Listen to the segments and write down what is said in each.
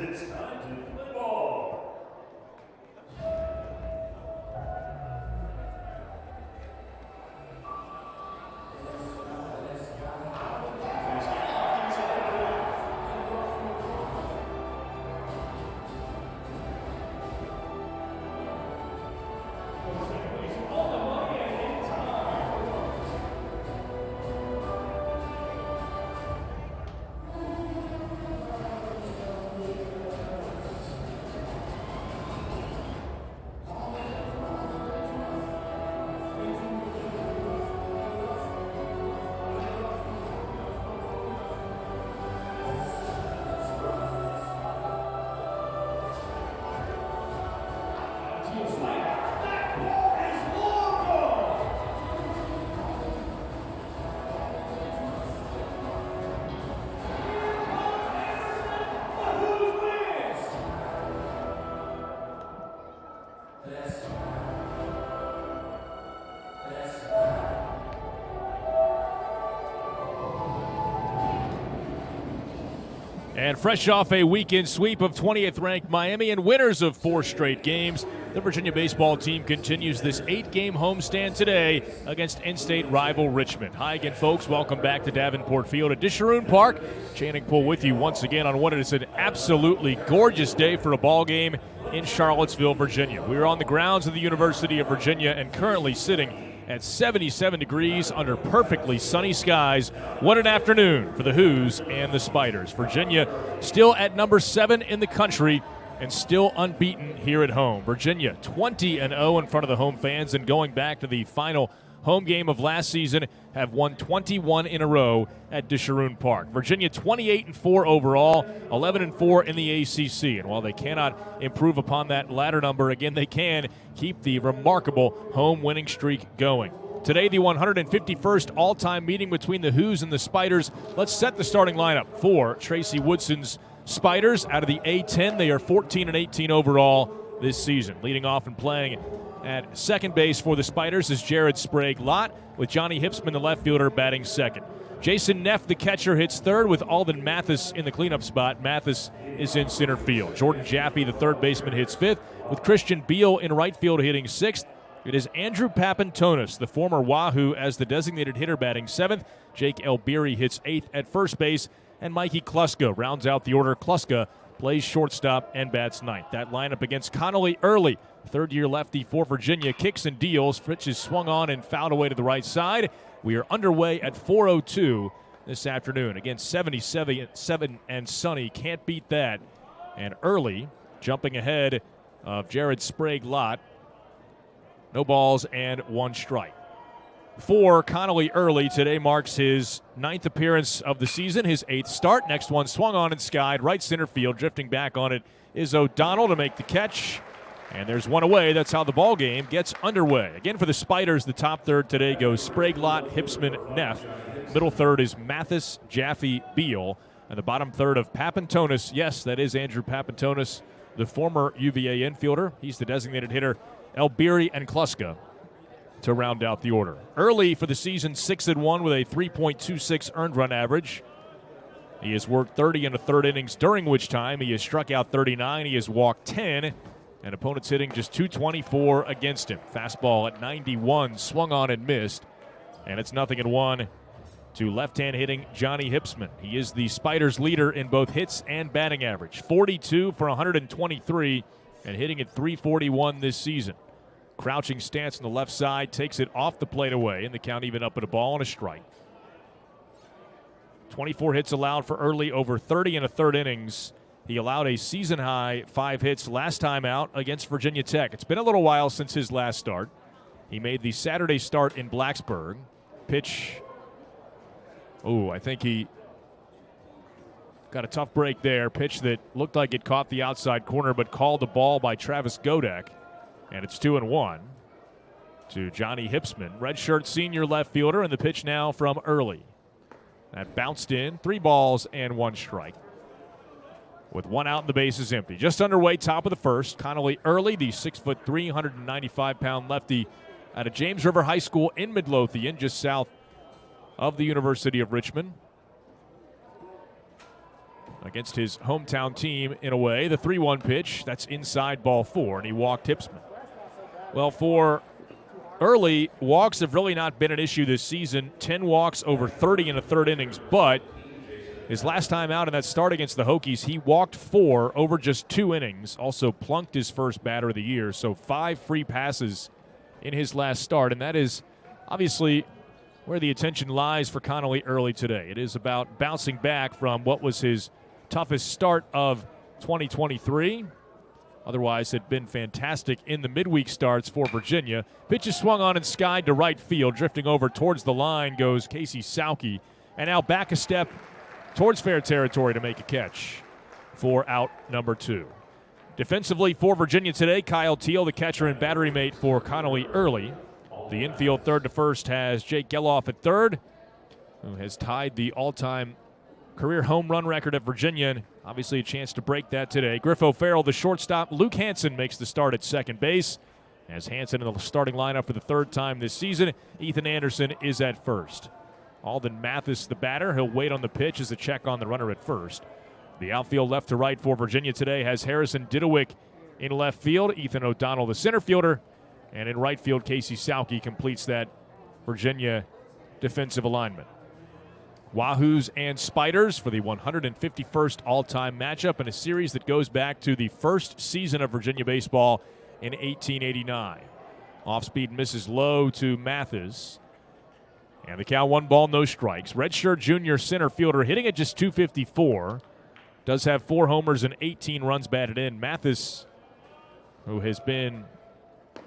It's time to play ball. And fresh off a weekend sweep of 20th-ranked Miami and winners of 4 straight games, the Virginia baseball team continues this 8-game homestand today against in-state rival Richmond. Hi again, folks. Welcome back to Davenport Field at Disharoon Park. Channing Poole with you once again on what is an absolutely gorgeous day for a ball game in Charlottesville, Virginia. We are on the grounds of the University of Virginia and currently sitting at 77 degrees under perfectly sunny skies. What an afternoon for the Hoos and the Spiders. Virginia still at number 7 in the country and still unbeaten here at home. Virginia 20-0 in front of the home fans, and going back to the final home game of last season, have won 21 in a row at Disharoon Park. Virginia 28-4 overall, 11-4 in the ACC. And while they cannot improve upon that latter number, again, they can keep the remarkable home winning streak going. Today, the 151st all-time meeting between the Hoos and the Spiders. Let's set the starting lineup for Tracy Woodson's Spiders. Out of the A-10, they are 14-18 overall this season. Leading off and playing at second base for the Spiders is Jared Sprague-Lott, with Johnny Hipsman, the left fielder, batting second. Jason Neff, the catcher, hits third, with Alden Mathis in the cleanup spot. Mathis is in center field. Jordan Jaffe, the third baseman, hits fifth, with Christian Beal in right field hitting sixth. It is Andrew Papantonis, the former Wahoo, as the designated hitter, batting seventh. Jake Elbery hits eighth at first base, and Mikey Kluska rounds out the order. Kluska plays shortstop and bats ninth. That lineup against Connally early. Third-year lefty for Virginia kicks and deals. Fritz is swung on and fouled away to the right side. We are underway at 4:02 this afternoon. Again, 77 and sunny. Can't beat that. And early, jumping ahead of Jared Sprague-Lott. No balls and 1 strike. For Connally early, today marks his 9th appearance of the season, his 8th start. Next one swung on and skied right center field. Drifting back on it is O'Donnell to make the catch. And there's one away. That's how the ball game gets underway. Again, for the Spiders, the top third today goes Sprague-Lott, Hipsman, Neff. Middle third is Mathis, Jaffe, Beal. And the bottom third of Papantonis. Yes, that is Andrew Papantonis, the former UVA infielder. He's the designated hitter. Elbery and Kluska to round out the order. Early for the season, 6-1 with a 3.26 earned run average. He has worked 30 in the third innings, during which time he has struck out 39. He has walked 10. And opponents hitting just .224 against him. Fastball at 91, swung on and missed. And it's 0-1 to left-hand hitting Johnny Hipsman. He is the Spiders' leader in both hits and batting average. 42 for 123 and hitting at .341 this season. Crouching stance on the left side, takes it off the plate away, and the count even up at a ball and a strike. 24 hits allowed for early, over 30 in a third innings. He allowed a season-high 5 hits last time out against Virginia Tech. It's been a little while since his last start. He made the Saturday start in Blacksburg. Pitch, I think he got a tough break there. Pitch that looked like it caught the outside corner, but called the ball by Travis Godek. And it's 2-1 to Johnny Hipsman, redshirt senior left fielder, and the pitch now from early. That bounced in, 3 balls and 1 strike. With 1 out and the base is empty. Just underway, top of the first. Connally early, the 6'3", 195-pound lefty out of James River High School in Midlothian, just south of the University of Richmond. against his hometown team in a way. The 3-1 pitch, that's inside ball 4, and he walked Hipsman. Well, for Early, walks have really not been an issue this season. 10 walks over 30 in the third innings, but his last time out in that start against the Hokies, he walked 4 over just 2 innings, also plunked his first batter of the year, so 5 free passes in his last start, and that is obviously where the attention lies for Connally early today. It is about bouncing back from what was his toughest start of 2023. Otherwise, had been fantastic in the midweek starts for Virginia. Pitch is swung on and skied to right field. Drifting over towards the line goes Casey Sauke. And now back a step towards fair territory to make a catch for out number 2. Defensively for Virginia today, Kyle Teal, the catcher and battery mate for Connally early. The infield third to first has Jake Geloff at third, who has tied the all-time career home run record at Virginia, and obviously a chance to break that today. Griff O'Farrell, the shortstop. Luke Hansen makes the start at second base. As Hansen in the starting lineup for the third time this season, Ethan Anderson is at first. Alden Mathis, the batter. He'll wait on the pitch as a check on the runner at first. The outfield left to right for Virginia today has Harrison Didowick in left field, Ethan O'Donnell, the center fielder, and in right field, Casey Sauke completes that Virginia defensive alignment. Wahoos and Spiders for the 151st all-time matchup in a series that goes back to the first season of Virginia baseball in 1889. Off-speed misses low to Mathis. And the count 1 ball, no strikes. Redshirt junior center fielder hitting at just .254. Does have 4 homers and 18 runs batted in. Mathis, who has been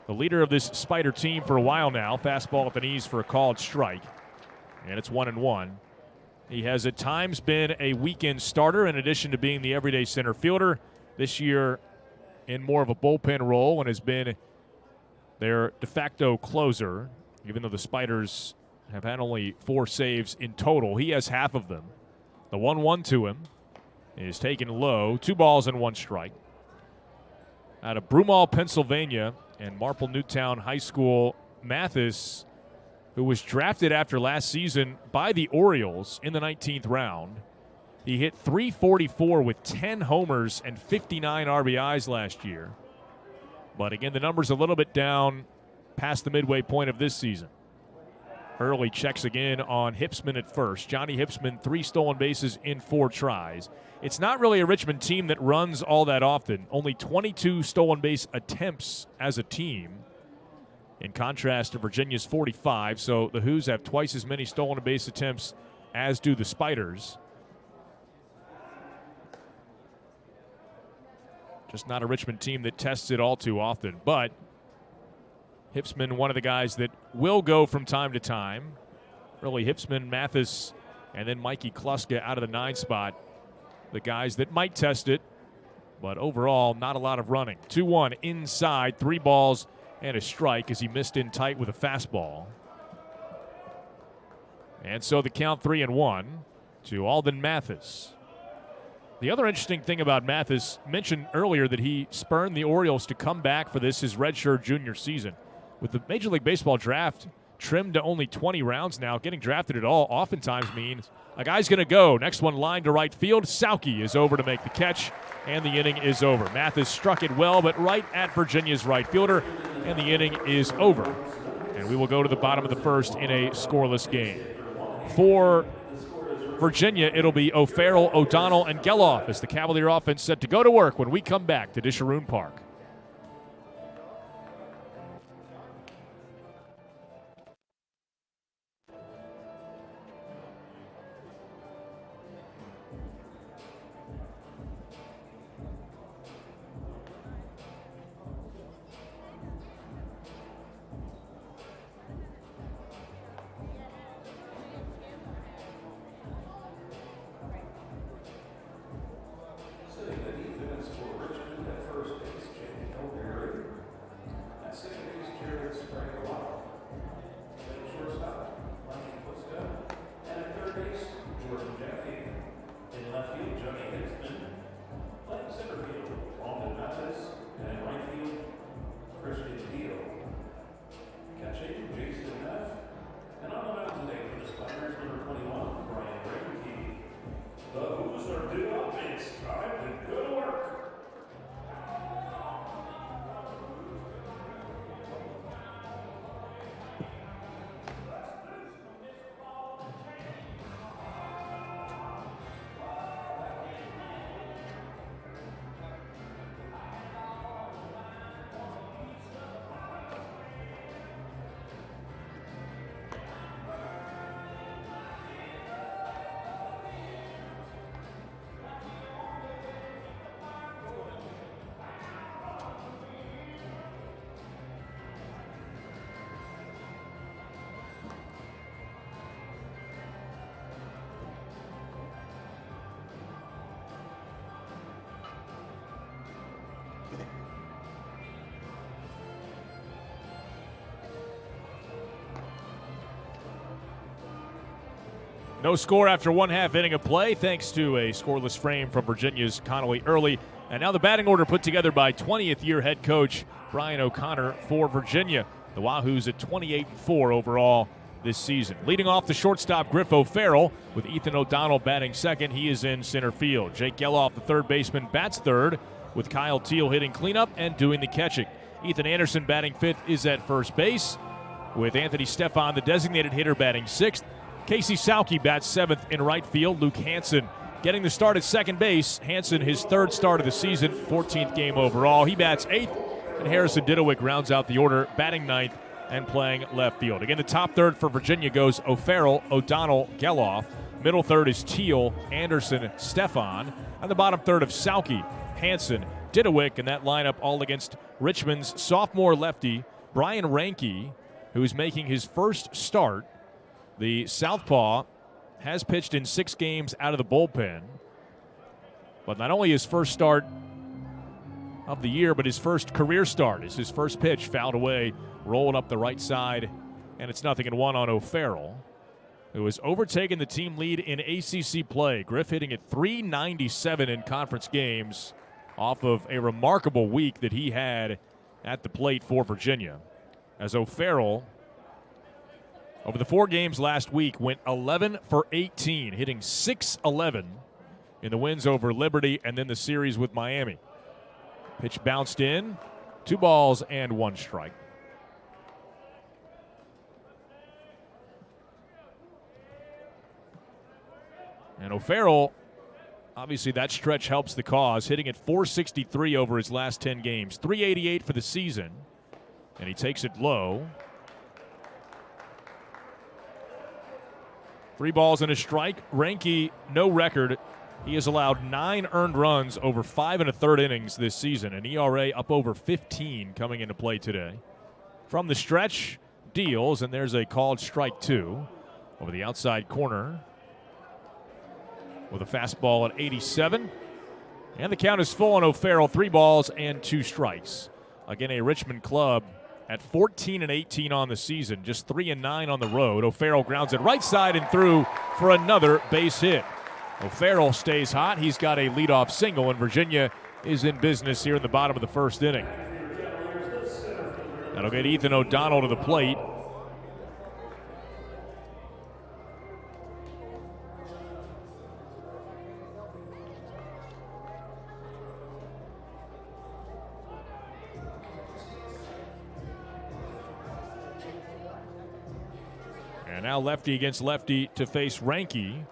the leader of this Spider team for a while now. Fastball at the knees for a called strike. And it's 1-1. He has at times been a weekend starter in addition to being the everyday center fielder. This year in more of a bullpen role and has been their de facto closer, even though the Spiders have had only 4 saves in total. He has half of them. The 1-1 to him is taken low. 2 balls and 1 strike. Out of Broomall, Pennsylvania, and Marple Newtown High School, Mathis, who was drafted after last season by the Orioles in the 19th round. He hit .344 with 10 homers and 59 RBIs last year. But again, the number's a little bit down past the midway point of this season. Early checks again on Hipsman at first. Johnny Hipsman, 3 stolen bases in 4 tries. It's not really a Richmond team that runs all that often. Only 22 stolen base attempts as a team, in contrast to Virginia's 45. So the Hoos have twice as many stolen base attempts as do the Spiders. Just not a Richmond team that tests it all too often. But Hipsman, one of the guys that will go from time to time. Really, Hipsman, Mathis, and then Mikey Kluska out of the 9 spot. The guys that might test it, but overall, not a lot of running. 2-1 inside, 3 balls and a strike as he missed in tight with a fastball. And so the count 3-1 to Alden Mathis. The other interesting thing about Mathis, mentioned earlier that he spurned the Orioles to come back for this, his redshirt junior season. With the Major League Baseball draft trimmed to only 20 rounds now, getting drafted at all oftentimes means a guy's going to go. Next one line to right field. Sauke is over to make the catch, and the inning is over. Mathis struck it well, but right at Virginia's right fielder, and the inning is over. And we will go to the bottom of the first in a scoreless game. For Virginia, it'll be O'Farrell, O'Donnell, and Geloff as the Cavalier offense set to go to work when we come back to Disharoon Park. Setting the defense for Richmond at first base, No score after 1/2 inning of play, thanks to a scoreless frame from Virginia's Connally early. And now the batting order put together by 20th-year head coach Brian O'Connor for Virginia. The Wahoos at 28-4 overall this season. Leading off the shortstop, Griff O'Farrell, with Ethan O'Donnell batting second. He is in center field. Jake Geloff, the third baseman, bats third, with Kyle Teal hitting cleanup and doing the catching. Ethan Anderson batting fifth is at first base, with Anthony Stefan, the designated hitter, batting sixth. Casey Sauke bats seventh in right field. Luke Hansen getting the start at second base. Hansen, his third start of the season, 14th game overall. He bats eighth, and Harrison Didowick rounds out the order, batting ninth and playing left field. Again, the top third for Virginia goes O'Farrell, O'Donnell, Geloff. Middle third is Teal, Anderson, Stefan. And the bottom third of Sauke, Hansen, Didowick, and that lineup all against Richmond's sophomore lefty, Brian Ranke, who's making his first start. The southpaw has pitched in 6 games out of the bullpen. But not only his first start of the year, but his first career start is his first pitch fouled away, rolling up the right side, and it's 0-1 on O'Farrell, who has overtaken the team lead in ACC play. Griff hitting at .397 in conference games off of a remarkable week that he had at the plate for Virginia. As O'Farrell, over the 4 games last week, went 11 for 18, hitting .611 in the wins over Liberty and then the series with Miami. Pitch bounced in, 2 balls and 1 strike. And O'Farrell, obviously that stretch helps the cause, hitting at .463 over his last 10 games, .388 for the season, and he takes it low. 3 balls and a strike. Ranke, no record. He has allowed 9 earned runs over 5 1/3 innings this season, an ERA up over 15 coming into play today. From the stretch, deals, and there's a called strike 2 over the outside corner with a fastball at 87. And the count is full on O'Farrell, 3 balls and 2 strikes. Again, a Richmond club at 14-18 on the season, just 3-9 on the road. O'Farrell grounds it right side and through for another base hit. O'Farrell stays hot. He's got a leadoff single, and Virginia is in business here in the bottom of the first inning. That'll get Ethan O'Donnell to the plate. And now lefty against lefty to face Ranke,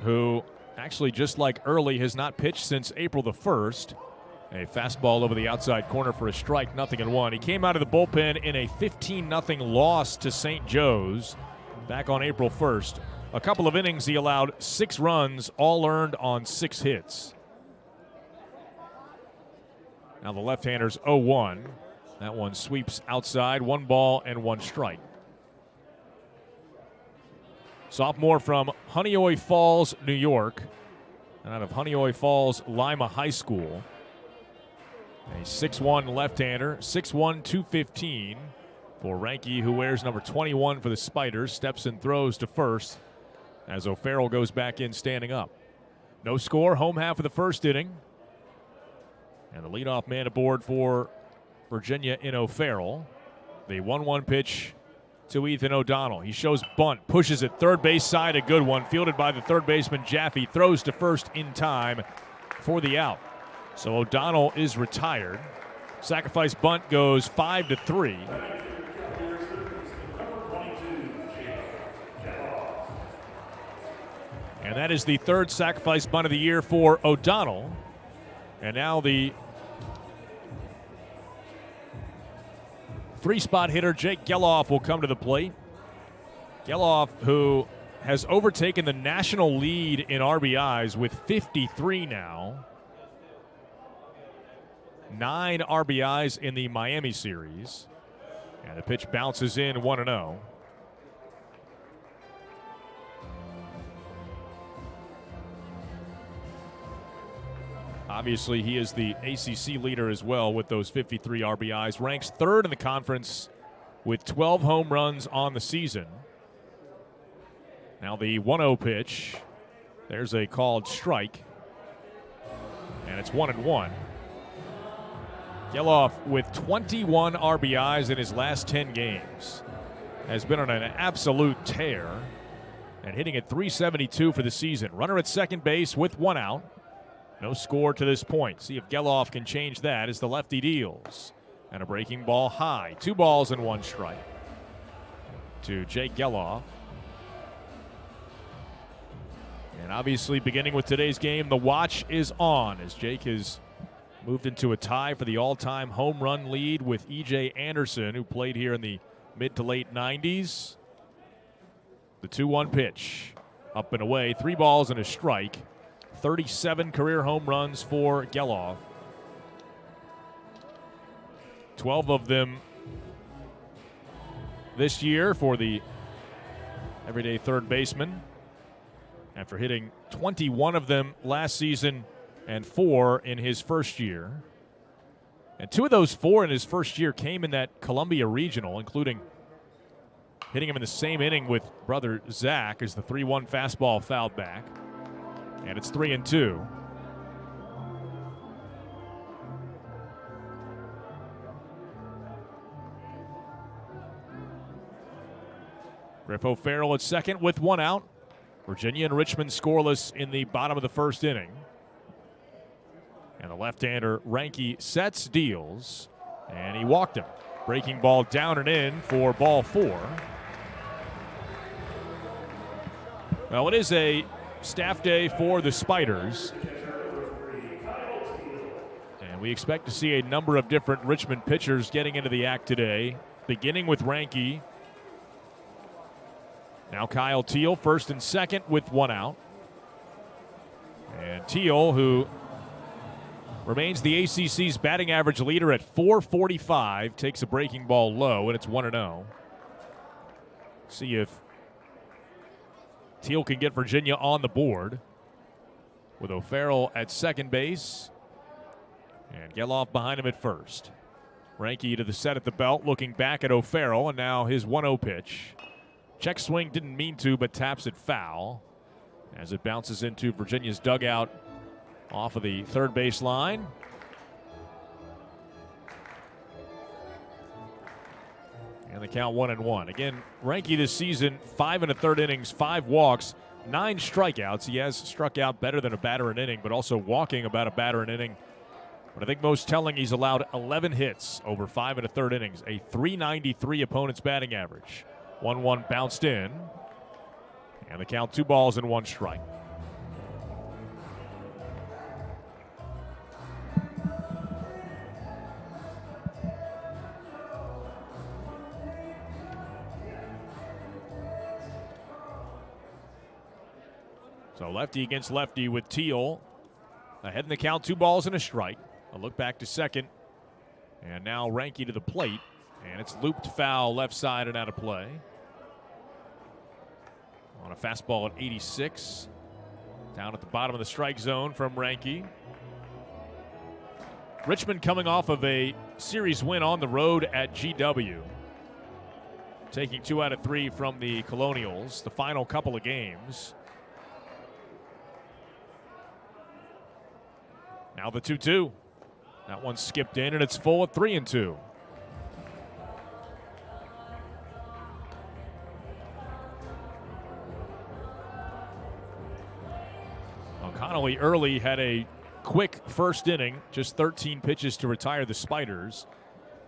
who actually, just like Early, has not pitched since April the 1st. A fastball over the outside corner for a strike, 0-1. He came out of the bullpen in a 15-0 loss to St. Joe's back on April 1st. A couple of innings, he allowed 6 runs, all earned on 6 hits. Now the left-hander's 0-1. That one sweeps outside, 1 ball and 1 strike. Sophomore from Honeoye Falls, New York, and out of Honeoye Falls, Lima High School. A 6'1 left-hander, 6'1", 215 for Ranke, who wears number 21 for the Spiders. Steps and throws to first as O'Farrell goes back in standing up. No score, home half of the first inning. And the leadoff man aboard for Virginia in O'Farrell. The 1-1 pitch to Ethan O'Donnell. He shows bunt, pushes it third base side, a good one, fielded by the third baseman Jaffe, throws to first in time for the out. So O'Donnell is retired. Sacrifice bunt goes 5-3. And that is the 3rd sacrifice bunt of the year for O'Donnell. And now the 3-spot hitter Jake Geloff will come to the plate. Geloff, who has overtaken the national lead in RBIs with 53 now. 9 RBIs in the Miami series. And the pitch bounces in 1-0. Obviously, he is the ACC leader as well with those 53 RBIs. Ranks 3rd in the conference with 12 home runs on the season. Now the 1-0 pitch. There's a called strike. And it's 1-1. Geloff with 21 RBIs in his last 10 games. Has been on an absolute tear. And hitting at .372 for the season. Runner at second base with 1 out. No score to this point. See if Geloff can change that as the lefty deals. And a breaking ball high. 2 balls and 1 strike to Jake Geloff. And obviously, beginning with today's game, the watch is on as Jake has moved into a tie for the all-time home run lead with E.J. Anderson, who played here in the mid to late 90s. The 2-1 pitch. Up and away. 3 balls and a strike. 37 career home runs for Geloff. 12 of them this year for the everyday third baseman, after hitting 21 of them last season and 4 in his first year. And 2 of those 4 in his first year came in that Columbia Regional, including hitting him in the same inning with brother Zach as the 3-1 fastball fouled back. And it's 3-2. Griff O'Farrell at second with 1 out. Virginia and Richmond scoreless in the bottom of the first inning. And the left-hander Ranky sets, deals, and he walked him. Breaking ball down and in for ball 4. Well, it is a staff day for the Spiders. And we expect to see a number of different Richmond pitchers getting into the act today, beginning with Ranky. Now Kyle Teal, first and second with 1 out. And Teal, who remains the ACC's batting average leader at .445, takes a breaking ball low, and it's 1-0. See if Teal can get Virginia on the board with O'Farrell at second base and Geloff behind him at first. Ranky to the set at the belt, looking back at O'Farrell, and now his 1-0 pitch. Check swing, didn't mean to, but taps it foul as it bounces into Virginia's dugout off of the third base line. And the count 1-1. Again, Ranky this season, 5 1/3 innings, 5 walks, 9 strikeouts. He has struck out better than a batter an inning, but also walking about a batter an inning. But I think most telling, he's allowed 11 hits over 5 1/3 innings, a .393 opponent's batting average. 1-1 bounced in. And the count 2 balls and 1 strike. So lefty against lefty with Teal. Ahead in the count, 2 balls and a strike. A look back to second. And now Ranky to the plate. And it's looped foul left side and out of play. On a fastball at 86. Down at the bottom of the strike zone from Ranky. Richmond coming off of a series win on the road at GW. Taking 2 out of 3 from the Colonials, the final couple of games. Now the 2-2. That one skipped in, and it's full at 3-2. Connally early had a quick first inning, just 13 pitches to retire the Spiders.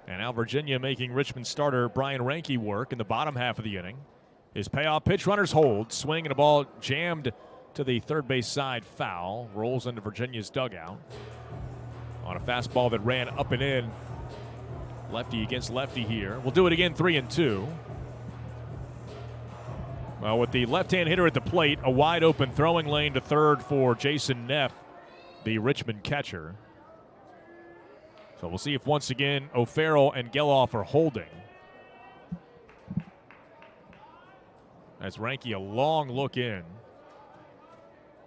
And now Virginia making Richmond starter Brian Ranky work in the bottom half of the inning. His payoff pitch, runners hold, swing and a ball jammed to the third base side, foul, rolls into Virginia's dugout. On a fastball that ran up and in, lefty against lefty here. We'll do it again, 3-2. Well, with the left-hand hitter at the plate, a wide open throwing lane to third for Jason Neff, the Richmond catcher. So we'll see if once again O'Farrell and Geloff are holding. As Ranky, a long look in.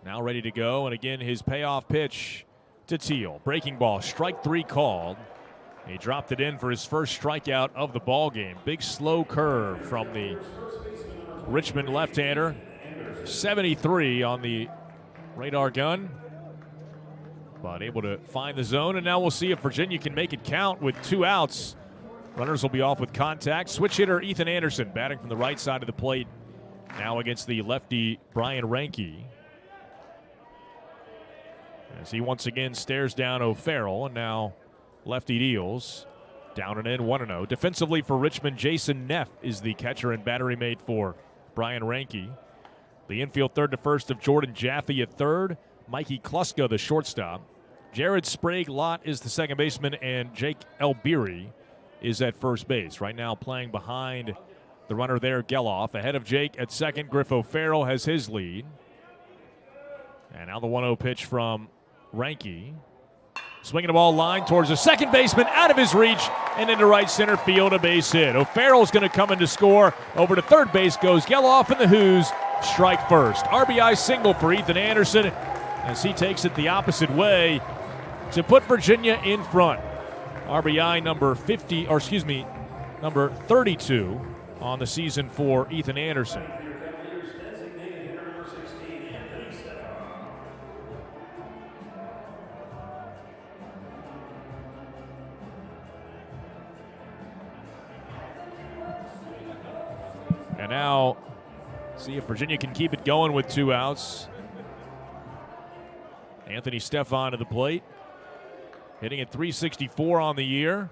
Now ready to go, and again his payoff pitch to Teal. Breaking ball, strike 3 called. He dropped it in for his first strikeout of the ball game. Big slow curve from the Richmond left-hander. 73 on the radar gun, but able to find the zone. And now we'll see if Virginia can make it count with 2 outs. Runners will be off with contact. Switch hitter Ethan Anderson batting from the right side of the plate now against the lefty Brian Ranke, as he once again stares down O'Farrell. And now lefty deals. Down and in, 1-0. Defensively for Richmond, Jason Neff is the catcher and battery mate for Brian Ranke. The infield third to first of Jordan Jaffe at third. Mikey Kluska, the shortstop. Jared Sprague-Lott is the second baseman, and Jake Elbery is at first base. Right now playing behind the runner there, Geloff. Ahead of Jake at second, Griff O'Farrell has his lead. And now the 1-0 pitch from Ranke. Swinging the ball line towards the second baseman, out of his reach, and into right center field, a base hit. O'Farrell's going to come in to score. Over to third base goes Geloff, and the Who's strike first. RBI single for Ethan Anderson as he takes it the opposite way to put Virginia in front. RBI number 32 on the season for Ethan Anderson. And now, see if Virginia can keep it going with 2 outs. Anthony Stefan to the plate, hitting at .364 on the year.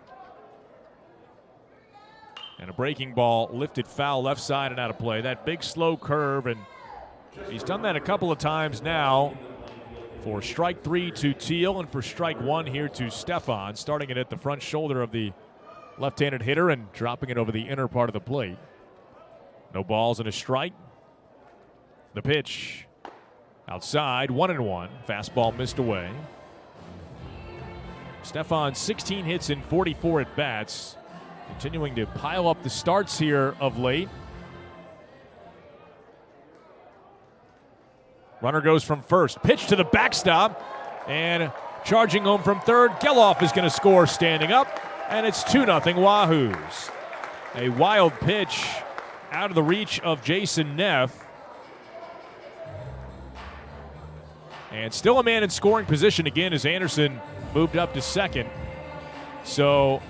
And a breaking ball lifted foul left side and out of play. That big slow curve, and he's done that a couple of times now. For strike 3 to Teal, and for strike 1 here to Stefan, starting it at the front shoulder of the left-handed hitter and dropping it over the inner part of the plate. No balls and a strike. The pitch outside, 1-1. Fastball missed away. Stefan, 16 hits in 44 at bats, continuing to pile up the starts here of late. Runner goes from first. Pitch to the backstop, and charging home from third. Geloff is going to score standing up, and it's 2-0 Wahoos. A wild pitch out of the reach of Jason Neff. And still a man in scoring position again as Anderson moved up to second. So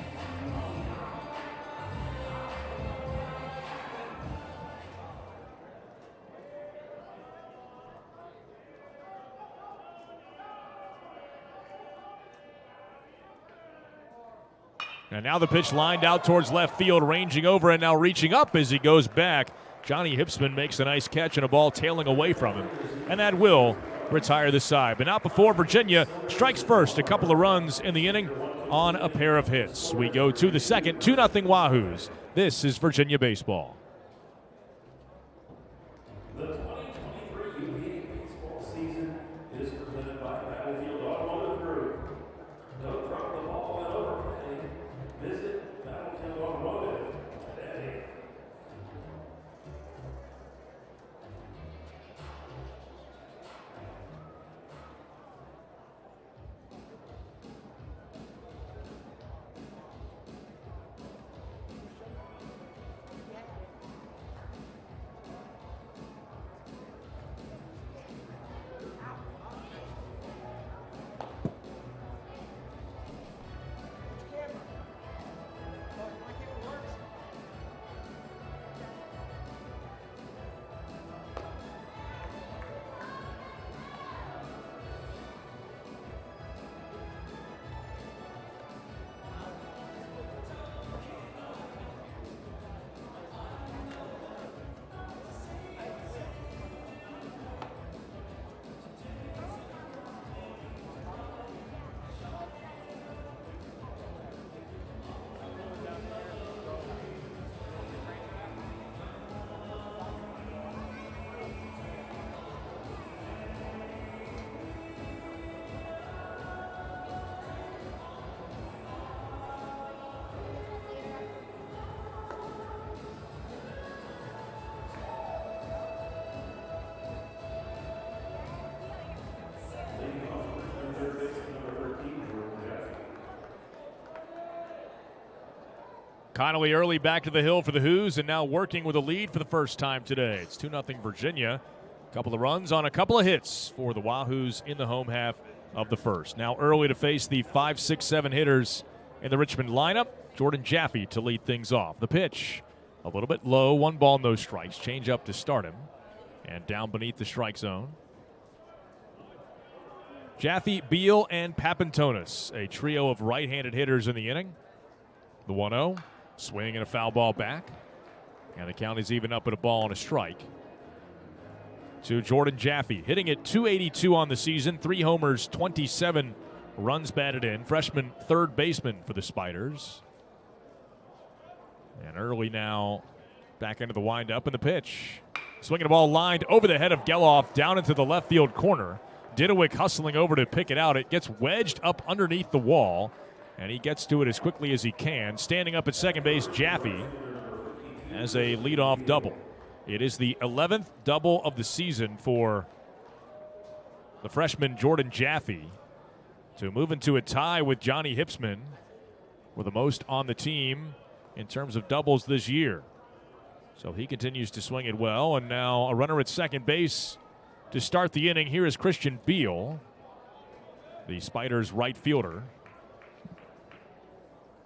and now the pitch lined out towards left field, ranging over and now reaching up as he goes back. Johnny Hipsman makes a nice catch and a ball tailing away from him. And that will retire the side. But not before Virginia strikes first. A couple of runs in the inning on a pair of hits. We go to the second, 2-0 Wahoos. This is Virginia baseball. The 2023 UVA baseball season is presented by Battlefield Automotive Group. Don't drop the ball and overpay. Visit Battlefield Automotive today. Connally early back to the hill for the Who's, and now working with a lead for the first time today. It's 2-0 Virginia Couple of runs on a couple of hits for the Wahoos in the home half of the first. Now early to face the 5, 6, 7 hitters in the Richmond lineup. Jordan Jaffe to lead things off. The pitch, a little bit low, 1 ball, no strikes. Change up to start him. And down beneath the strike zone. Jaffe, Beal, and Papantonis, a trio of right-handed hitters in the inning. The 1-0, swing and a foul ball back. And the count is even up at a ball and a strike to Jordan Jaffe, hitting at .282 on the season, 3 homers, 27 runs batted in. Freshman third baseman for the Spiders. And early now, back into the windup and the pitch. Swinging the ball lined over the head of Geloff down into the left field corner. Didowick hustling over to pick it out. It gets wedged up underneath the wall, and he gets to it as quickly as he can. Standing up at second base, Jaffe has a leadoff double. It is the 11th double of the season for the freshman Jordan Jaffe to move into a tie with Johnny Hipsman for the most on the team in terms of doubles this year. So he continues to swing it well, and now a runner at second base to start the inning. Here is Christian Beal, the Spiders' right fielder.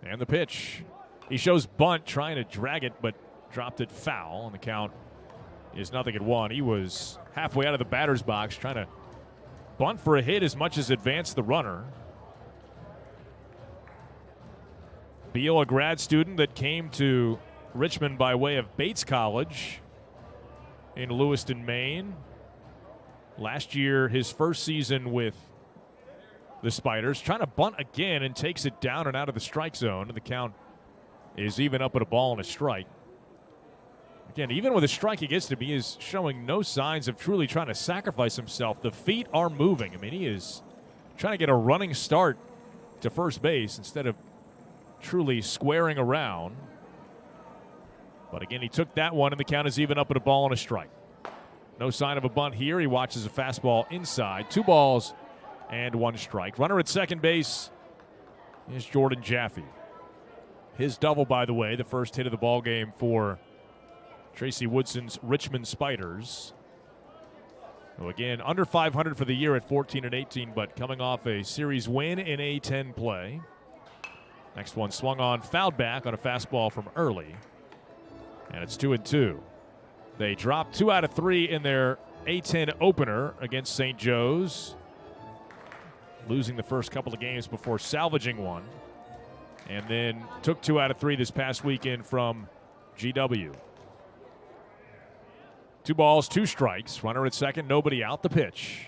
And the pitch. He shows bunt, trying to drag it, but dropped it foul, and the count is 0-1. He was halfway out of the batter's box trying to bunt for a hit as much as advance the runner. Beal, a grad student that came to Richmond by way of Bates College in Lewiston, Maine. Last year, his first season with the Spiders, trying to bunt again and takes it down and out of the strike zone. And the count is even up at a ball and a strike. Again, even with a strike against him, he is showing no signs of truly trying to sacrifice himself. The feet are moving. I mean, he is trying to get a running start to first base instead of truly squaring around. But again, he took that one, and the count is even up at a ball and a strike. No sign of a bunt here. He watches a fastball inside. 2 balls and 1 strike. Runner at second base is Jordan Jaffe. His double, by the way, the first hit of the ball game for Tracy Woodson's Richmond Spiders. So again, under 500 for the year at 14-18, but coming off a series win in A10 play. Next one swung on, fouled back on a fastball from early. And it's 2-2. They dropped 2 out of 3 in their A10 opener against St. Joe's, losing the first couple of games before salvaging one. And then took 2 out of 3 this past weekend from GW. 2 balls, 2 strikes. Runner at second, nobody out. The pitch.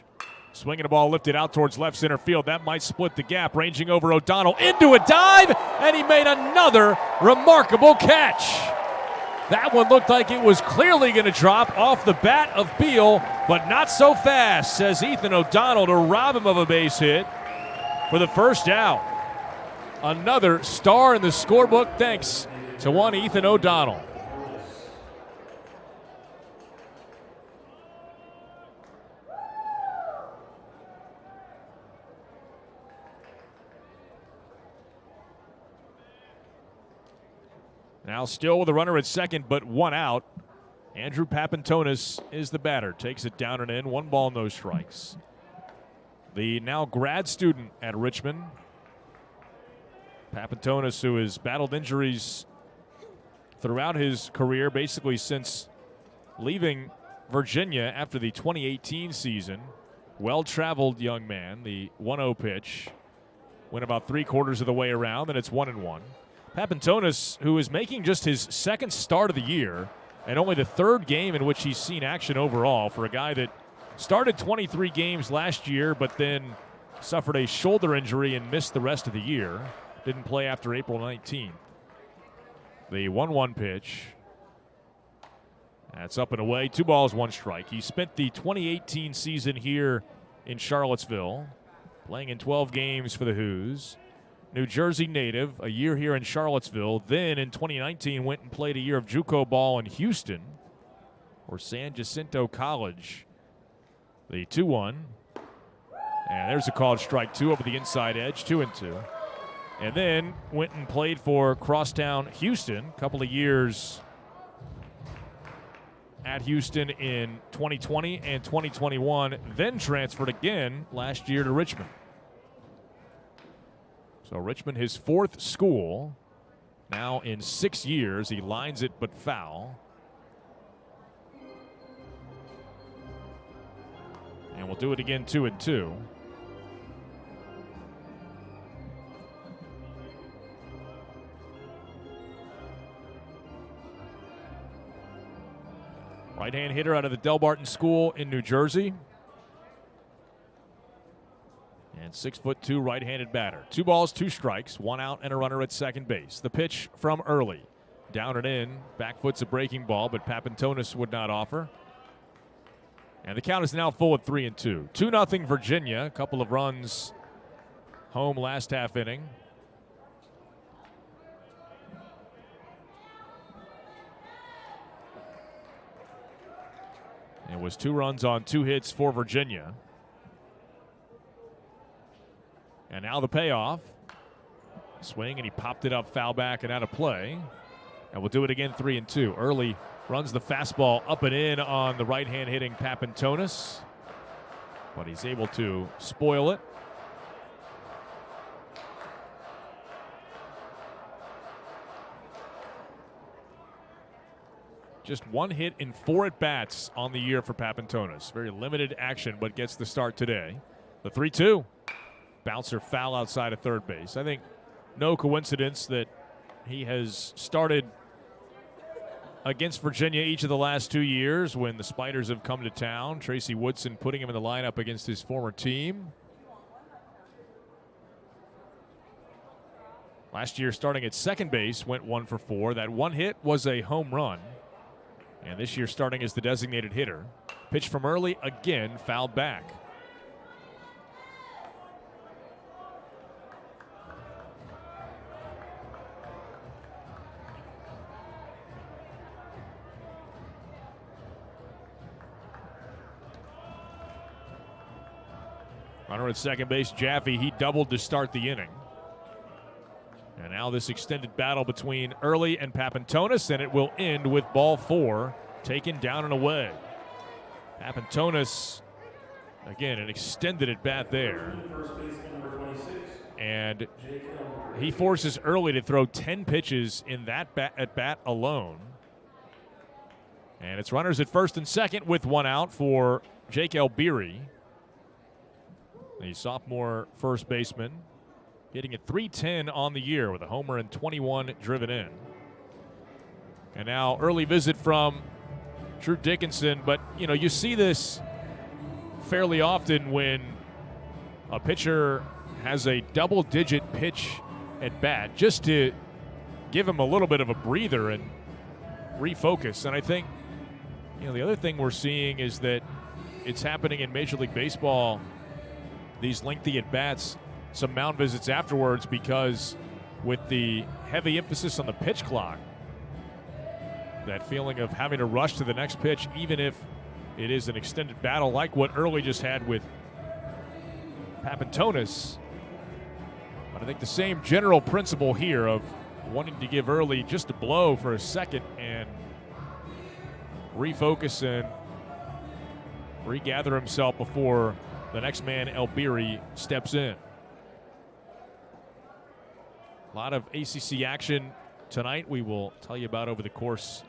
Swinging a ball lifted out towards left center field. That might split the gap. Ranging over O'Donnell into a dive, and he made another remarkable catch. That one looked like it was clearly going to drop off the bat of Beal, but not so fast, says Ethan O'Donnell, to rob him of a base hit for the first out. Another star in the scorebook thanks to one Ethan O'Donnell. Now still with a runner at second, but 1 out. Andrew Papantonis is the batter. Takes it down and in. 1 ball, no strikes. The now grad student at Richmond, Papantonis, who has battled injuries throughout his career, basically since leaving Virginia after the 2018 season. Well-traveled young man. The 1-0 pitch went about 3/4 of the way around, and it's 1-1. Papantonis, who is making just his second start of the year and only the 3rd game in which he's seen action overall for a guy that started 23 games last year but then suffered a shoulder injury and missed the rest of the year. Didn't play after April 19th. The 1-1 pitch. That's up and away. 2 balls, 1 strike. He spent the 2018 season here in Charlottesville, playing in 12 games for the Who's. New Jersey native, a year here in Charlottesville. Then in 2019 went and played a year of JUCO ball in Houston or San Jacinto College. The 2-1. And there's a called strike 2 over the inside edge, 2-2. And then went and played for Crosstown Houston, a couple of years at Houston in 2020 and 2021, then transferred again last year to Richmond. So Richmond, his fourth school, now in 6 years. He lines it but foul. And we'll do it again 2-2. Right-hand hitter out of the Del Barton School in New Jersey. And 6'2" right-handed batter. 2 balls, 2 strikes, 1 out and a runner at second base. The pitch from early. Down and in. Back foot's a breaking ball, but Papantonis would not offer. And the count is now full at 3-2. 2-0 Virginia. A couple of runs home last half inning. It was 2 runs on 2 hits for Virginia. And now the payoff. Swing, and he popped it up, foul back and out of play. And we'll do it again 3-2. Early runs the fastball up and in on the right-hand hitting Papantonis. But he's able to spoil it. Just 1 hit in 4 at-bats on the year for Papantonis. Very limited action, but gets the start today. The 3-2. Bouncer foul outside of third base. I think no coincidence that he has started against Virginia each of the last 2 years when the Spiders have come to town. Tracy Woodson putting him in the lineup against his former team. Last year, starting at second base, went 1 for 4. That 1 hit was a home run. And this year, starting as the designated hitter. Pitch from early, again, fouled back. Runner at second base, Jaffe, he doubled to start the inning. And now this extended battle between Early and Papantonis, and it will end with ball 4, taken down and away. Papantonis, again, an extended at bat there. And he forces Early to throw 10 pitches in that at bat alone. And it's runners at first and second with 1 out for Jake Elbery, the sophomore first baseman, hitting at .310 on the year with a homer and 21 driven in. And now early visit from Drew Dickinson, but you see this fairly often when a pitcher has a double-digit pitch at bat, just to give him a little bit of a breather and refocus. And I think the other thing we're seeing is that it's happening in Major League Baseball, these lengthy at-bats, some mound visits afterwards, because with the heavy emphasis on the pitch clock, that feeling of having to rush to the next pitch, even if it is an extended battle like what Early just had with Papantonis. But I think the same general principle here of wanting to give Early just a blow for a second and refocus and regather himself before the next man, Elbery, steps in. A lot of ACC action tonight we will tell you about over the course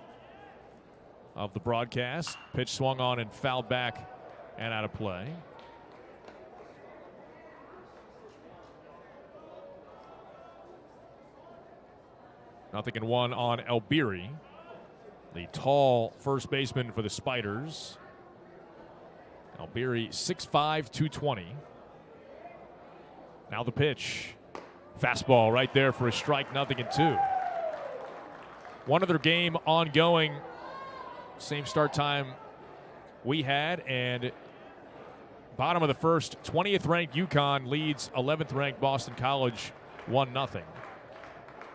of the broadcast. Pitch swung on and fouled back and out of play. Nothing in 1 on Elbery, the tall first baseman for the Spiders. Elbery 6'5", 220. Now the pitch. Fastball right there for a strike, 0-2. One other game ongoing. Same start time we had, and bottom of the first, 20th ranked UConn leads 11th ranked Boston College 1-0.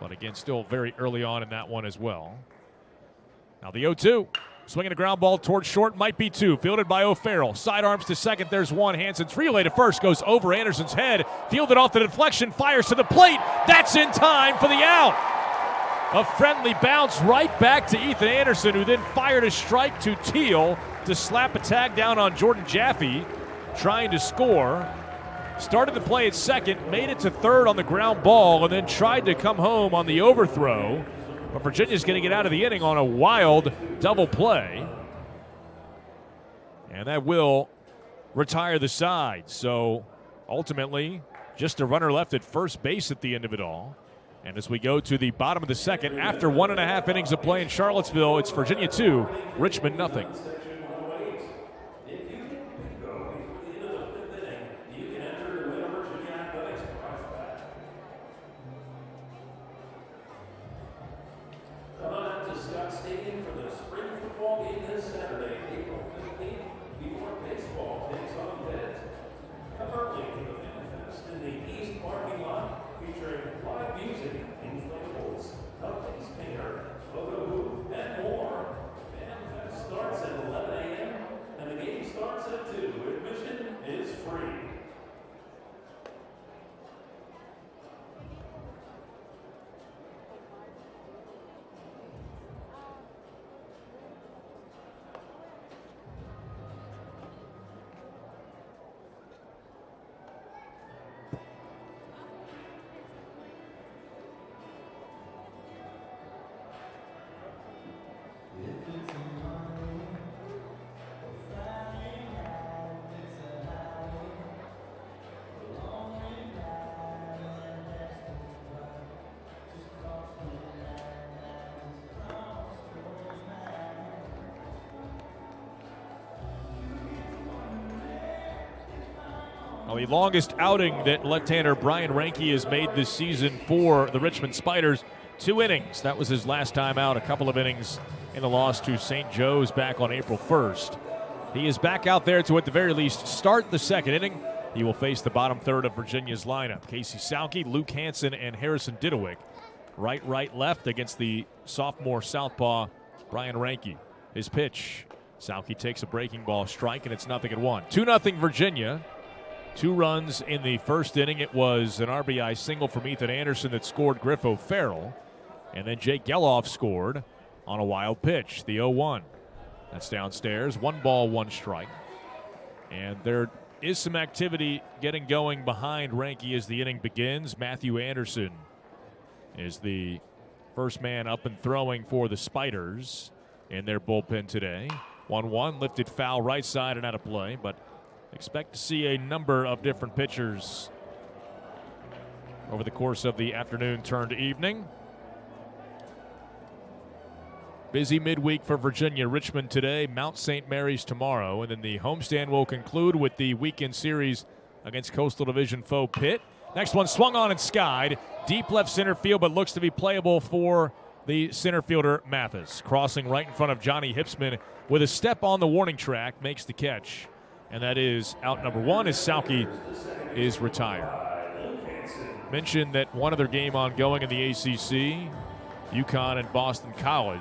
But again, still very early on in that one as well. Now the 0-2. Swinging a ground ball towards short, might be 2. Fielded by O'Farrell. Sidearms to second, there's 1. Hansen's relay to first, goes over Anderson's head. Fielded off the deflection, fires to the plate. That's in time for the out. A friendly bounce right back to Ethan Anderson, who then fired a strike to Teal to slap a tag down on Jordan Jaffe, trying to score. Started the play at second, made it to third on the ground ball, and then tried to come home on the overthrow. But Virginia's going to get out of the inning on a wild double play. And that will retire the side. So ultimately, just a runner left at first base at the end of it all. And as we go to the bottom of the second, after 1.5 innings of play in Charlottesville, it's Virginia 2, Richmond nothing. Well, the longest outing that left-hander Brian Ranke has made this season for the Richmond Spiders, 2 innings. That was his last time out, a couple of innings in the loss to St. Joe's back on April 1st. He is back out there to, at the very least, start the second inning. He will face the bottom third of Virginia's lineup. Casey Sauke, Luke Hansen, and Harrison Didowick. Right, left against the sophomore southpaw, Brian Ranke. His pitch. Sauke takes a breaking ball strike, and it's 0-1. 2-0 Virginia. 2 runs in the first inning. It was an RBI single from Ethan Anderson that scored Griff O'Farrell. And then Jake Geloff scored on a wild pitch, the 0-1. That's downstairs. 1 ball, 1 strike. And there is some activity getting going behind Ranke as the inning begins. Matthew Anderson is the first man up and throwing for the Spiders in their bullpen today. 1-1, lifted foul right side and out of play, but expect to see a number of different pitchers over the course of the afternoon turned evening. Busy midweek for Virginia. Richmond today, Mount St. Mary's tomorrow, and then the homestand will conclude with the weekend series against Coastal Division foe Pitt. Next one swung on and skied. Deep left center field, but looks to be playable for the center fielder Mathis. Crossing right in front of Johnny Hipsman with a step on the warning track, makes the catch. And that is out number 1 as Sauke is retired. Mentioned that one other game ongoing in the ACC, UConn and Boston College.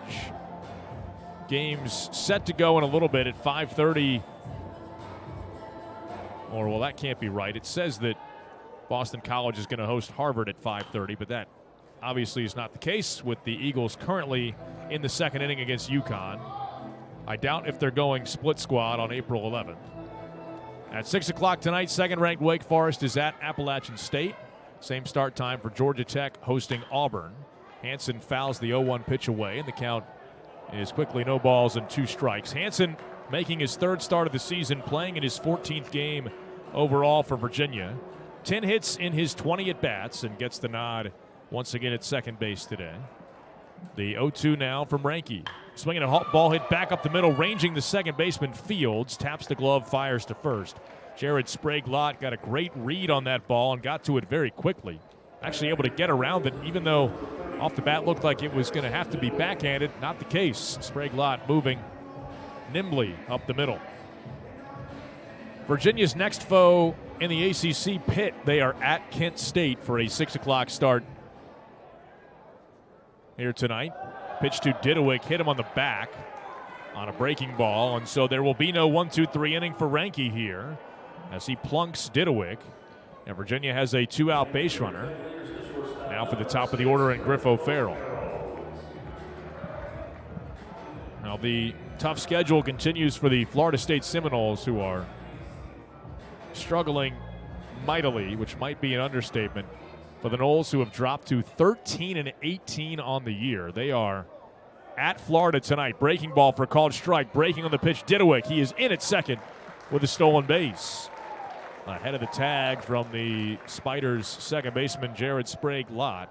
Games set to go in a little bit at 5:30. Or, well, that can't be right. It says that Boston College is going to host Harvard at 5:30, but that obviously is not the case with the Eagles currently in the second inning against UConn. I doubt if they're going split squad on April 11th. At 6 o'clock tonight, second-ranked Wake Forest is at Appalachian State. Same start time for Georgia Tech hosting Auburn. Hansen fouls the 0-1 pitch away, and the count is quickly no balls and 2 strikes. Hansen making his 3rd start of the season, playing in his 14th game overall for Virginia. 10 hits in his 20 at-bats, and gets the nod once again at second base today. The 0-2 now from Ranke. Swinging a ball hit back up the middle, ranging the second baseman Fields. Taps the glove, fires to first. Jared Sprague-Lott got a great read on that ball and got to it very quickly. Actually able to get around it, even though off the bat looked like it was going to have to be backhanded. Not the case. Sprague-Lott moving nimbly up the middle. Virginia's next foe in the ACC, Pitt. They are at Kent State for a 6 o'clock start here tonight. Pitch to Didowick, hit him on the back on a breaking ball, and so there will be no 1-2-3 inning for Ranke here as he plunks Didowick. And Virginia has a 2-out base runner now for the top of the order in Griff O'Farrell. the tough schedule continues for the Florida State Seminoles, who are struggling mightily, which might be an understatement, for the Noles, who have dropped to 13-18 on the year. They are at Florida tonight. Breaking ball for a called strike. Breaking on the pitch, Didowick. He is in at second with a stolen base. Ahead of the tag from the Spiders' second baseman, Jared Sprague-Lott.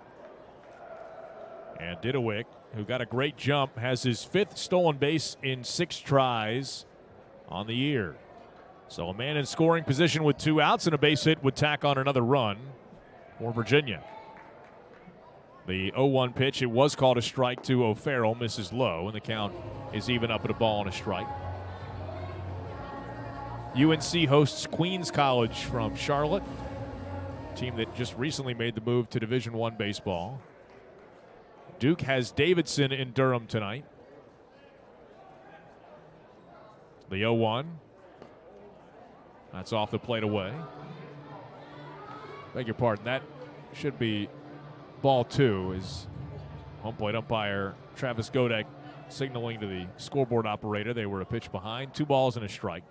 And Didowick, who got a great jump, has his 5th stolen base in 6 tries on the year. So a man in scoring position with 2 outs and a base hit would tack on another run for Virginia. The 0-1 pitch, it was called a strike to O'Farrell, misses low, and the count is even up at a ball and a strike. UNC hosts Queens College from Charlotte, a team that just recently made the move to Division I baseball. Duke has Davidson in Durham tonight. The 0-1. That's off the plate away. Beg your pardon, that should be ball 2, as home plate umpire Travis Godek signaling to the scoreboard operator they were a pitch behind. 2 balls and a strike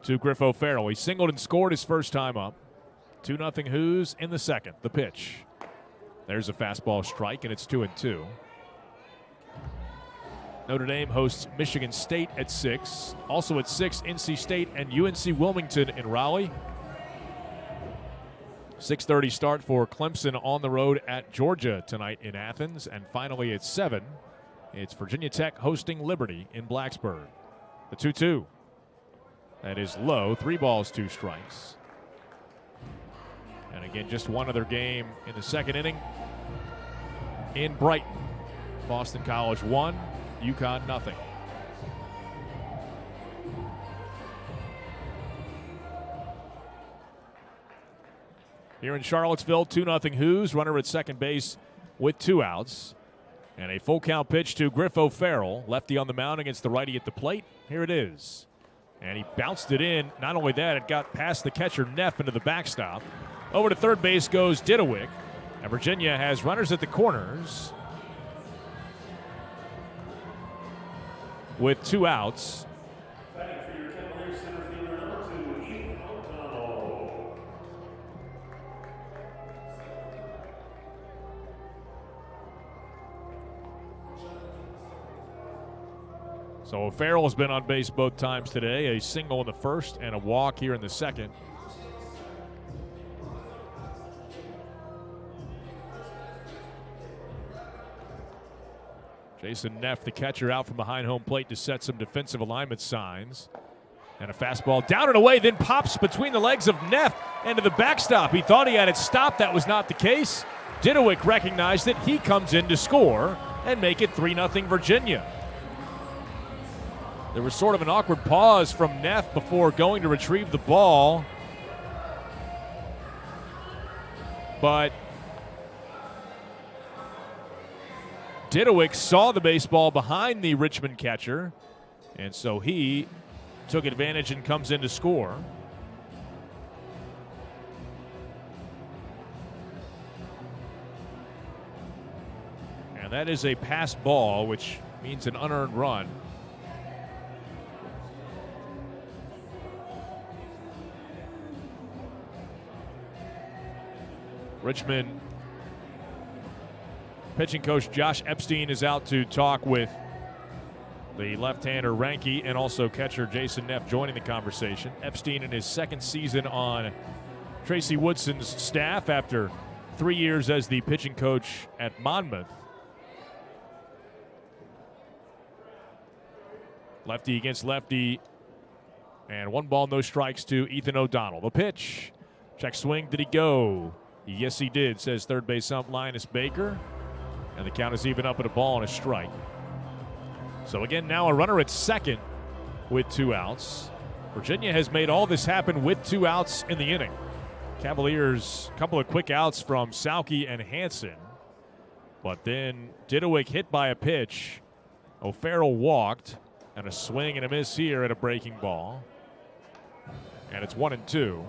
to Griff O'Farrell. He singled and scored his first time up. 2-0 Hoos in the second. The pitch. There's a fastball strike, and it's 2-2. Notre Dame hosts Michigan State at 6. Also at 6, NC State and UNC Wilmington in Raleigh. 6:30 start for Clemson on the road at Georgia tonight in Athens. And finally at 7, it's Virginia Tech hosting Liberty in Blacksburg. The 2-2. That is low. 3 balls, 2 strikes. And again, just one other game in the second inning in Brighton. Boston College 1, UConn nothing. Here in Charlottesville, 2-0 Hoos. Runner at second base with 2 outs. And a full count pitch to Griff O'Farrell. Lefty on the mound against the righty at the plate. Here it is. And he bounced it in. Not only that, it got past the catcher Neff into the backstop. Over to third base goes Didowick. And Virginia has runners at the corners with 2 outs. Batting for your Cavaliers center fielder number 2, Ethan O'Donnell. So O'Farrell has been on base both times today. A single in the first and a walk here in the second. Jason Neff, the catcher, out from behind home plate to set some defensive alignment signs. And a fastball down and away, then pops between the legs of Neff into the backstop. He thought he had it stopped. That was not the case. Didowick recognized it. He comes in to score and make it 3-0 Virginia. There was sort of an awkward pause from Neff before going to retrieve the ball. But Didowick saw the baseball behind the Richmond catcher, and so he took advantage and comes in to score. And that is a pass ball, which means an unearned run. Richmond pitching coach Josh Epstein is out to talk with the left-hander Ranke and also catcher Jason Neff joining the conversation. Epstein in his second season on Tracy Woodson's staff after 3 years as the pitching coach at Monmouth. Lefty against lefty, and 1 ball, no strikes to Ethan O'Donnell. The pitch. Check swing. Did he go? Yes, he did, says third base ump Linus Baker. And the count is even up at a ball and a strike. So again, now a runner at second with 2 outs. Virginia has made all this happen with 2 outs in the inning. Cavaliers, a couple of quick outs from Sauke and Hansen. But then Didowick hit by a pitch. O'Farrell walked. And a swing and a miss here at a breaking ball. And it's 1-2.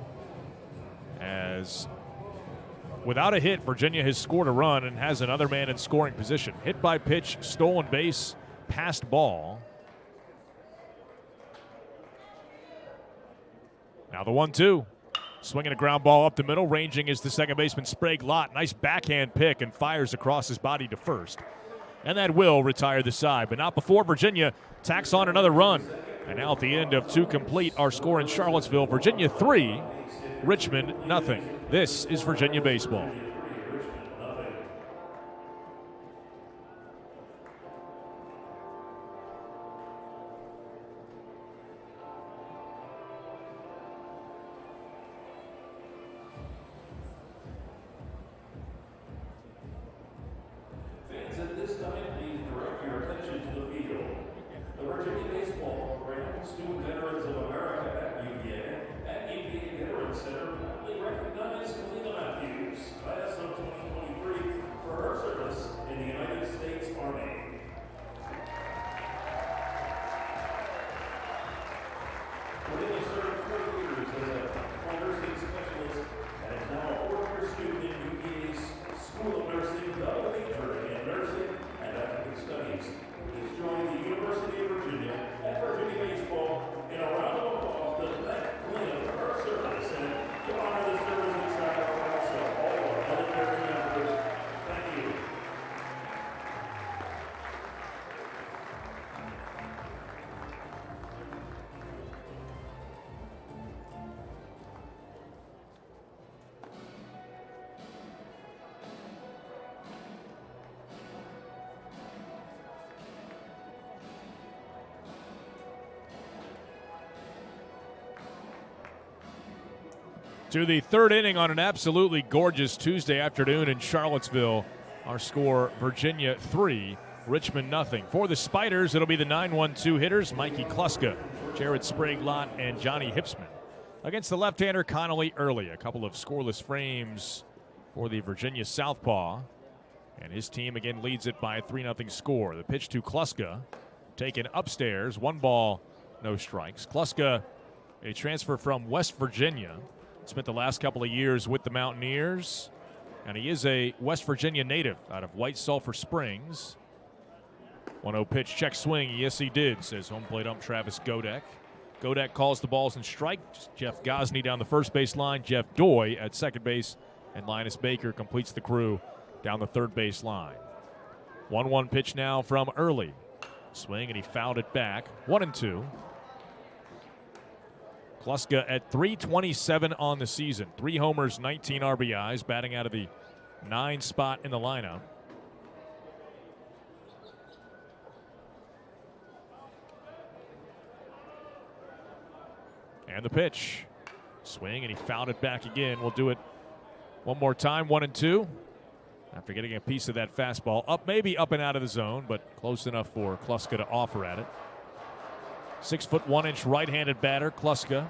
As without a hit, Virginia has scored a run and has another man in scoring position. Hit by pitch, stolen base passed ball. Now the 1-2. Swinging a ground ball up the middle. Ranging is the second baseman, Sprague Lott. Nice backhand pick and fires across his body to first. And that will retire the side, but not before Virginia tacks on another run. And now at the end of 2 complete, our score in Charlottesville, Virginia 3, Richmond nothing. This is Virginia baseball. To the third inning on an absolutely gorgeous Tuesday afternoon in Charlottesville. Our score, Virginia 3, Richmond nothing. For the Spiders, it'll be the 9-1-2 hitters, Mikey Kluska, Jared Sprague-Lott, and Johnny Hipsman. Against the left-hander, Connally early. A couple of scoreless frames for the Virginia Southpaw. And his team again leads it by a 3-0 score. The pitch to Kluska, taken upstairs. 1 ball, no strikes. Kluska, a transfer from West Virginia. Spent the last couple of years with the Mountaineers, and he is a West Virginia native out of White Sulphur Springs. 1-0 pitch, check swing. Yes, he did, says home plate ump Travis Godek. Godek calls the balls and strikes. Jeff Gosney down the first base line. Jeff Doy at second base, and Linus Baker completes the crew down the third base line. 1-1 pitch now from Early. Swing, and he fouled it back. 1-2. Kluska at .327 on the season. 3 homers, 19 RBIs, batting out of the 9 spot in the lineup. And the pitch. Swing, and he fouled it back again. We'll do it one more time, 1-2. After getting a piece of that fastball. Up, maybe up and out of the zone, but close enough for Kluska to offer at it. 6'1" right-handed batter, Kluska,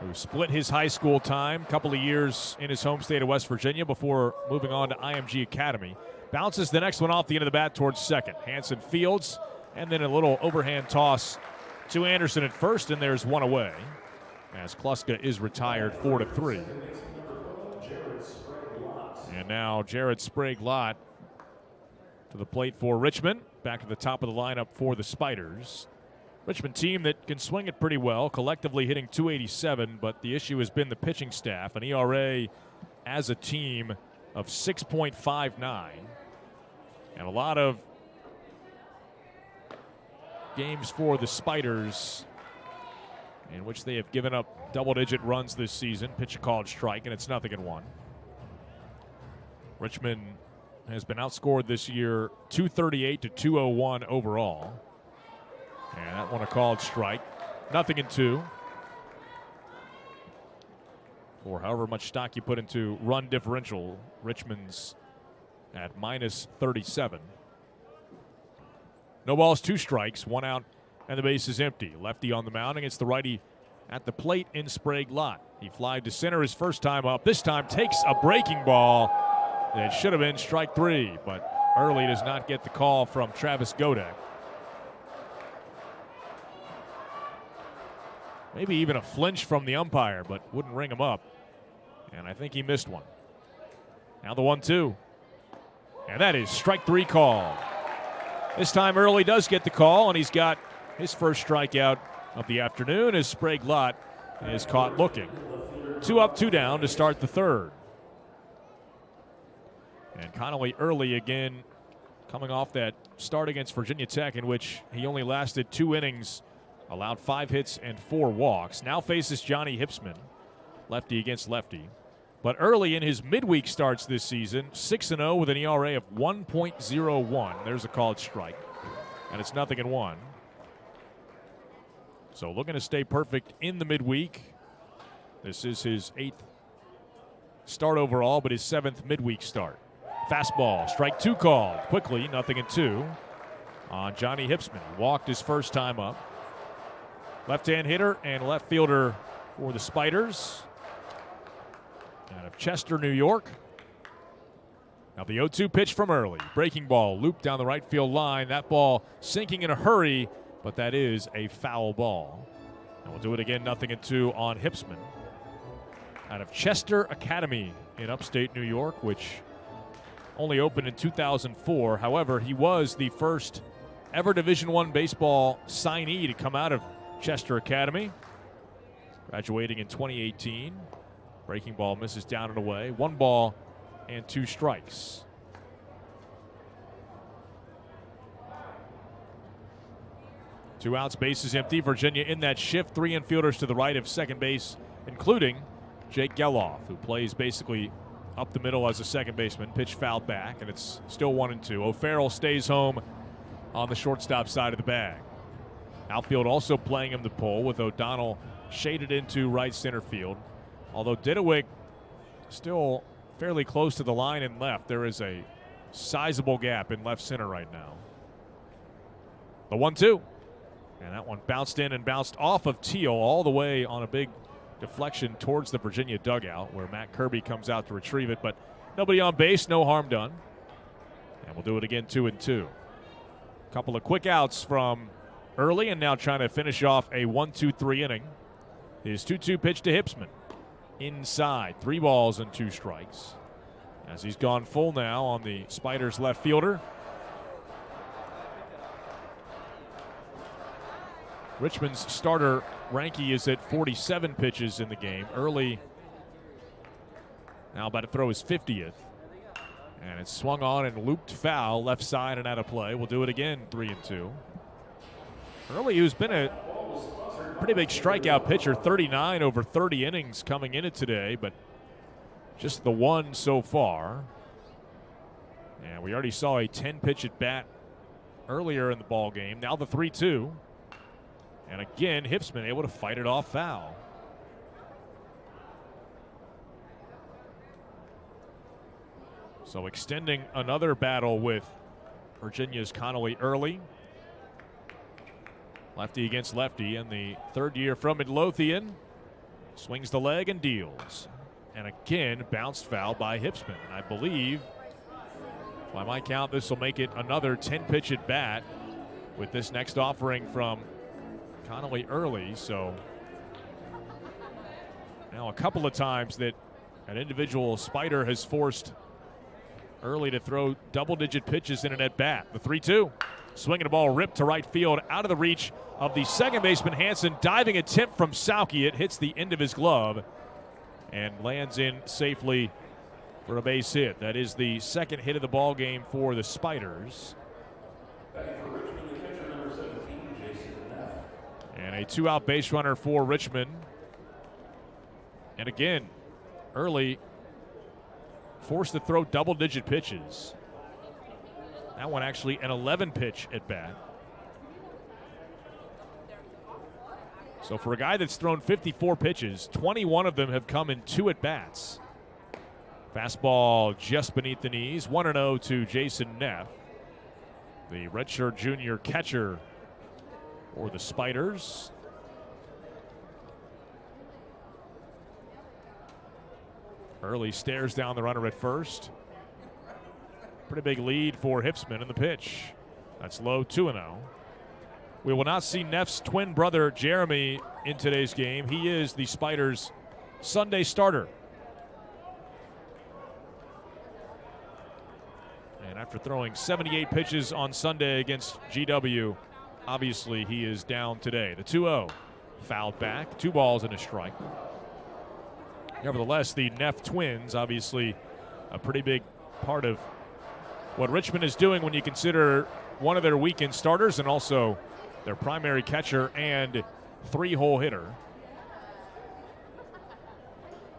who split his high school time, couple of years in his home state of West Virginia before moving on to IMG Academy. Bounces the next one off the end of the bat towards second. Hanson fields, and then a little overhand toss to Anderson at first, and there's 1 away as Kluska is retired 4-3. And now Jared Sprague-Lott to the plate for Richmond. Back to the top of the lineup for the Spiders. Richmond team that can swing it pretty well, collectively hitting .287, but the issue has been the pitching staff. An ERA as a team of 6.59. And a lot of games for the Spiders in which they have given up double-digit runs this season. Pitch a called strike, and it's 0-1. Richmond has been outscored this year 238 to 201 overall. And that one a called strike. 0-2. For however much stock you put into run differential, Richmond's at -37. No balls, 2 strikes, 1 out, and the base is empty. Lefty on the mound against the righty at the plate in Sprague-Lott. He flied to center his first time up. This time takes a breaking ball that should have been strike 3, but Early does not get the call from Travis Godek. Maybe even a flinch from the umpire, but wouldn't ring him up. And I think he missed one. Now the 1-2. And that is strike 3 call. This time Early does get the call, and he's got his first strikeout of the afternoon as Sprague Lott is caught looking. 2 up, 2 down to start the third. And Connally Early again coming off that start against Virginia Tech in which he only lasted 2 innings, allowed 5 hits and 4 walks. Now faces Johnny Hipsman, lefty against lefty. But Early in his midweek starts this season, 6-0 with an ERA of 1.01. There's a called strike, and it's 0-1. So looking to stay perfect in the midweek. This is his 8th start overall, but his 7th midweek start. Fastball, strike 2 called. Quickly, 0-2 on Johnny Hipsman. He walked his first time up. Left-hand hitter and left fielder for the Spiders out of Chester, New York. Now the 0-2 pitch from Early. Breaking ball looped down the right field line. That ball sinking in a hurry, but that is a foul ball. And we'll do it again, 0-2 on Hipsman. Out of Chester Academy in upstate New York, which only opened in 2004. However, he was the first ever Division I baseball signee to come out of Chester Academy, graduating in 2018. Breaking ball misses down and away. 1 ball and 2 strikes. Two outs, bases empty. Virginia in that shift. 3 infielders to the right of second base, including Jake Geloff, who plays basically up the middle as a second baseman. Pitch fouled back, and it's still 1-2. O'Farrell stays home on the shortstop side of the bag. Outfield also playing him the pole with O'Donnell shaded into right center field. Although Didewick still fairly close to the line in left, there is a sizable gap in left center right now. The 1-2. And that one bounced in and bounced off of Teal all the way on a big deflection towards the Virginia dugout where Matt Kirby comes out to retrieve it. But nobody on base, no harm done. And we'll do it again, 2-2. Couple of quick outs from Early, and now trying to finish off a 1-2-3 inning. His 2-2 pitch to Hipsman. Inside, 3 balls and 2 strikes. As he's gone full now on the Spiders left fielder. Richmond's starter Ranky is at 47 pitches in the game. Early now about to throw his 50th. And it's swung on and looped foul, left side and out of play. We'll do it again, 3-2. Early, who's been a pretty big strikeout pitcher, 39 over 30 innings coming in it today, but just the 1 so far. And we already saw a 10-pitch at bat earlier in the ball game. Now the 3-2. And again, Hipsman able to fight it off foul. So extending another battle with Virginia's Connally Early. Lefty against lefty, and the third year from Midlothian swings the leg and deals. And again, bounced foul by Hipsman. And I believe, by my count, this will make it another 10-pitch at bat with this next offering from Connally Early. So now a couple of times that an individual Spider has forced Early to throw double-digit pitches in an at-bat. The 3-2. Swinging a ball ripped to right field, out of the reach of the second baseman Hansen. Diving attempt from Sauke. It hits the end of his glove and lands in safely for a base hit. That is the second hit of the ball game for the Spiders. And a 2-out base runner for Richmond. And again, Early forced to throw double-digit pitches. That one actually an 11-pitch at bat. So for a guy that's thrown 54 pitches, 21 of them have come in 2 at-bats. Fastball just beneath the knees. 1-0 to Jason Neff, the redshirt junior catcher for the Spiders. Early stares down the runner at first. Pretty big lead for Hipsman in the pitch. That's low, 2-0. We will not see Neff's twin brother, Jeremy, in today's game. He is the Spiders' Sunday starter. And after throwing 78 pitches on Sunday against GW, obviously he is down today. The 2-0 fouled back, 2 balls and a strike. Nevertheless, the Neff twins, obviously a pretty big part of what Richmond is doing when you consider one of their weekend starters and also their primary catcher and 3-hole hitter.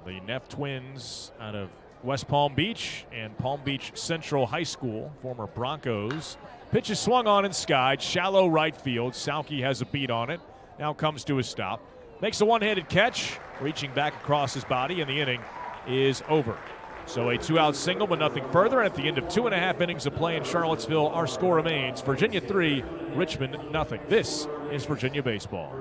The Neff twins out of West Palm Beach and Palm Beach Central High School, former Broncos. Pitch is swung on and skied, shallow right field. Sauke has a beat on it. Now comes to a stop. Makes a one-handed catch, reaching back across his body, and the inning is over. So a 2-out single, but nothing further. And at the end of 2.5 innings of play in Charlottesville, our score remains Virginia 3, Richmond nothing. This is Virginia baseball.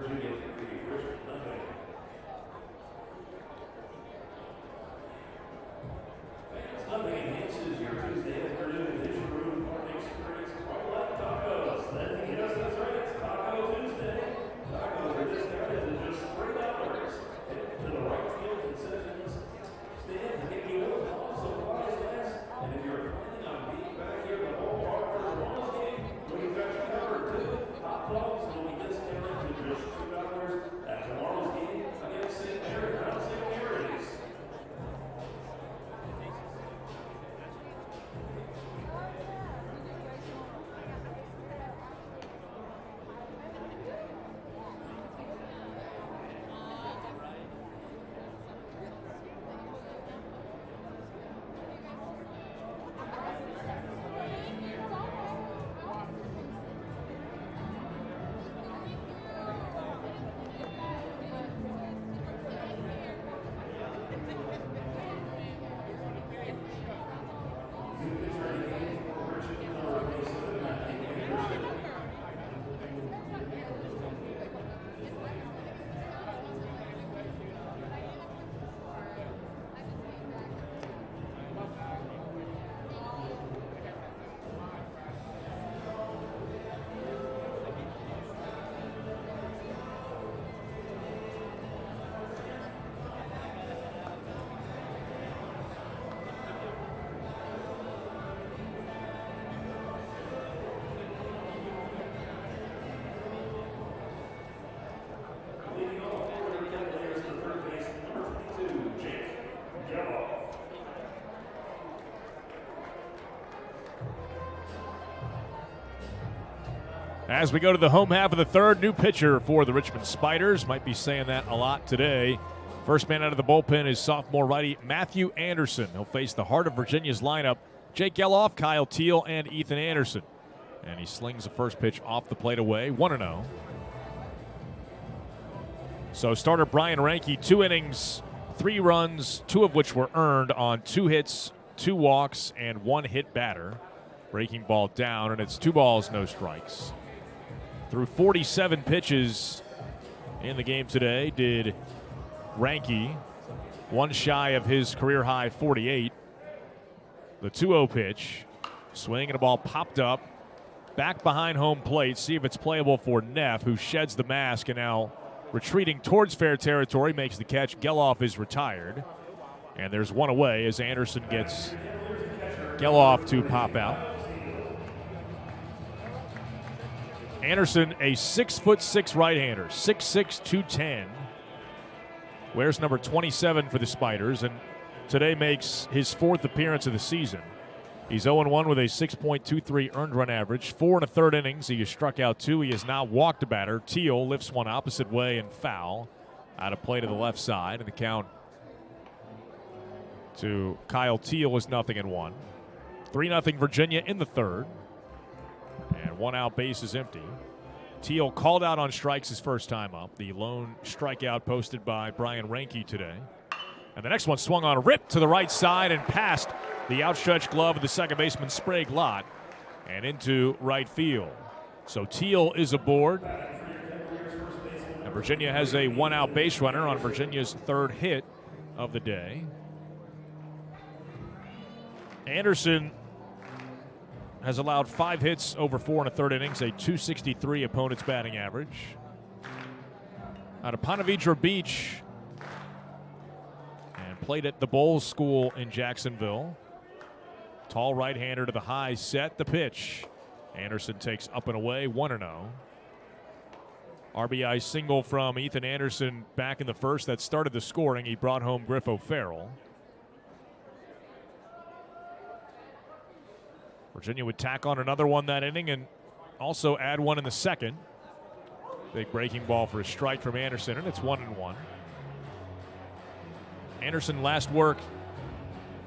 As we go to the home half of the third, new pitcher for the Richmond Spiders. Might be saying that a lot today. First man out of the bullpen is sophomore righty Matthew Anderson. He'll face the heart of Virginia's lineup, Jake Geloff, Kyle Teal, and Ethan Anderson. And he slings the first pitch off the plate away, 1-0. So starter Brian Ranke, 2 innings, 3 runs, 2 of which were earned on 2 hits, 2 walks, and 1 hit batter. Breaking ball down, and it's 2 balls, no strikes. Through 47 pitches in the game today, did Ranke, 1 shy of his career high 48. The 2-0 pitch, swing and a ball popped up, back behind home plate. See if it's playable for Neff, who sheds the mask and now retreating towards fair territory, makes the catch. Geloff is retired, and there's 1 away as Anderson gets Geloff to pop out. Anderson, a 6'6" right-hander, 6'6", 210. Wears number 27 for the Spiders, and today makes his 4th appearance of the season. He's 0-1 with a 6.23 earned run average. 4 1/3 innings. He has struck out 2. He has not walked a batter. Teal lifts one opposite way and foul. Out of play to the left side, and the count to Kyle Teal is 0-1. 3-0 Virginia in the third. And 1 out, base is empty. Teal called out on strikes his first time up. The lone strikeout posted by Brian Ranke today. And the next one swung on a rip to the right side and past the outstretched glove of the second baseman Sprague Lott and into right field. So Teal is aboard. And Virginia has a 1 out base runner on Virginia's 3rd hit of the day. Anderson has allowed 5 hits over 4 1/3 innings, a .263 opponent's batting average. Out of Ponte Vedra Beach, and played at the Bowles School in Jacksonville. Tall right-hander to the high set, the pitch. Anderson takes up and away, 1-0. RBI single from Ethan Anderson back in the first that started the scoring. He brought home Griff O'Farrell. Virginia would tack on another one that inning and also add one in the second. Big breaking ball for a strike from Anderson, and it's 1-1. Anderson last work,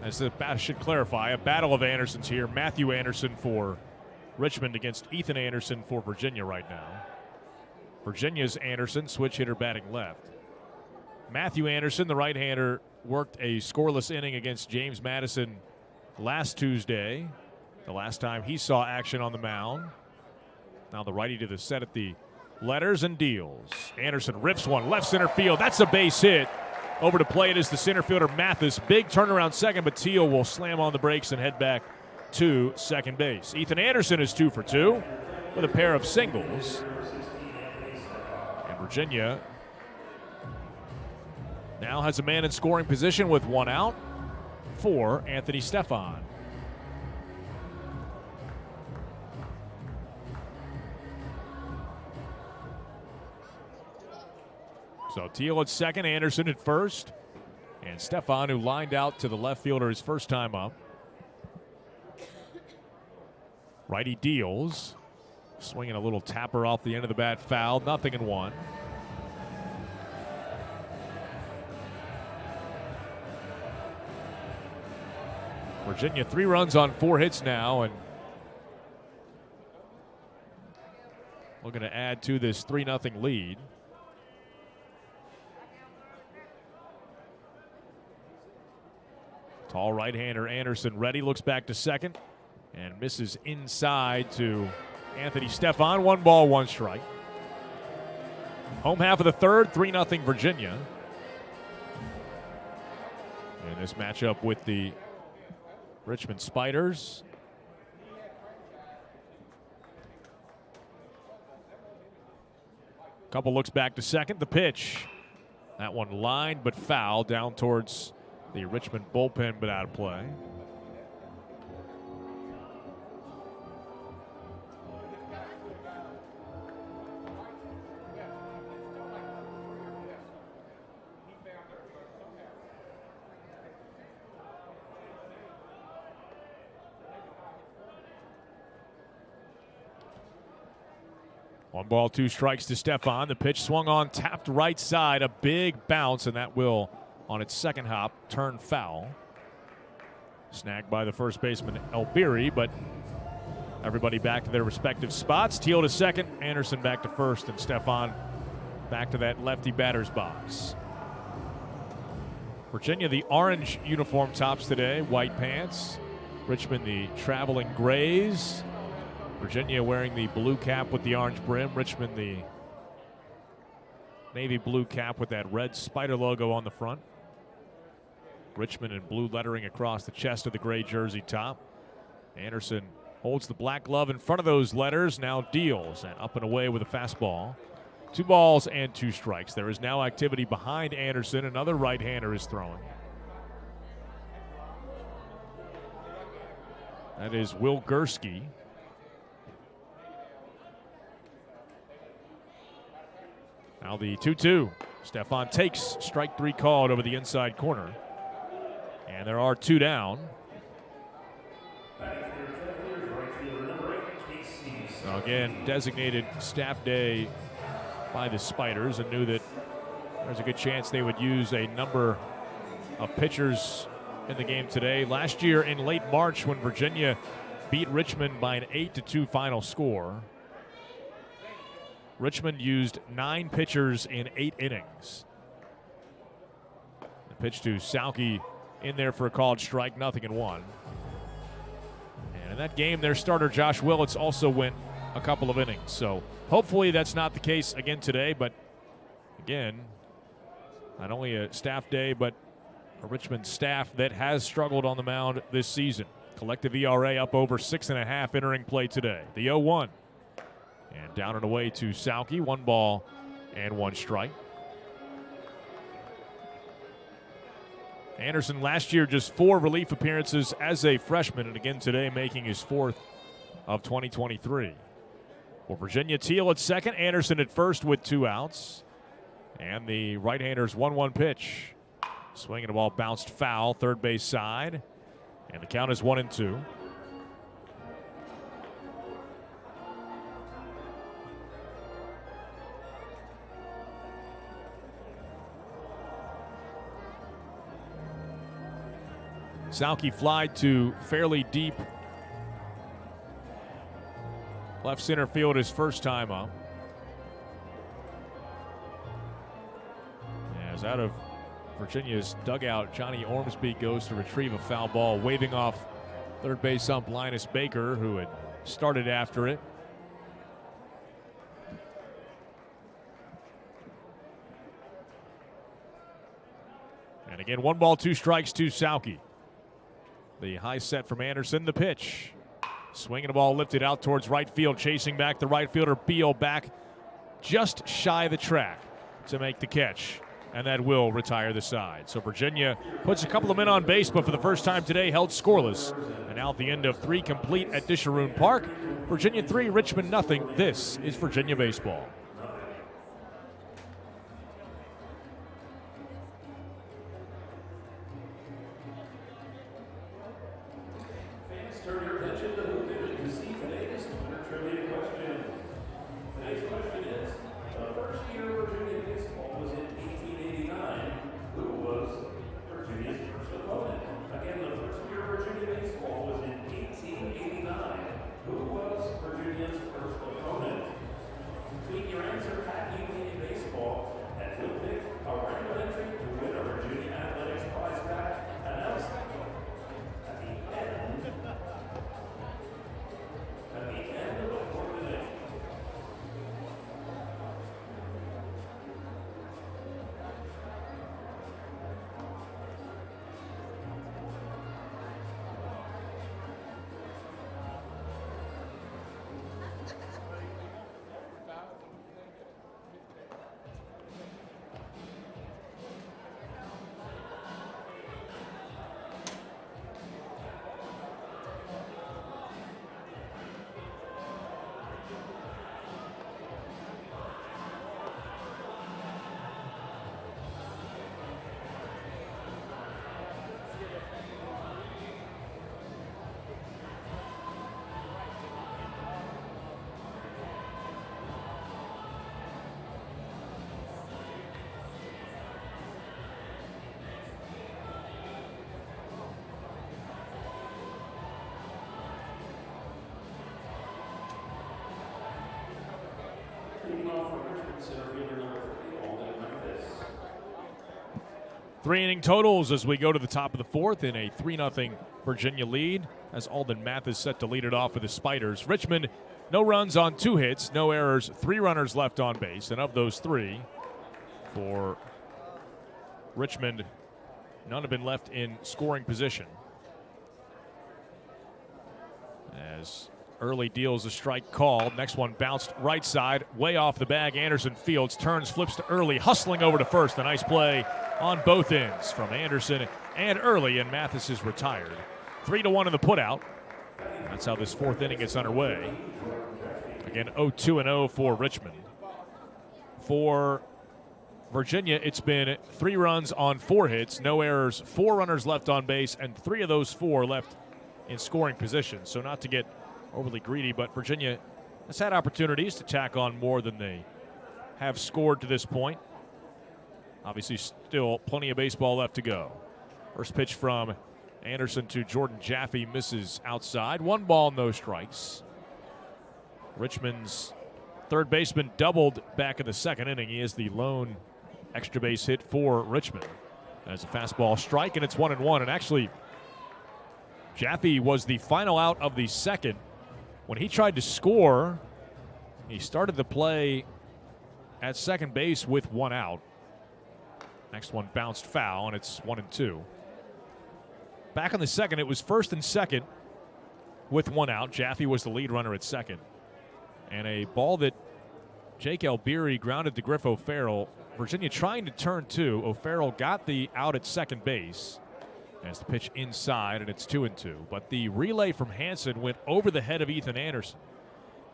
as the bat should clarify, a battle of Andersons here. Matthew Anderson for Richmond against Ethan Anderson for Virginia right now. Virginia's Anderson, switch hitter batting left. Matthew Anderson, the right-hander, worked a scoreless inning against James Madison last Tuesday, the last time he saw action on the mound. Now the righty to the set at the letters and deals. Anderson rips one, left center field. That's a base hit. Over to play it is the center fielder Mathis. Big turnaround second, but Teal will slam on the brakes and head back to second base. Ethan Anderson is 2 for 2 with a pair of singles. And Virginia now has a man in scoring position with 1 out for Anthony Stefan. So Teal at second, Anderson at first, and Stefan, who lined out to the left fielder his first time up. Righty deals, swinging a little tapper off the end of the bat, foul, 0-1. Virginia 3 runs on 4 hits now, and looking to add to this 3-0 lead. Tall right-hander Anderson ready, looks back to second and misses inside to Anthony Stefan. 1 ball, 1 strike. Home half of the third, 3-0 Virginia. And this matchup with the Richmond Spiders. Couple looks back to second, the pitch. That one lined but foul down towards the Richmond bullpen, but out of play. One ball, 2 strikes to Stefan. The pitch swung on, tapped right side, a big bounce, and that will, on its second hop, turn foul. Snagged by the first baseman Elbiri, but everybody back to their respective spots. Teal to second, Anderson back to first, and Stefan back to that lefty batter's box. Virginia, the orange uniform tops today, white pants. Richmond, the traveling grays. Virginia wearing the blue cap with the orange brim. Richmond, the navy blue cap with that red spider logo on the front. Richmond in blue lettering across the chest of the gray jersey top. Anderson holds the black glove in front of those letters, now deals, and up and away with a fastball. 2 balls and 2 strikes. There is now activity behind Anderson. Another right-hander is throwing. That is Will Gursky. Now the 2-2. Stefan takes strike 3 called over the inside corner. And there are 2 down. So again, designated staff day by the Spiders, and knew that there's a good chance they would use a number of pitchers in the game today. Last year in late March, when Virginia beat Richmond by an 8-2 final score, Richmond used 9 pitchers in 8 innings. The pitch to Sauke in there for a called strike, 0-1. And in that game, their starter Josh Willits also went a couple of innings. So hopefully that's not the case again today. But again, not only a staff day, but a Richmond staff that has struggled on the mound this season. Collective ERA up over 6.5 entering play today. The 0-1. And down and away to Sauke. 1 ball and 1 strike. Anderson last year just 4 relief appearances as a freshman, and again today making his 4th of 2023. For Virginia, Teal at second, Anderson at first with 2 outs. And the right-hander's 1-1 pitch. Swinging the ball bounced foul, third base side. And the count is 1-2. Sauke fly to fairly deep left center field his first time up. As out of Virginia's dugout, Johnny Ormsby goes to retrieve a foul ball, waving off third base ump Linus Baker, who had started after it. And again, 1 ball, 2 strikes to Sauke. The high set from Anderson, the pitch. Swinging the ball lifted out towards right field, chasing back the right fielder Beal back just shy of the track to make the catch. And that will retire the side. So Virginia puts a couple of men on base, but for the first time today held scoreless. And now at the end of 3 complete at Disharoon Park, Virginia 3, Richmond nothing. This is Virginia baseball. Turn your attention to who did to see today's Twitter trivia question. Today's question is, the first year Virginia baseball was in 1889. Who was Virginia's first opponent? Again, the first year Virginia baseball was in 1889. Who was Virginia's first opponent? Tweet your answer at UK Baseball, and we'll pick a random entry to win a Virginia Athletics prize pack announced at the end. At the end of the 4th inning. Leading off for Richmond, center fielder number 3, Alden Memphis. 3 inning totals as we go to the top of the 4th in a 3-0 Virginia lead, as Alden Mathis set to lead it off with the Spiders. Richmond, no runs on 2 hits, no errors, 3 runners left on base, and of those 3, for Richmond, none have been left in scoring position. As Early deals a strike called. Next one bounced right side, way off the bag. Anderson fields, turns, flips to Early, hustling over to first. A nice play on both ends from Anderson and Early, and Mathis is retired. 3-1 in the putout. That's how this 4th inning gets underway. Again, 0-2-0 for Richmond. For Virginia, it's been 3 runs on 4 hits, no errors, 4 runners left on base, and 3 of those 4 left in scoring position. So not to get overly greedy, but Virginia has had opportunities to tack on more than they have scored to this point. Obviously, still plenty of baseball left to go. First pitch from Anderson to Jordan Jaffe misses outside. 1 ball, no strikes. Richmond's third baseman doubled back in the 2nd inning. He is the lone extra base hit for Richmond. As a fastball strike, and it's 1-1. And actually, Jaffe was the final out of the 2nd. When he tried to score, he started the play at second base with 1 out. Next one bounced foul, and it's 1-2. Back in the 2nd, it was 1st and 2nd with 1 out. Jaffe was the lead runner at 2nd. And a ball that Jake Albery grounded to Griff O'Farrell. Virginia trying to turn 2. O'Farrell got the out at second base. as the pitch inside, and it's 2-2. But the relay from Hansen went over the head of Ethan Anderson.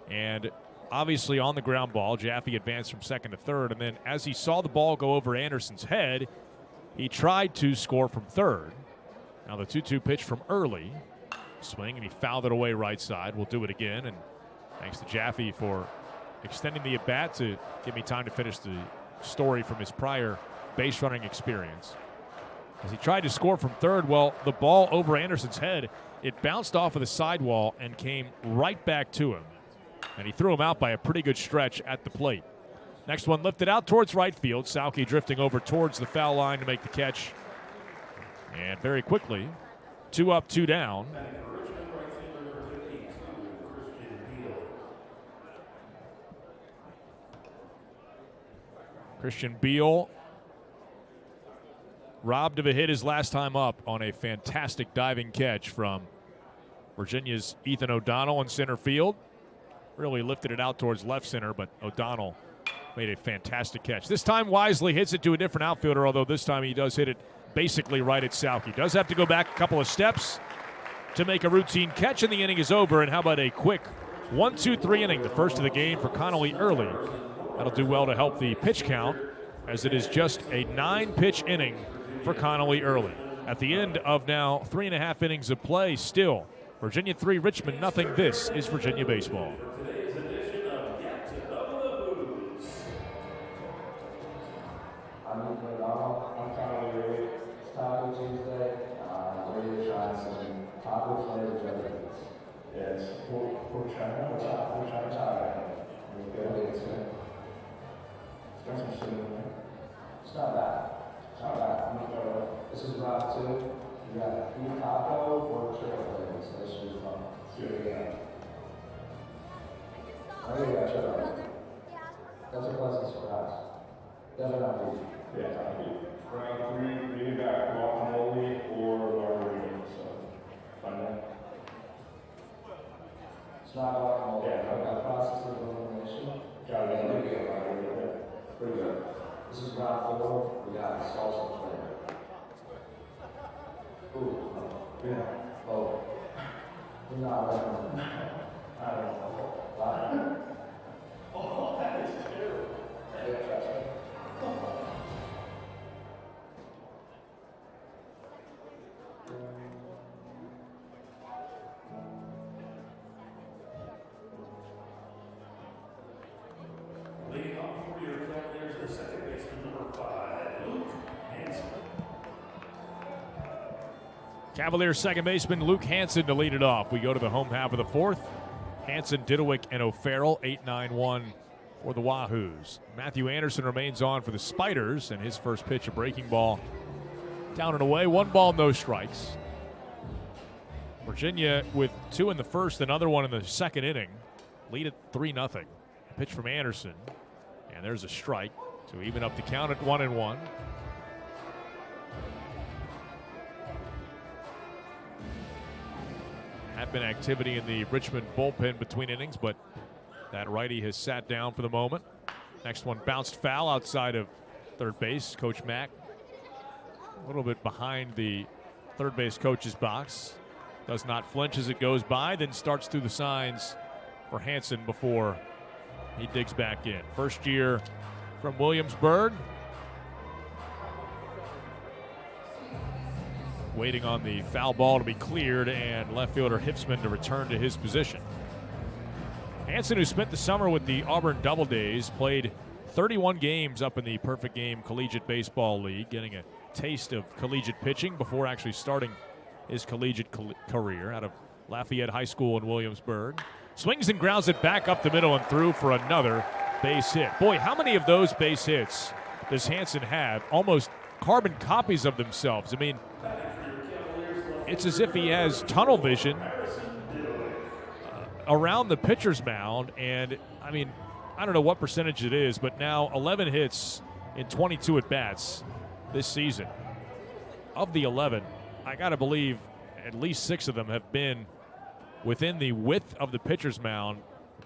And obviously on the ground ball, Jaffe advanced from second to third. And then as he saw the ball go over Anderson's head, he tried to score from third. Now the 2-2 pitch from early. Swing, and he fouled it away right side. We'll do it again. And thanks to Jaffe for extending the at-bat to give me time to finish the story from his prior base running experience. As he tried to score from third, well, the ball over Anderson's head, it bounced off of the sidewall and came right back to him. And he threw him out by a pretty good stretch at the plate. Next one lifted out towards right field. Sauke drifting over towards the foul line to make the catch. And very quickly, 2 up, 2 down. Christian Beal robbed of a hit his last time up on a fantastic diving catch from Virginia's Ethan O'Donnell in center field. Really lifted it out towards left center, but O'Donnell made a fantastic catch. This time Wisely hits it to a different outfielder, although this time he does hit it basically right at Sauke. Does have to go back a couple of steps to make a routine catch, and the inning is over. And how about a quick 1-2-3 inning, the first of the game for Connally early. That'll do well to help the pitch count, as it is just a 9-pitch inning for Connally early. At the end of now 3.5 innings of play, still Virginia 3, Richmond nothing. This is Virginia baseball. Today's edition of Get to Know the Blues. I'm Connally really. It's Taco Tuesday. We're trying some taco flavored jellies. Yes, we're trying taco. We're good. It's good. It's got some shit in there. It's not bad. It's not bad. This is round 2. You got beef taco or chicken flavors. Let's choose one. See what we got. I think we got chicken. That's a pleasant surprise. Definitely not beef. Yeah, it's not beef. Round 3, maybe back guacamole or margarita. So, find that. It's not guacamole. Yeah, I've got process of elimination. Got it. Maybe a margarita. Pretty good. This is round 4. We got salsa flavor. Ooh, yeah. Oh, you're not right. I don't know. Oh, that is terrible. Yeah, trust me. Leading off for your Cavaliers, the second baseman, number 5, Luke Hansen. Cavaliers second baseman Luke Hansen to lead it off. We go to the home half of the fourth. Hansen, Didowick, and O'Farrell, 8-9-1 for the Wahoos. Matthew Anderson remains on for the Spiders, and his first pitch, a breaking ball. Down and away, 1 ball, no strikes. Virginia with 2 in the first, another one in the second inning. Lead at 3-0. Pitch from Anderson, and there's a strike to even up the count at 1-1. Had been activity in the Richmond bullpen between innings, but that righty has sat down for the moment. Next one bounced foul outside of third base. Coach Mack a little bit behind the third base coach's box. Does not flinch as it goes by, then starts through the signs for Hansen before he digs back in. First year from Williamsburg. Waiting on the foul ball to be cleared and left fielder Hipsman to return to his position. Hansen, who spent the summer with the Auburn Double Days, played 31 games up in the Perfect Game Collegiate Baseball League, getting a taste of collegiate pitching before actually starting his collegiate career out of Lafayette High School in Williamsburg. Swings and grounds it back up the middle and through for another base hit. Boy, how many of those base hits does Hansen have? Almost carbon copies of themselves. I mean, it's as if he has tunnel vision around the pitcher's mound. And, I mean, I don't know what percentage it is, but now 11 hits in 22 at-bats this season. Of the 11, I got to believe at least 6 of them have been within the width of the pitcher's mound,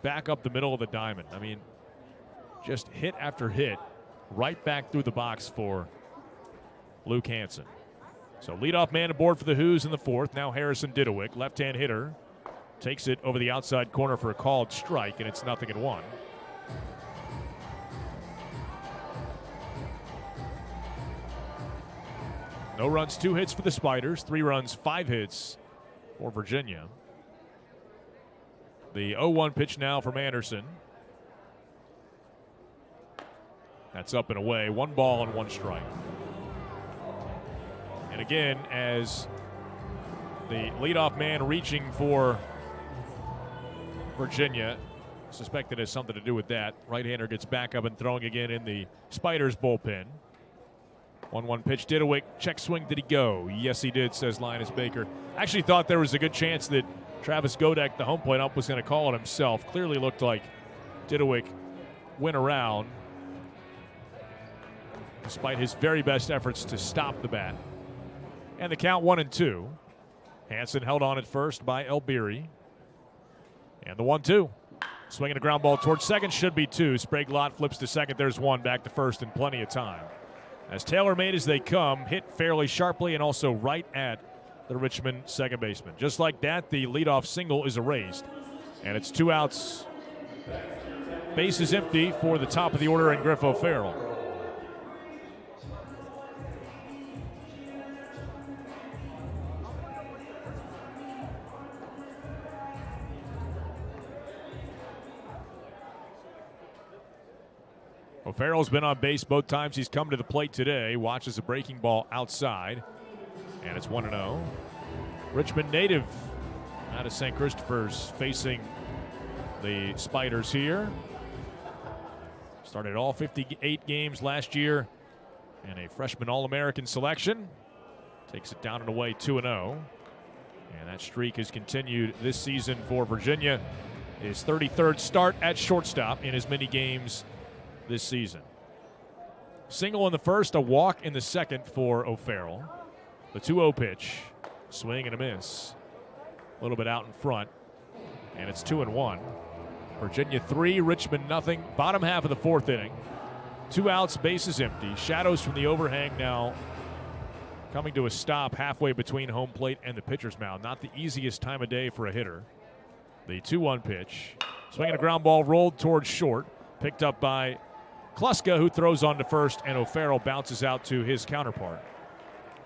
back up the middle of the diamond. I mean, just hit after hit right back through the box for Luke Hansen. So leadoff man aboard for the Who's in the fourth. Now Harrison Didowick, left-hand hitter, takes it over the outside corner for a called strike, and it's 0-1. No runs, 2 hits for the Spiders. 3 runs, 5 hits for Virginia. The 0-1 pitch now from Anderson. That's up and away. 1 ball and 1 strike. And again, as the leadoff man reaching for Virginia, suspect it has something to do with that. Right-hander gets back up and throwing again in the Spiders bullpen. 1-1 pitch. Didowick, check swing. Did he go? Yes, he did, says Linus Baker. Actually thought there was a good chance that Travis Godek, the home plate ump, was going to call it himself. Clearly looked like Didowick went around, despite his very best efforts to stop the bat. And the count 1-2. Hansen held on at first by Elbiri. And the 1-2. Swinging a ground ball towards second, should be 2. Sprague-Lott flips to second. There's 1 back to first in plenty of time. As tailor-made as they come, hit fairly sharply and also right at the Richmond second baseman. Just like that, the leadoff single is erased. And it's 2 outs. Base is empty for the top of the order and Griff O'Farrell. O'Farrell's been on base both times he's come to the plate today. Watches a breaking ball outside. And it's 1-0. Richmond native out of St. Christopher's facing the Spiders here. Started all 58 games last year and a freshman All-American selection. Takes it down and away 2-0. And that streak has continued this season for Virginia. His 33rd start at shortstop in as many games this season. Single in the first, a walk in the second for O'Farrell. The 2-0 pitch, swing and a miss. A little bit out in front, and it's 2-1. Virginia 3, Richmond nothing. Bottom half of the fourth inning. 2 outs, bases empty. Shadows from the overhang now coming to a stop halfway between home plate and the pitcher's mound. Not the easiest time of day for a hitter. The 2-1 pitch, swinging a ground ball rolled towards short. Picked up by Kluska, who throws on to first, and O'Farrell bounces out to his counterpart.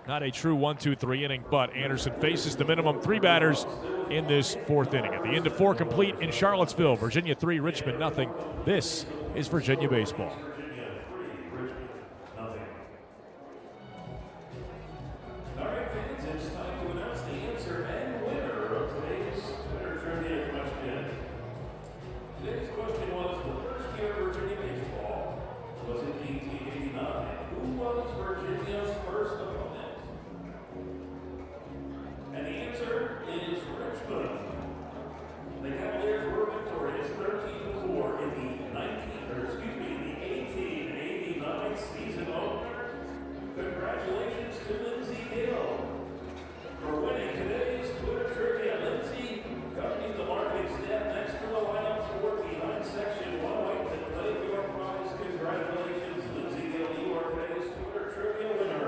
Not a true 1-2-3 inning, but Anderson faces the minimum 3 batters in this fourth inning. At the end of 4 complete in Charlottesville, Virginia 3, Richmond nothing. This is Virginia baseball. And the answer is Richmond. The Cavaliers were victorious 13-4 in the 1889 season opener. Congratulations to Lindsey Gill for winning today's Twitter trivia. Lindsey accompanied the marketing staff next to the lineup for behind section 108 to claim your prize. Congratulations, Lindsey Gill. You are today's Twitter trivia winner.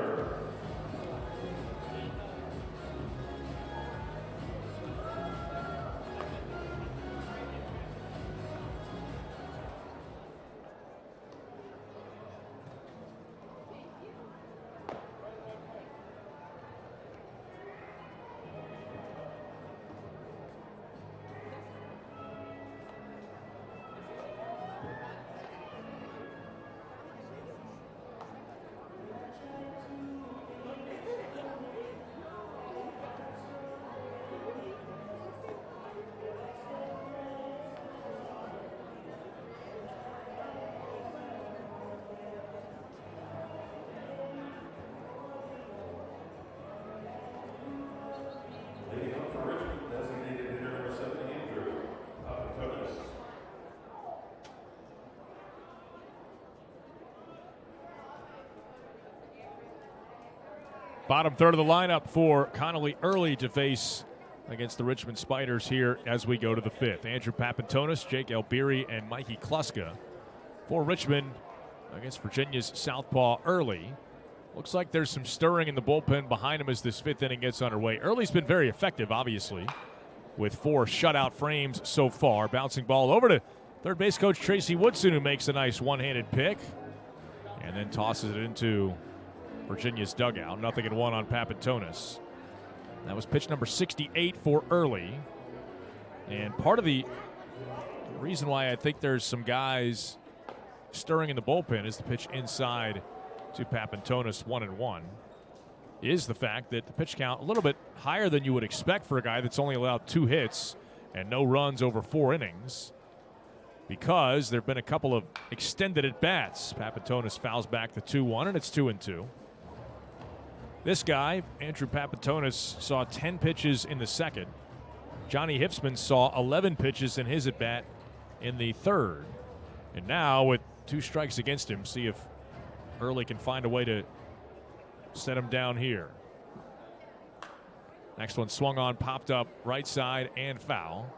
Bottom third of the lineup for Connally early to face against the Richmond Spiders here as we go to the fifth. Andrew Papantonis, Jake Elbiri, and Mikey Kluska for Richmond against Virginia's southpaw early. Looks like there's some stirring in the bullpen behind him as this fifth inning gets underway. Early's been very effective, obviously, with 4 shutout frames so far. Bouncing ball over to third base coach Tracy Woodson, who makes a nice one-handed pick and then tosses it into Virginia's dugout. 0-1 on Papantonis. That was pitch number 68 for Early. And part of the reason why I think there's some guys stirring in the bullpen is the pitch inside to Papantonis, 1-1, is the fact that the pitch count a little bit higher than you would expect for a guy that's only allowed 2 hits and no runs over 4 innings, because there have been a couple of extended at-bats. Papantonis fouls back the 2-1, and it's 2-2. This guy, Andrew Papantonis, saw 10 pitches in the second. Johnny Hipsman saw 11 pitches in his at-bat in the third. And now, with 2 strikes against him, see if Early can find a way to set him down here. Next one swung on, popped up right side and foul.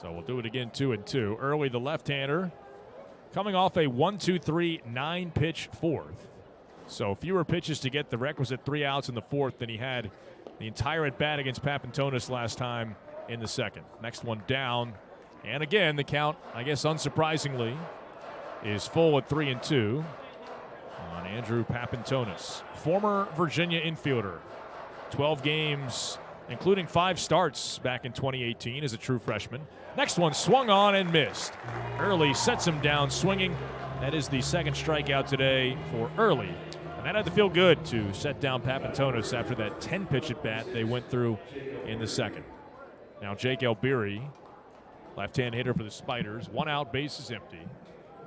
So we'll do it again, 2-2. Early, the left-hander, coming off a 1-2-3 9-pitch fourth. So fewer pitches to get the requisite 3 outs in the fourth than he had the entire at-bat against Papantonis last time in the second. Next one down. And again, the count, I guess unsurprisingly, is full at 3-2 on Andrew Papantonis. Former Virginia infielder. 12 games, including 5 starts back in 2018 as a true freshman. Next one swung on and missed. Early sets him down swinging. That is the second strikeout today for Early. And that had to feel good to set down Papantonis after that 10-pitch at bat they went through in the second. Now Jake Elbery, left-hand hitter for the Spiders. 1 out, base is empty.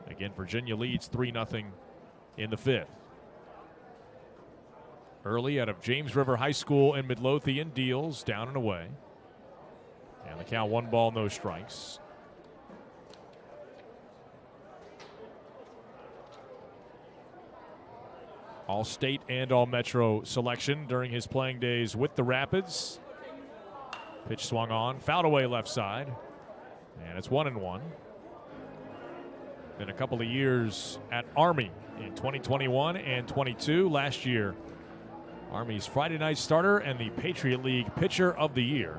Again, Virginia leads 3-0 in the fifth. Early out of James River High School in Midlothian deals down and away. And the count 1 ball, no strikes. All-state and all-metro selection during his playing days with the Rapids. Pitch swung on, fouled away left side, and it's 1-1. Been a couple of years at Army in 2021 and 22. Last year, Army's Friday night starter and the Patriot League Pitcher of the Year.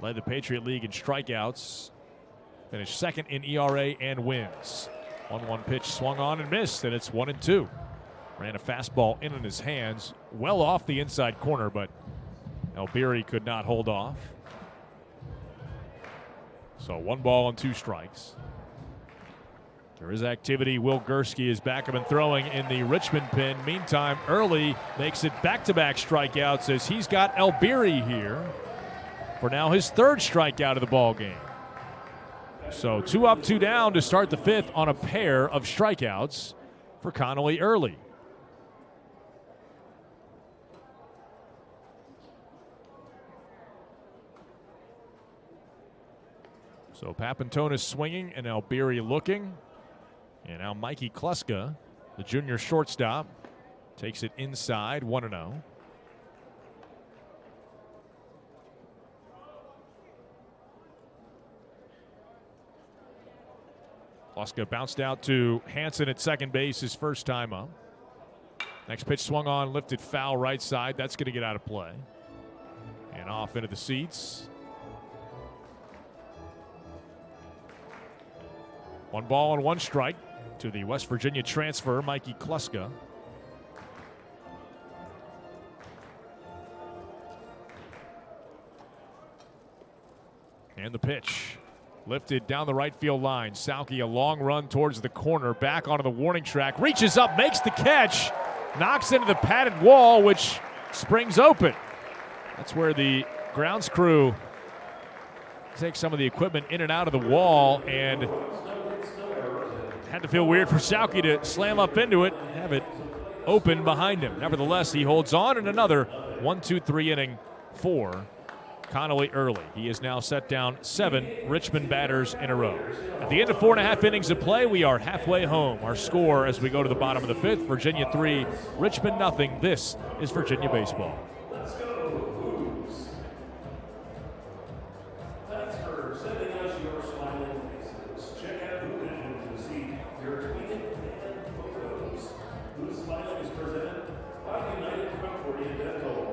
Led the Patriot League in strikeouts, finished second in ERA and wins. 1-1 pitch swung on and missed, and it's 1-2. Ran a fastball in his hands, well off the inside corner, but Elbery could not hold off. So 1 ball and 2 strikes. There is activity. Will Gursky is back up and throwing in the Richmond pen. Meantime, Early makes it back-to-back strikeouts as he's got Elbery here for now his 3rd strikeout of the ball game. So 2 up, 2 down to start the fifth on a pair of strikeouts for Connally Early. So Papantonis swinging and Elbery looking. And now Mikey Kluska, the junior shortstop, takes it inside, 1-0. Kluska bounced out to Hansen at second base, his first time up. Next pitch swung on, lifted foul right side. That's going to get out of play. And off into the seats. 1 ball and 1 strike to the West Virginia transfer, Mikey Kluska. And the pitch. Lifted down the right field line. Sauke, a long run towards the corner, back onto the warning track, reaches up, makes the catch, knocks into the padded wall, which springs open. That's where the grounds crew takes some of the equipment in and out of the wall, and had to feel weird for Sauke to slam up into it and have it open behind him. Nevertheless, he holds on in another 1-2-3 inning for Connally early. He has now set down 7 Richmond batters in a row. At the end of 4.5 innings of play, we are halfway home. Our score as we go to the bottom of the 5th, Virginia 3, Richmond nothing. This is Virginia baseball. Let's go, Blues. Thanks for sending us your smiling faces. Check out Blue Vision to see your tweeted and photos. Blue Smiling is presented by United Concordia Dental.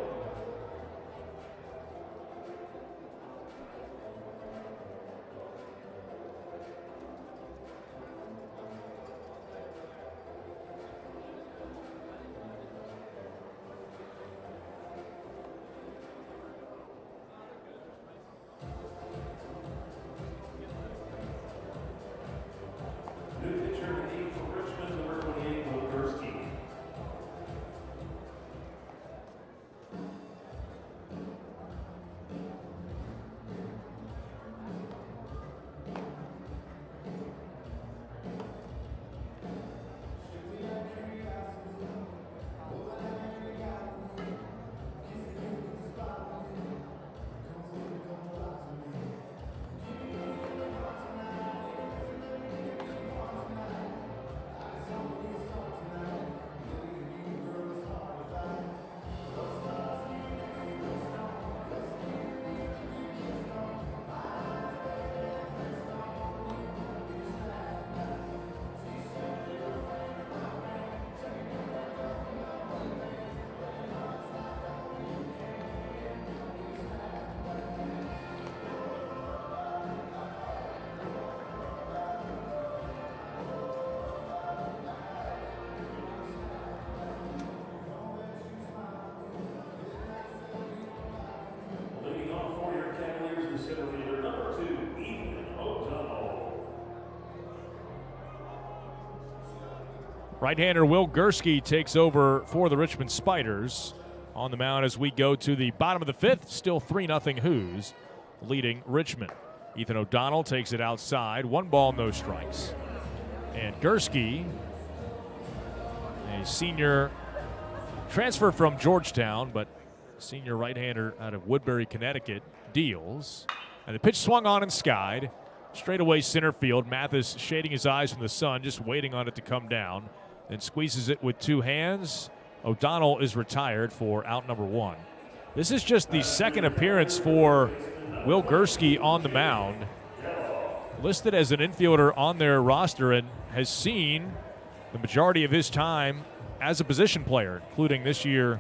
New pitcher in the game for Richmond, number 28, Bullpen. Leading off for your Cavaliers is center fielder number 2, Ethan O'Donnell. Right-hander Will Gursky takes over for the Richmond Spiders on the mound as we go to the bottom of the 5th. Still 3-0 Hoos leading Richmond. Ethan O'Donnell takes it outside. 1 ball, no strikes. And Gursky, a senior transfer from Georgetown, but senior right-hander out of Woodbury, Connecticut, deals. And the pitch swung on and skied. Straightaway center field. Mathis shading his eyes from the sun, just waiting on it to come down. Then squeezes it with 2 hands. O'Donnell is retired for out number 1. This is just the second appearance for Will Gursky on the mound. Listed as an infielder on their roster and has seen the majority of his time as a position player, including this year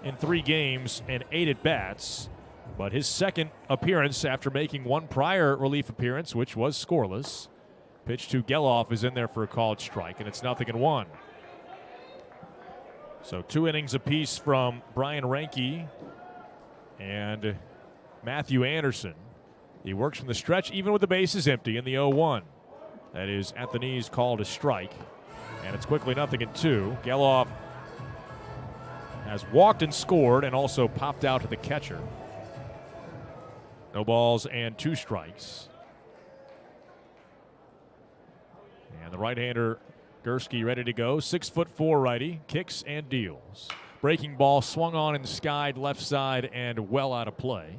in 3 games and 8 at-bats. But his second appearance after making 1 prior relief appearance, which was scoreless. Pitch to Geloff is in there for a called strike, and it's 0-1. So 2 innings apiece from Brian Ranke and Matthew Anderson. He works from the stretch even with the bases empty in the 0-1. That is at the knees, called a strike. And it's quickly 0-2. Geloff has walked and scored and also popped out to the catcher. No balls and 2 strikes. And the right-hander Gursky ready to go. 6'4" righty, kicks and deals. Breaking ball swung on and skied left side and well out of play.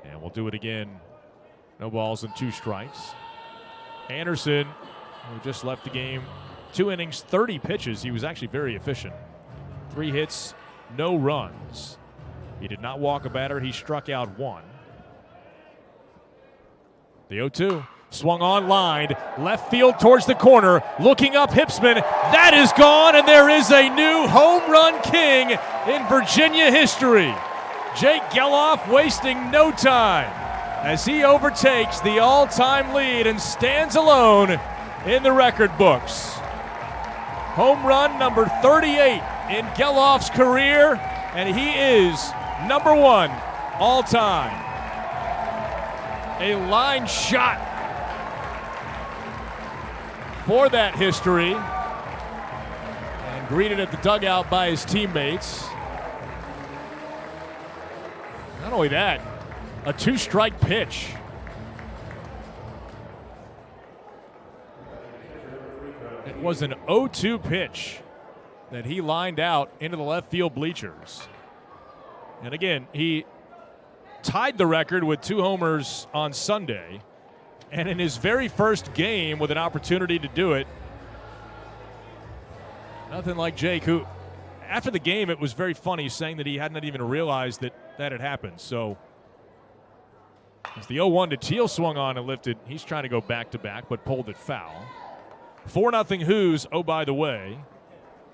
And we'll do it again. No balls and 2 strikes. Anderson, who just left the game, 2 innings, 30 pitches. He was actually very efficient. 3 hits, no runs. He did not walk a batter. He struck out 1. The 0-2. Swung on, lined, left field towards the corner, looking up Hipsman. That is gone, and there is a new home run king in Virginia history. Jake Geloff wasting no time as he overtakes the all-time lead and stands alone in the record books. Home run number 38 in Geloff's career, and he is number 1 all-time. A line shot for that history, and greeted at the dugout by his teammates. Not only that, a 2-strike pitch. It was an 0-2 pitch that he lined out into the left field bleachers. And again, he tied the record with 2 homers on Sunday. And in his very first game with an opportunity to do it, nothing like Jake, who after the game it was very funny, saying that he hadn't even realized that had happened. So as the 0-1 to Teal swung on and lifted, he's trying to go back-to-back but pulled it foul. 4-0 Hoos, oh, by the way,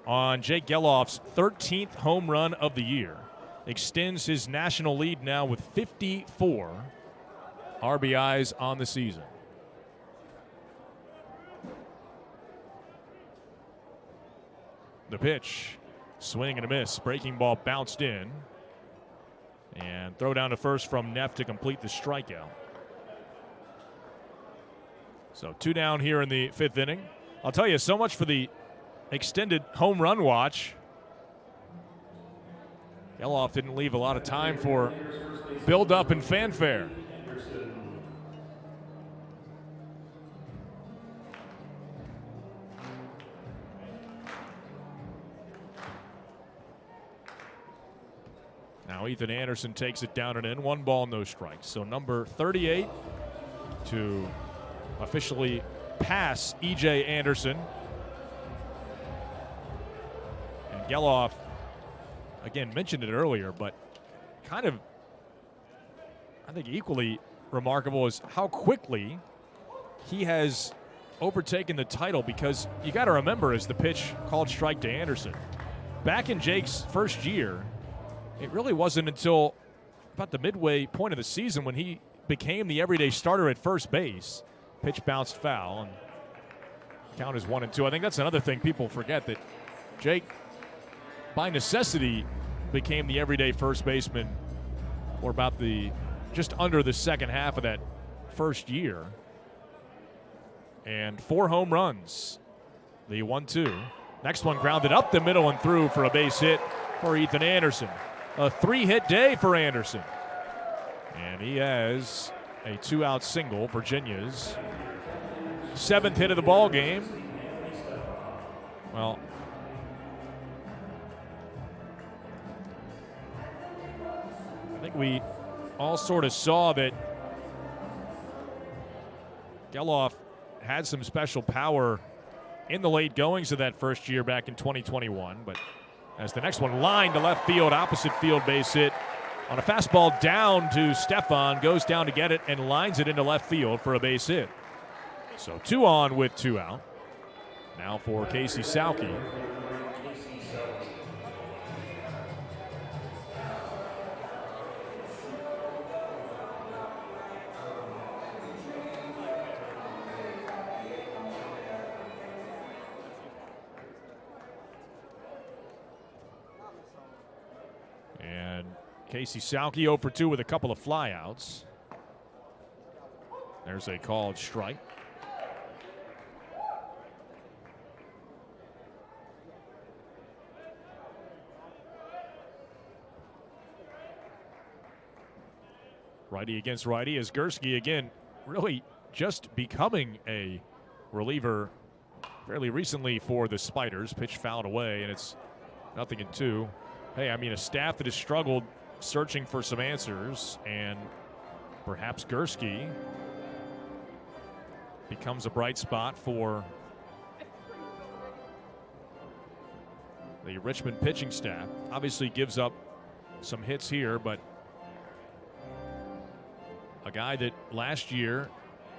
on Jake Geloff's 13th home run of the year. Extends his national lead now with 54 RBIs on the season. The pitch, swing and a miss. Breaking ball bounced in. And throw down to first from Neff to complete the strikeout. So 2 down here in the 5th inning. I'll tell you, so much for the extended home run watch. Geloff didn't leave a lot of time for build-up and fanfare. Now Ethan Anderson takes it down and in. 1 ball, no strikes. So number 38 to officially pass E.J. Anderson. And Geloff, again, mentioned it earlier, but kind of, I think, equally remarkable is how quickly he has overtaken the title, because you got to remember, as the pitch called strike to Anderson, back in Jake's first year, it really wasn't until about the midway point of the season when he became the everyday starter at first base. Pitch bounced foul, and count is 1-2. I think that's another thing people forget, that Jake, by necessity, became the everyday first baseman for about just under the second half of that first year. And 4 home runs. The 1-2. Next one grounded up the middle and through for a base hit for Ethan Anderson. A 3-hit day for Anderson. And he has a 2-out single, Virginia's 7th hit of the ball game. Well, I think we all sort of saw that Geloff had some special power in the late goings of that first year back in 2021, but as the next one lined to left field, opposite field base hit on a fastball down to Stefan, goes down to get it and lines it into left field for a base hit. So 2 on with 2 out. Now for Casey Sauke. Casey Sauke 0 for 2 with a couple of flyouts. There's a called strike. Righty against righty, as Gursky again really just becoming a reliever fairly recently for the Spiders. Pitch fouled away, and it's 0-2. Hey, I mean, a staff that has struggled searching for some answers, and perhaps Gursky becomes a bright spot for the Richmond pitching staff. Obviously gives up some hits here, but a guy that last year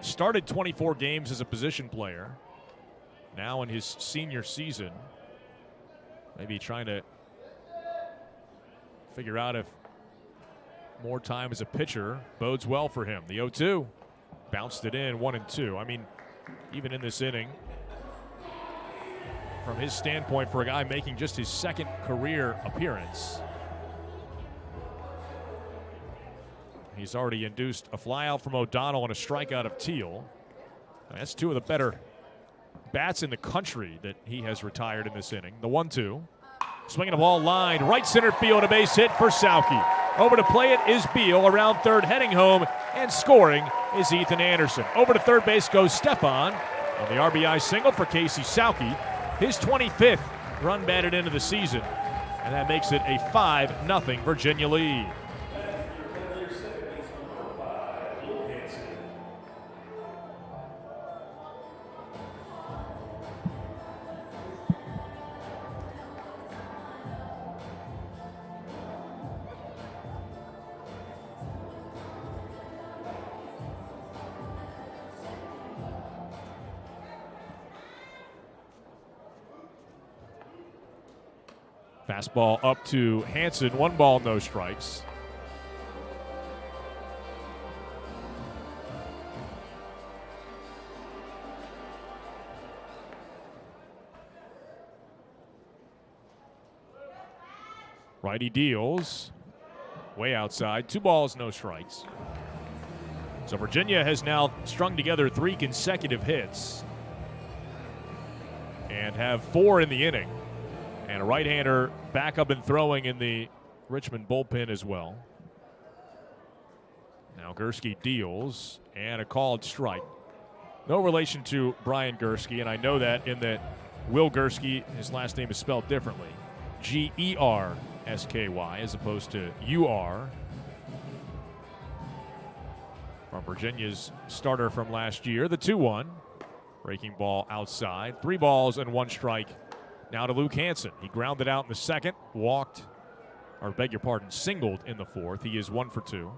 started 24 games as a position player, now in his senior season, maybe trying to figure out if more time as a pitcher bodes well for him. The 0-2 bounced it in, 1-2. I mean, even in this inning, from his standpoint, for a guy making just his second career appearance, he's already induced a flyout from O'Donnell and a strikeout of Teal. That's 2 of the better bats in the country that he has retired in this inning. The 1-2. Swinging a ball lined, right center field, a base hit for Sauke. Over to play it is Beal, around third, heading home, and scoring is Ethan Anderson. Over to third base goes Stefan on the RBI single for Casey Sauke. His 25th run batted into the season, and that makes it a 5-0 Virginia lead. Fastball up to Hansen. 1 ball, no strikes. Righty deals. Way outside. 2 balls, no strikes. So Virginia has now strung together 3 consecutive hits and have 4 in the inning. And a right-hander back up and throwing in the Richmond bullpen as well. Now Gursky deals and a called strike. No relation to Brian Gursky, and I know that in that Will Gursky, his last name is spelled differently. Gersky as opposed to UR. From Virginia's starter from last year, the 2-1. Breaking ball outside. 3 balls and 1 strike. Now to Luke Hansen. He grounded out in the second, walked, or beg your pardon, singled in the 4th. He is 1 for 2.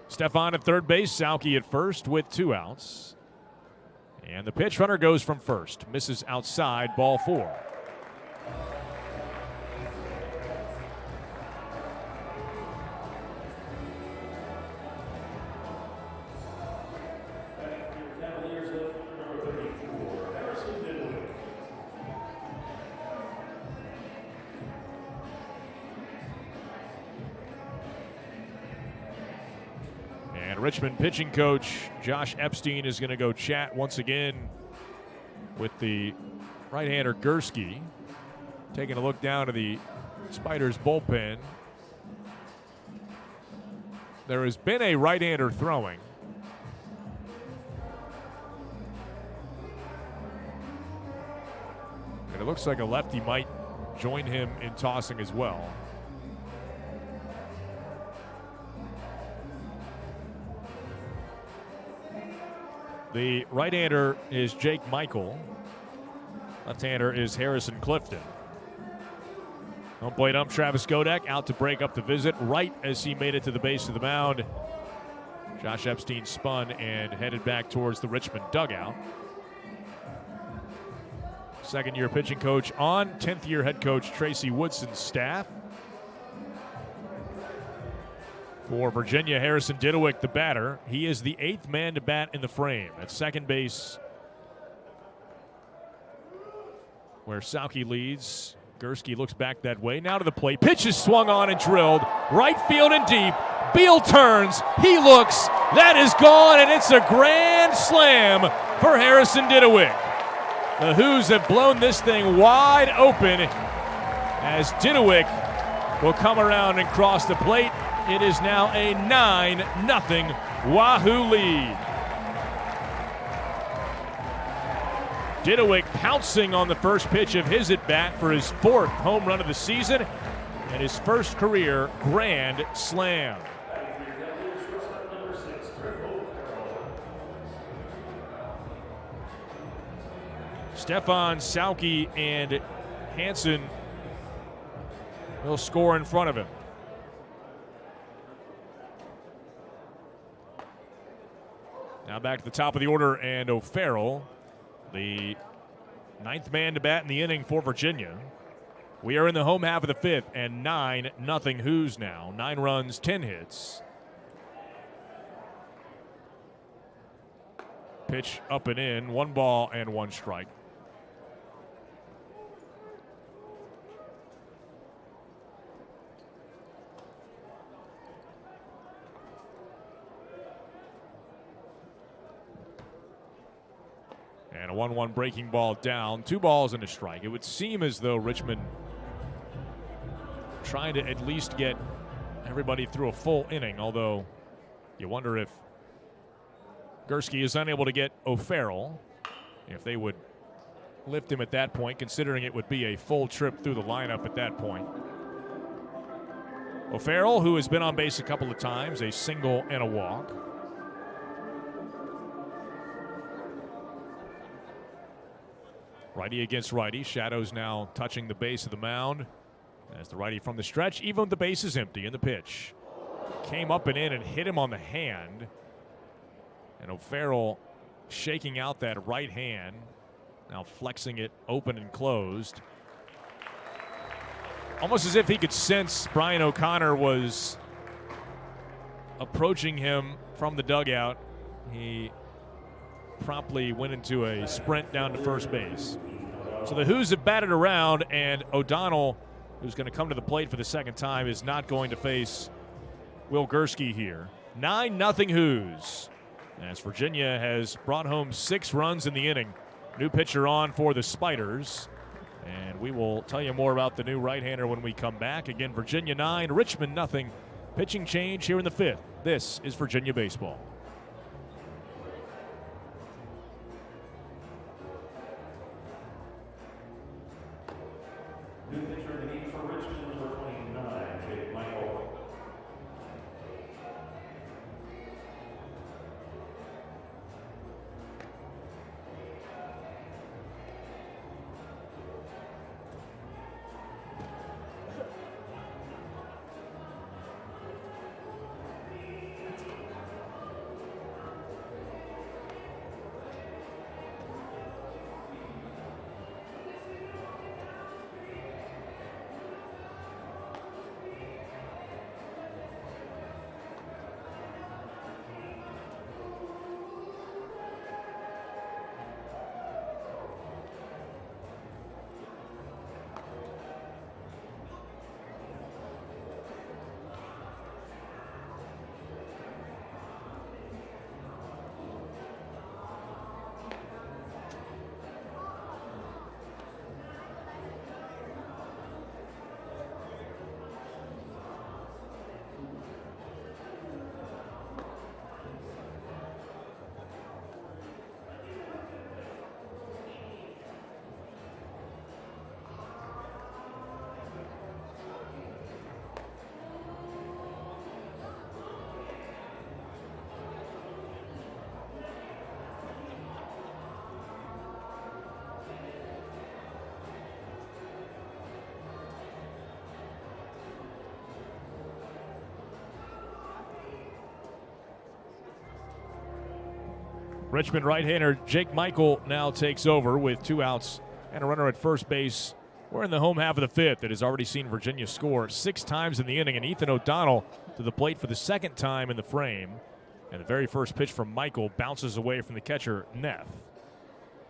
Stefan at third base, Sauke at first with 2 outs. And the pitch runner goes from first. Misses outside, ball 4. Cavaliers left number 34, Harrison Diddwick. And Richmond pitching coach Josh Epstein is going to go chat once again with the right-hander Gursky. Taking a look down to the Spiders bullpen. There has been a right-hander throwing. And it looks like a lefty might join him in tossing as well. The right-hander is Jake Michael. Left-hander is Harrison Clifton. Home plate ump Travis Godek out to break up the visit right as he made it to the base of the mound. Josh Epstein spun and headed back towards the Richmond dugout. Second-year pitching coach on 10th-year head coach Tracy Woodson's staff. For Virginia, Harrison Diddwick, the batter. He is the 8th man to bat in the frame at second base, where Sauke leads. Gursky looks back that way. Now to the plate. Pitch is swung on and drilled. Right field and deep. Beal turns. He looks. That is gone, and it's a grand slam for Harrison Diddwick. The Who's have blown this thing wide open as Diddwick will come around and cross the plate. It is now a 9-0 Wahoo lead. Diddwick pouncing on the first pitch of his at-bat for his 4th home run of the season and his first career grand slam. Stefan, Sauke, and Hansen will score in front of him. Now back to the top of the order, and O'Farrell, the 9th man to bat in the inning for Virginia. We are in the home half of the 5th, and 9-0 Who's now. 9 runs, 10 hits. Pitch up and in, 1 ball and 1 strike. And a 1-1 breaking ball down. 2 balls and a strike. It would seem as though Richmond trying to at least get everybody through a full inning, although you wonder if Gursky is unable to get O'Farrell, if they would lift him at that point, considering it would be a full trip through the lineup at that point. O'Farrell, who has been on base a couple of times, a single and a walk. Righty against righty. Shadows now touching the base of the mound as the righty from the stretch, even with the base is empty in the pitch. Came up and in and hit him on the hand. And O'Farrell shaking out that right hand Now flexing it open and closed. Almost as if he could sense Brian O'Connor was approaching him from the dugout. He promptly went into a sprint down to first base. So the Who's have batted around, and O'Donnell, who's going to come to the plate for the second time, is not going to face Will Gursky here. 9-0 Who's, as Virginia has brought home 6 runs in the inning. New pitcher on for the Spiders, and we will tell you more about the new right-hander when we come back. Again, Virginia 9, Richmond 0. Pitching change here in the 5th. This is Virginia baseball. New pitcher in the game for Richmond, number 29, Jake Michael. Richmond right-hander Jake Michael now takes over with 2 outs and a runner at first base. We're in the home half of the 5th. It has already seen Virginia score 6 times in the inning, and Ethan O'Donnell to the plate for the 2nd time in the frame. And the very first pitch from Michael bounces away from the catcher, Neff.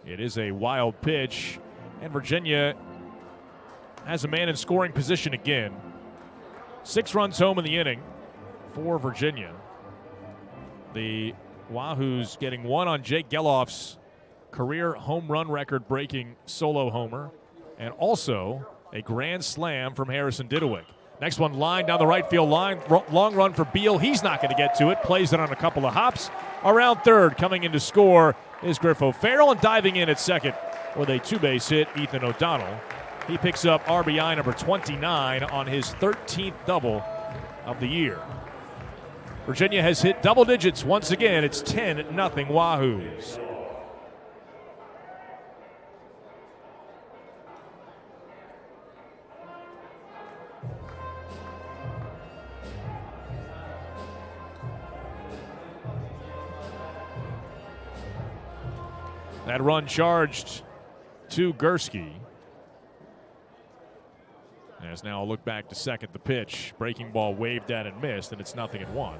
It is a wild pitch, and Virginia has a man in scoring position again. 6 runs home in the inning for Virginia. The Wahoos getting 1 on Jake Geloff's career home run record breaking solo homer, and also a grand slam from Harrison Didowick. Next one, line down the right field line. Long run for Beal. He's not going to get to it. Plays it on a couple of hops. Around third, coming in to score is Griff O'Farrell, and diving in at second with a 2-base hit, Ethan O'Donnell. He picks up RBI number 29 on his 13th double of the year. Virginia has hit double digits once again. It's 10-0 Wahoos. That run charged to Gursky. As now a look back to second, the pitch. Breaking ball waved at and missed, and it's 0-1.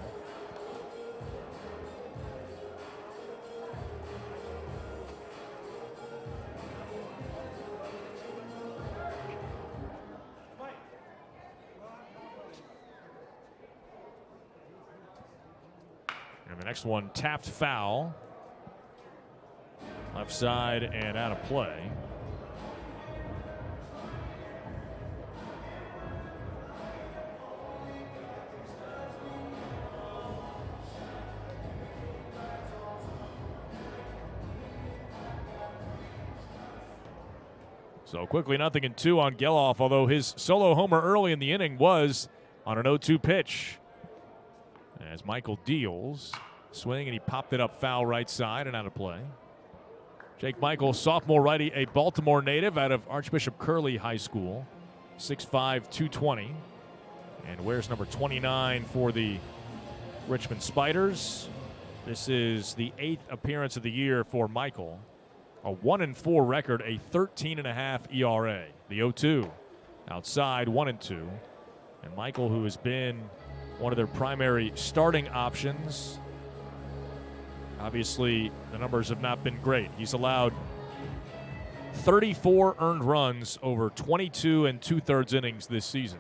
And the next one tapped foul. Left side and out of play. So quickly 0-2 on Geloff, although his solo homer early in the inning was on an 0-2 pitch. As Michael deals, swing, and he popped it up foul right side and out of play. Jake Michael, sophomore righty, a Baltimore native out of Archbishop Curley High School, 6'5", 220, and wears number 29 for the Richmond Spiders. This is the 8th appearance of the year for Michael. a 1-4 record, a 13.5 ERA. The 0-2 outside, 1-2. And Michael, who has been one of their primary starting options, obviously the numbers have not been great. He's allowed 34 earned runs over 22 2/3 innings this season.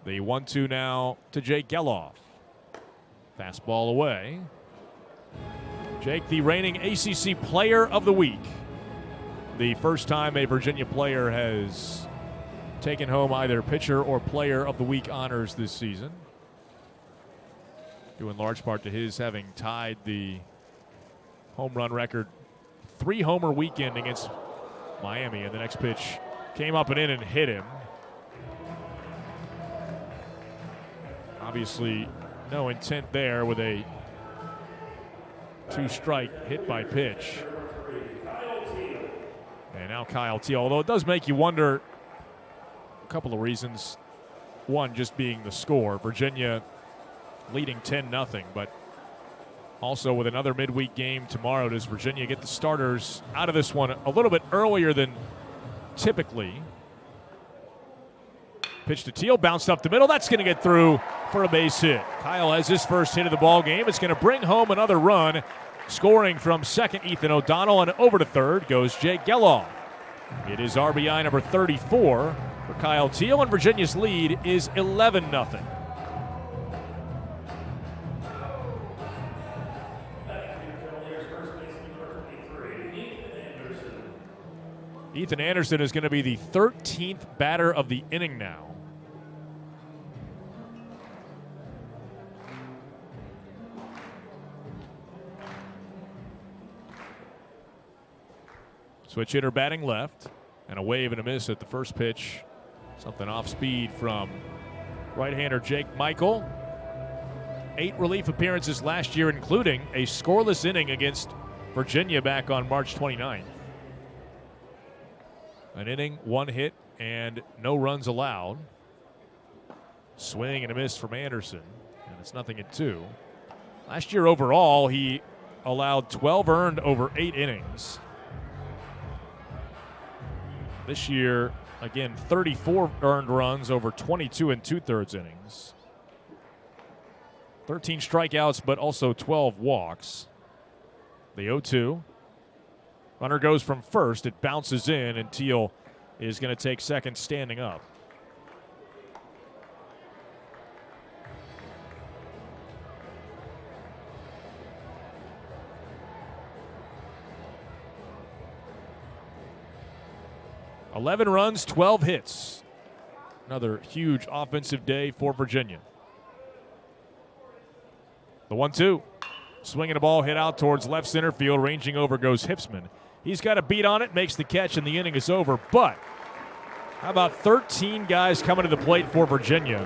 The 1-2 now to Jake Geloff. Fastball away. Jake, the reigning ACC Player of the Week. The first time a Virginia player has taken home either Pitcher or Player of the Week honors this season, due in large part to his having tied the home run record 3-homer weekend against Miami, and the next pitch came up and in and hit him. Obviously, no intent there with a 2-strike hit by pitch. And now Kyle Teal, although it does make you wonder a couple of reasons. One, just being the score. Virginia leading 10-0, but also with another midweek game tomorrow, does Virginia get the starters out of this one a little bit earlier than typically? Pitch to Teal, bounced up the middle. That's going to get through for a base hit. Kyle has his first hit of the ball game. It's going to bring home another run. Scoring from second, Ethan O'Donnell, and over to third goes Jake Geloff. It is RBI number 34 for Kyle Teal, and Virginia's lead is 11-0. Ethan Anderson is going to be the 13th batter of the inning now. Switch hitter batting left, and a wave and a miss at the first pitch. Something off speed from right-hander Jake Michael. 8 relief appearances last year, including a scoreless inning against Virginia back on March 29th. An inning, 1 hit, and no runs allowed. Swing and a miss from Anderson, and it's 0-2. Last year overall, he allowed 12 earned over 8 innings. This year, again, 34 earned runs over 22 2/3 innings. 13 strikeouts, but also 12 walks. The 0-2. Runner goes from first. It bounces in, and Teal is going to take second standing up. "11 runs, 12 hits." Another huge offensive day for Virginia. The 1-2. Swinging a ball hit out towards left center field. Ranging over goes Hipsman. He's got a beat on it, makes the catch, and the inning is over. But how about 13 guys coming to the plate for Virginia?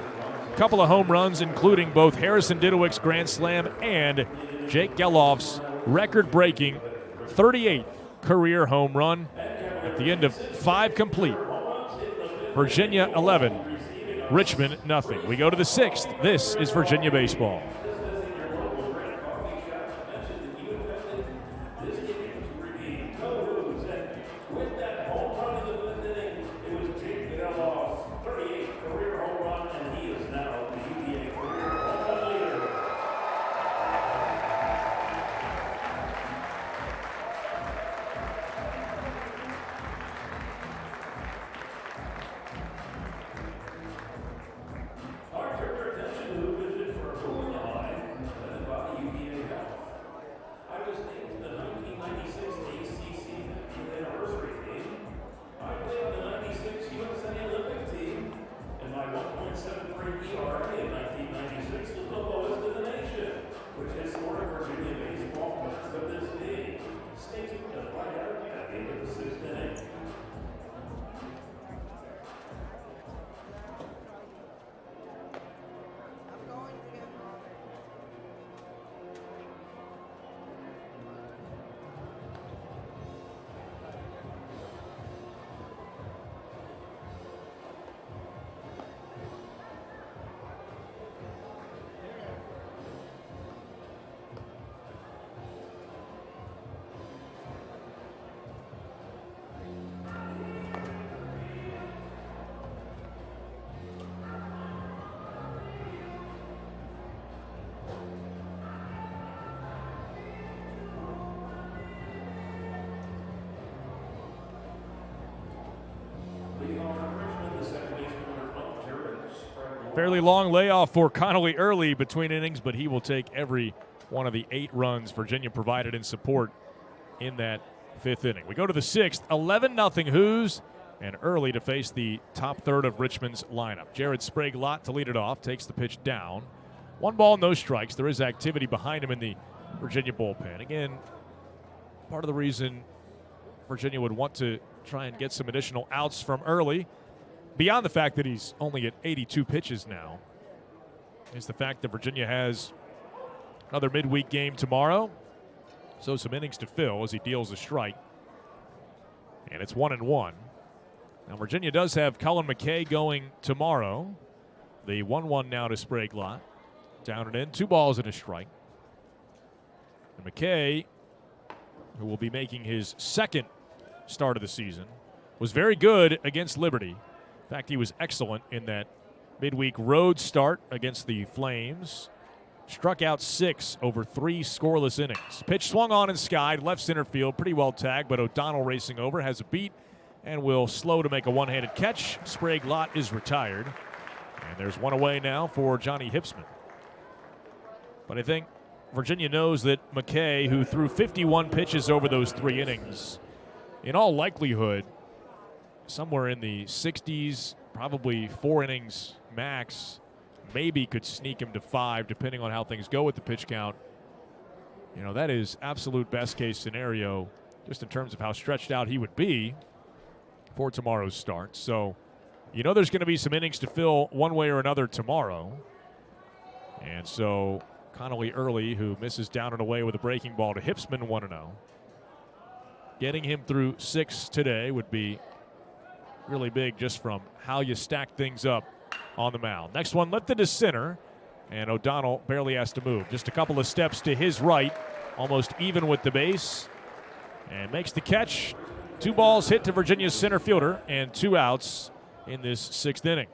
A couple of home runs, including both Harrison Didowick's grand slam and Jake Geloff's record-breaking 38th career home run at the end of 5 complete. Virginia 11, Richmond 0. We go to the 6th. This is Virginia baseball. Fairly long layoff for Connally early between innings, but he will take every one of the 8 runs Virginia provided in support in that 5th inning. We go to the 6th, 11-0 Hoos, and early to face the top third of Richmond's lineup. Jared Sprague-Lott to lead it off, takes the pitch down. 1 ball, no strikes. There is activity behind him in the Virginia bullpen. Again, part of the reason Virginia would want to try and get some additional outs from early, beyond the fact that he's only at 82 pitches now, is the fact that Virginia has another midweek game tomorrow. So some innings to fill as he deals a strike. And it's 1-1. Now Virginia does have Cullen McKay going tomorrow. The 1-1 now to Sprague-Lott. Down and in, 2 balls and a strike. And McKay, who will be making his 2nd start of the season, was very good against Liberty. In fact, he was excellent in that midweek road start against the Flames. Struck out 6 over 3 scoreless innings. Pitch swung on and skied, left center field, pretty well tagged, but O'Donnell racing over, has a beat, and will slow to make a one-handed catch. Sprague-Lott is retired. And there's 1 away now for Johnny Hipsman. But I think Virginia knows that McKay, who threw 51 pitches over those 3 innings, in all likelihood, somewhere in the 60s, probably 4 innings max, maybe could sneak him to 5, depending on how things go with the pitch count. You know, that is absolute best-case scenario, just in terms of how stretched out he would be for tomorrow's start. So, you know there's going to be some innings to fill one way or another tomorrow. And so Connally early, who misses down and away with a breaking ball to Hipsman, 1-0. Getting him through 6 today would be really big just from how you stack things up on the mound. Next one lifted to center, and O'Donnell barely has to move. Just a couple of steps to his right, almost even with the base, and makes the catch. 2 balls hit to Virginia's center fielder, and 2 outs in this 6th inning.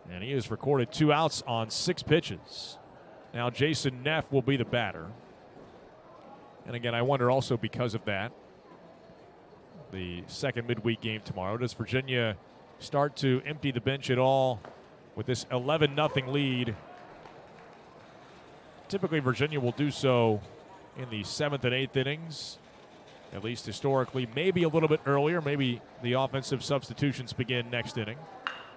And he has recorded 2 outs on 6 pitches. Now Jason Neff will be the batter. And again, I wonder also because of that, the 2nd midweek game tomorrow, does Virginia start to empty the bench at all with this 11-0 lead? Typically Virginia will do so in the 7th and 8th innings, at least historically, maybe a little bit earlier. Maybe the offensive substitutions begin next inning.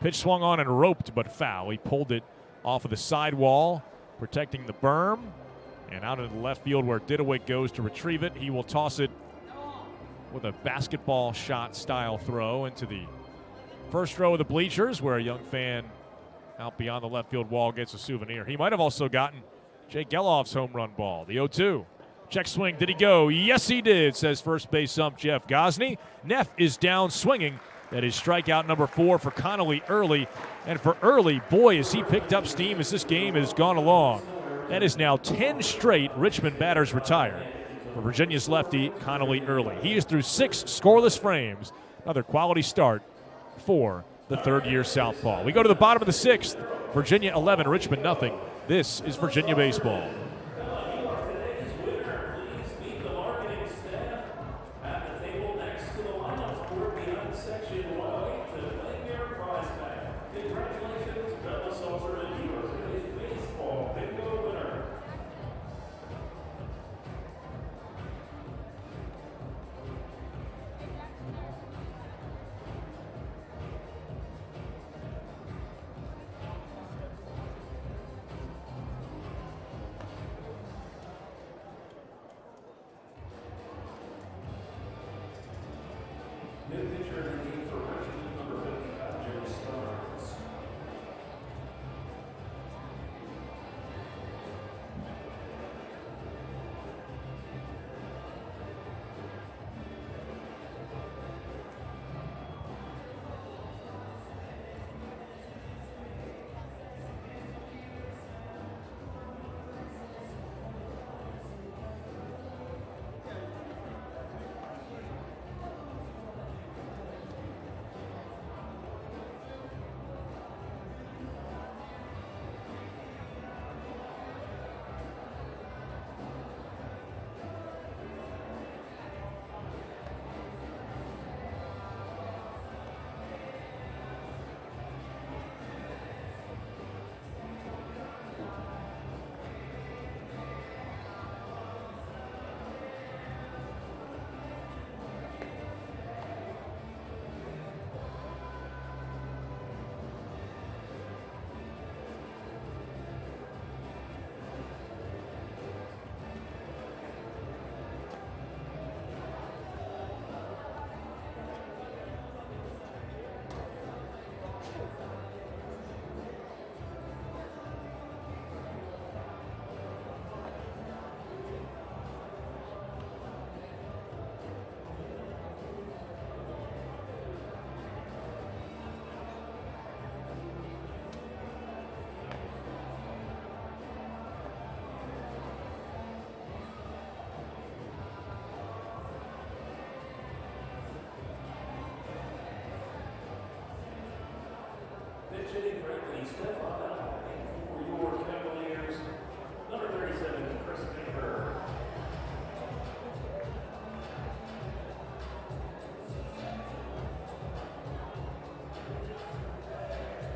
Pitch swung on and roped, but foul. He pulled it off of the sidewall, protecting the berm, and out into the left field where Didowik goes to retrieve it. He will toss it with a basketball shot style throw into the first row of the bleachers, where a young fan out beyond the left field wall gets a souvenir. He might have also gotten Jay Geloff's home run ball. The 0-2. Check swing. Did he go? Yes, he did, says first base ump Jeff Gosney. Neff is down swinging. That is strikeout number 4 for Connally early. And for early, boy, has he picked up steam as this game has gone along. That is now 10 straight Richmond batters retired for Virginia's lefty, Connally early. He is through 6 scoreless frames. Another quality start for the 3rd-year southpaw. We go to the bottom of the 6th. Virginia 11, Richmond nothing. This is Virginia baseball. Anthony Stefan for your Cavaliers. Number 37, Chris Baker.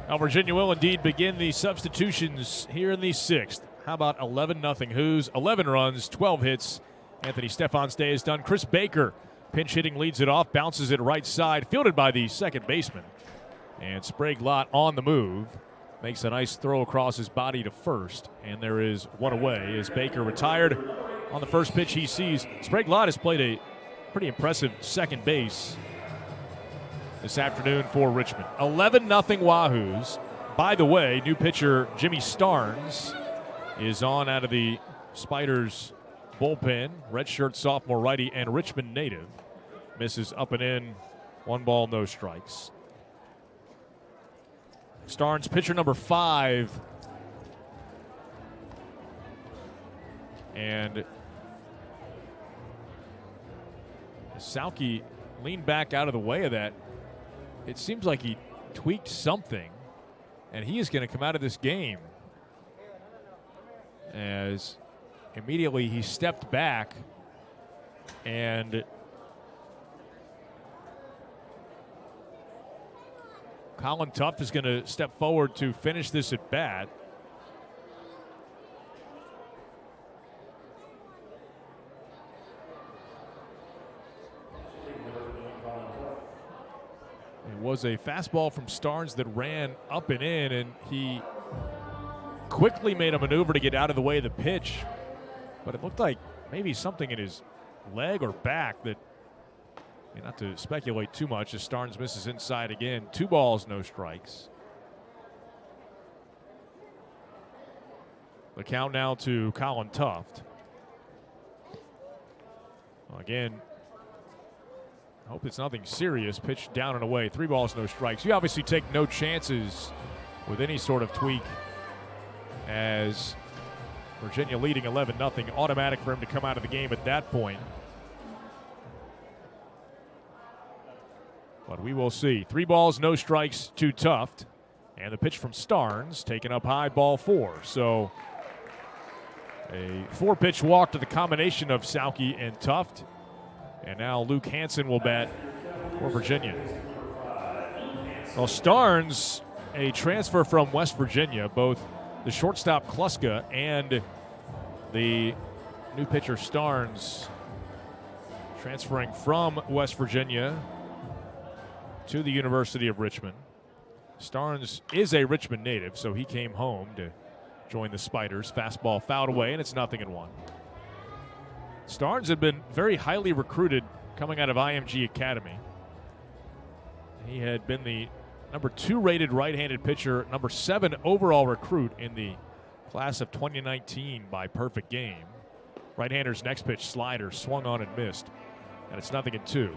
Now Virginia will indeed begin the substitutions here in the 6th. How about 11-0 Hoos? 11 runs, 12 hits. Anthony Stefan's day is done. Chris Baker, pinch hitting, leads it off, bounces it right side, fielded by the second baseman. And Sprague Lott on the move. Makes a nice throw across his body to first. And there is one away as Baker retired on the first pitch he sees. Sprague Lott has played a pretty impressive second base this afternoon for Richmond. 11-0 Wahoos. By the way, new pitcher Jimmy Starnes is on out of the Spiders bullpen. Redshirt sophomore righty and Richmond native. Misses up and in. 1 ball, no strikes. Starnes, pitcher number 5. And Sauke leaned back out of the way of that. It seems like he tweaked something, and he is going to come out of this game as immediately he stepped back and Colin Tuft is going to step forward to finish this at bat. It was a fastball from Starnes that ran up and in, and he quickly made a maneuver to get out of the way of the pitch. But it looked like maybe something in his leg or back that, not to speculate too much, as Starnes misses inside again. 2 balls, no strikes. The count now to Colin Tuft. Again, I hope it's nothing serious. Pitch down and away. 3 balls, no strikes. You obviously take no chances with any sort of tweak, as Virginia leading 11-0. Automatic for him to come out of the game at that point. But we will see. 3 balls, no strikes to Tuft. And the pitch from Starnes taken up high, ball 4. So a 4-pitch walk to the combination of Sauke and Tuft. And now Luke Hansen will bat for Virginia. Well, Starnes, a transfer from West Virginia, both the shortstop Kluska and the new pitcher Starnes transferring from West Virginia to the University of Richmond. Starnes is a Richmond native, so he came home to join the Spiders. Fastball fouled away, and it's 0-1. Starnes had been very highly recruited coming out of IMG Academy. He had been the number 2 rated right-handed pitcher, number 7 overall recruit in the class of 2019 by Perfect Game. Right-hander's next pitch, slider, swung on and missed, and it's 0-2.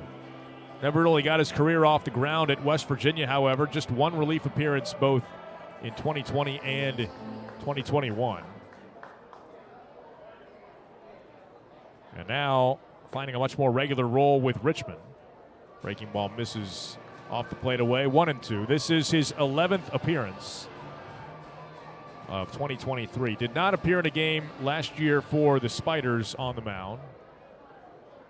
Never really got his career off the ground at West Virginia, however. Just 1 relief appearance both in 2020 and 2021. And now finding a much more regular role with Richmond. Breaking ball misses off the plate away, 1-2. This is his 11th appearance of 2023. Did not appear in a game last year for the Spiders on the mound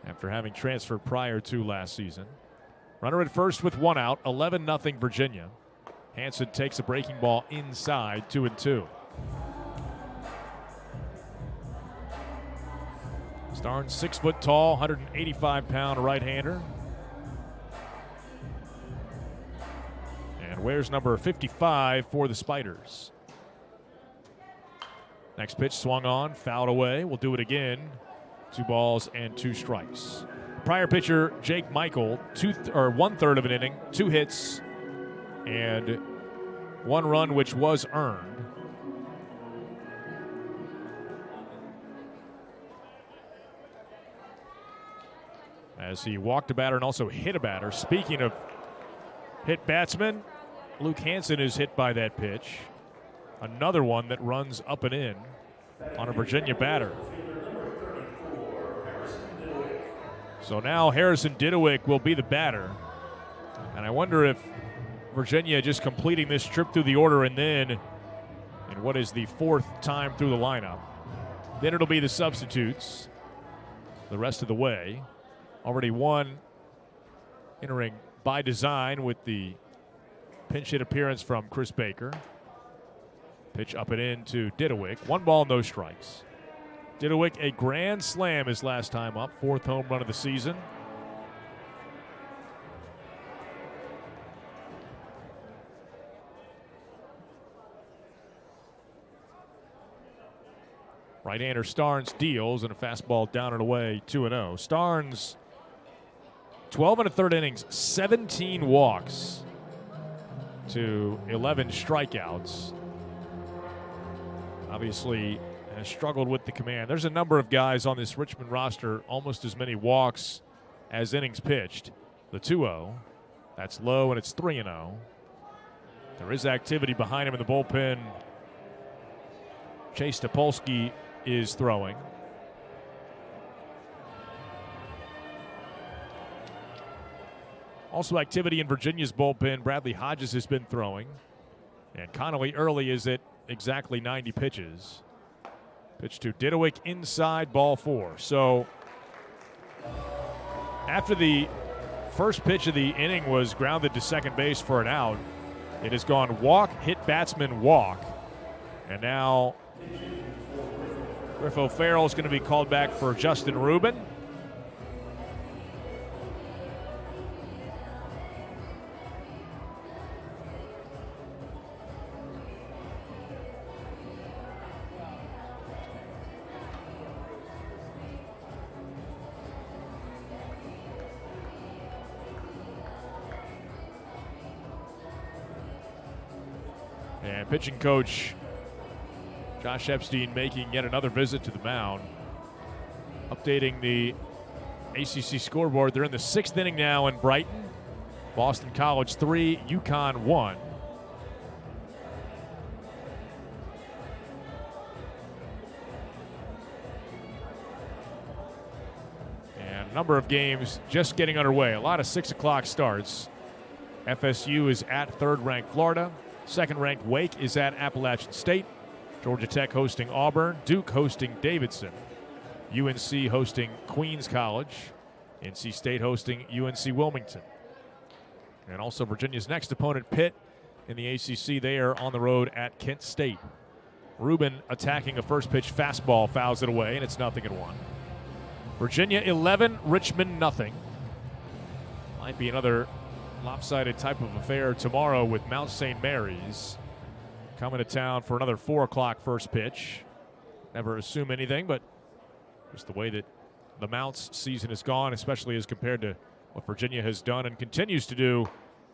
after having transferred prior to last season. Runner at first with 1 out, 11-0 Virginia. Hansen takes a breaking ball inside, 2-2. Starnes, 6 foot tall, 185-pound right-hander. And wears number 55 for the Spiders. Next pitch swung on, fouled away. We'll do it again. 2 balls and 2 strikes. Prior pitcher Jake Michael, 1/3 of an inning, 2 hits, and 1 run which was earned. As he walked a batter and also hit a batter. Speaking of hit batsmen, Luke Hansen is hit by that pitch. Another one that runs up and in on a Virginia batter. So now Harrison Didowick will be the batter. And I wonder if Virginia just completing this trip through the order, and then in what is the 4th time through the lineup. Then it'll be the substitutes the rest of the way. Already one entering by design with the pinch hit appearance from Chris Baker. Pitch up and in to Didowick. 1 ball, no strikes. Didowick, a grand slam his last time up. 4th home run of the season. Right-hander Starnes deals, and a fastball down and away, 2-0. Starnes, 12 1/3 innings, 17 walks to 11 strikeouts. Obviously has struggled with the command. There's a number of guys on this Richmond roster, almost as many walks as innings pitched. The 2-0, that's low, and it's 3-0. There is activity behind him in the bullpen. Chase Topolsky is throwing. Also activity in Virginia's bullpen. Bradley Hodges has been throwing. And Connally early is at exactly 90 pitches. Pitch to Didowick inside, ball 4. So after the first pitch of the inning was grounded to second base for an out, it has gone walk, hit batsman, walk. And now Griff O'Farrell is going to be called back for Justin Rubin. And pitching coach Josh Epstein making yet another visit to the mound. Updating the ACC scoreboard. They're in the 6th inning now in Brighton. Boston College 3, UConn 1. And a number of games just getting underway. A lot of 6 o'clock starts. FSU is at 3rd-ranked Florida. 2nd-ranked Wake is at Appalachian State. Georgia Tech hosting Auburn. Duke hosting Davidson. UNC hosting Queens College. NC State hosting UNC Wilmington. And also Virginia's next opponent, Pitt, in the ACC. They are on the road at Kent State. Rubin attacking a first pitch fastball, fouls it away, and it's 0-1. Virginia 11, Richmond 0. Might be another lopsided type of affair tomorrow with Mount St. Mary's coming to town for another 4 o'clock first pitch. Never assume anything, but just the way that the Mounts season has gone, especially as compared to what Virginia has done and continues to do,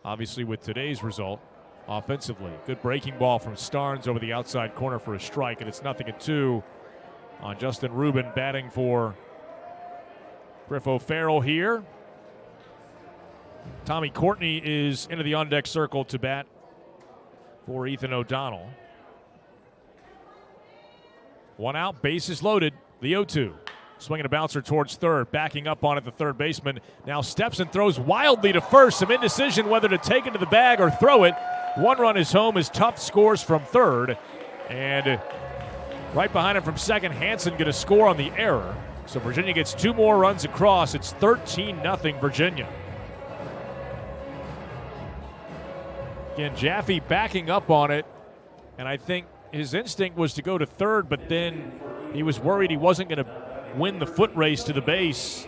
obviously with today's result offensively. Good breaking ball from Starnes over the outside corner for a strike, and it's 0-2 on Justin Rubin batting for Griff O'Farrell here. Tommy Courtney is into the on-deck circle to bat for Ethan O'Donnell. 1 out, bases loaded, the 0-2. Swinging a bouncer towards third, backing up on it, the third baseman now steps and throws wildly to first. Some indecision whether to take it to the bag or throw it. 1 run is home as Tuft scores from third. And right behind him from second, Hansen going to score on the error. So Virginia gets 2 more runs across. It's 13-0 Virginia. Again, Jaffe backing up on it, and I think his instinct was to go to third, but then he was worried he wasn't going to win the foot race to the base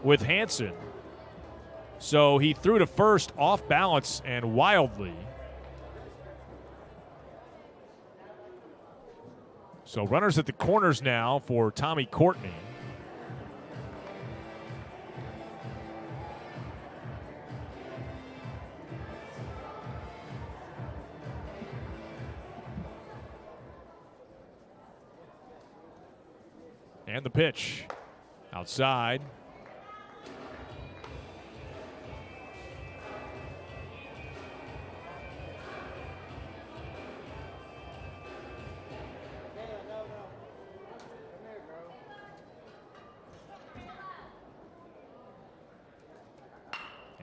with Hansen. So he threw to first off balance and wildly. So runners at the corners now for Tommy Courtney. And the pitch outside.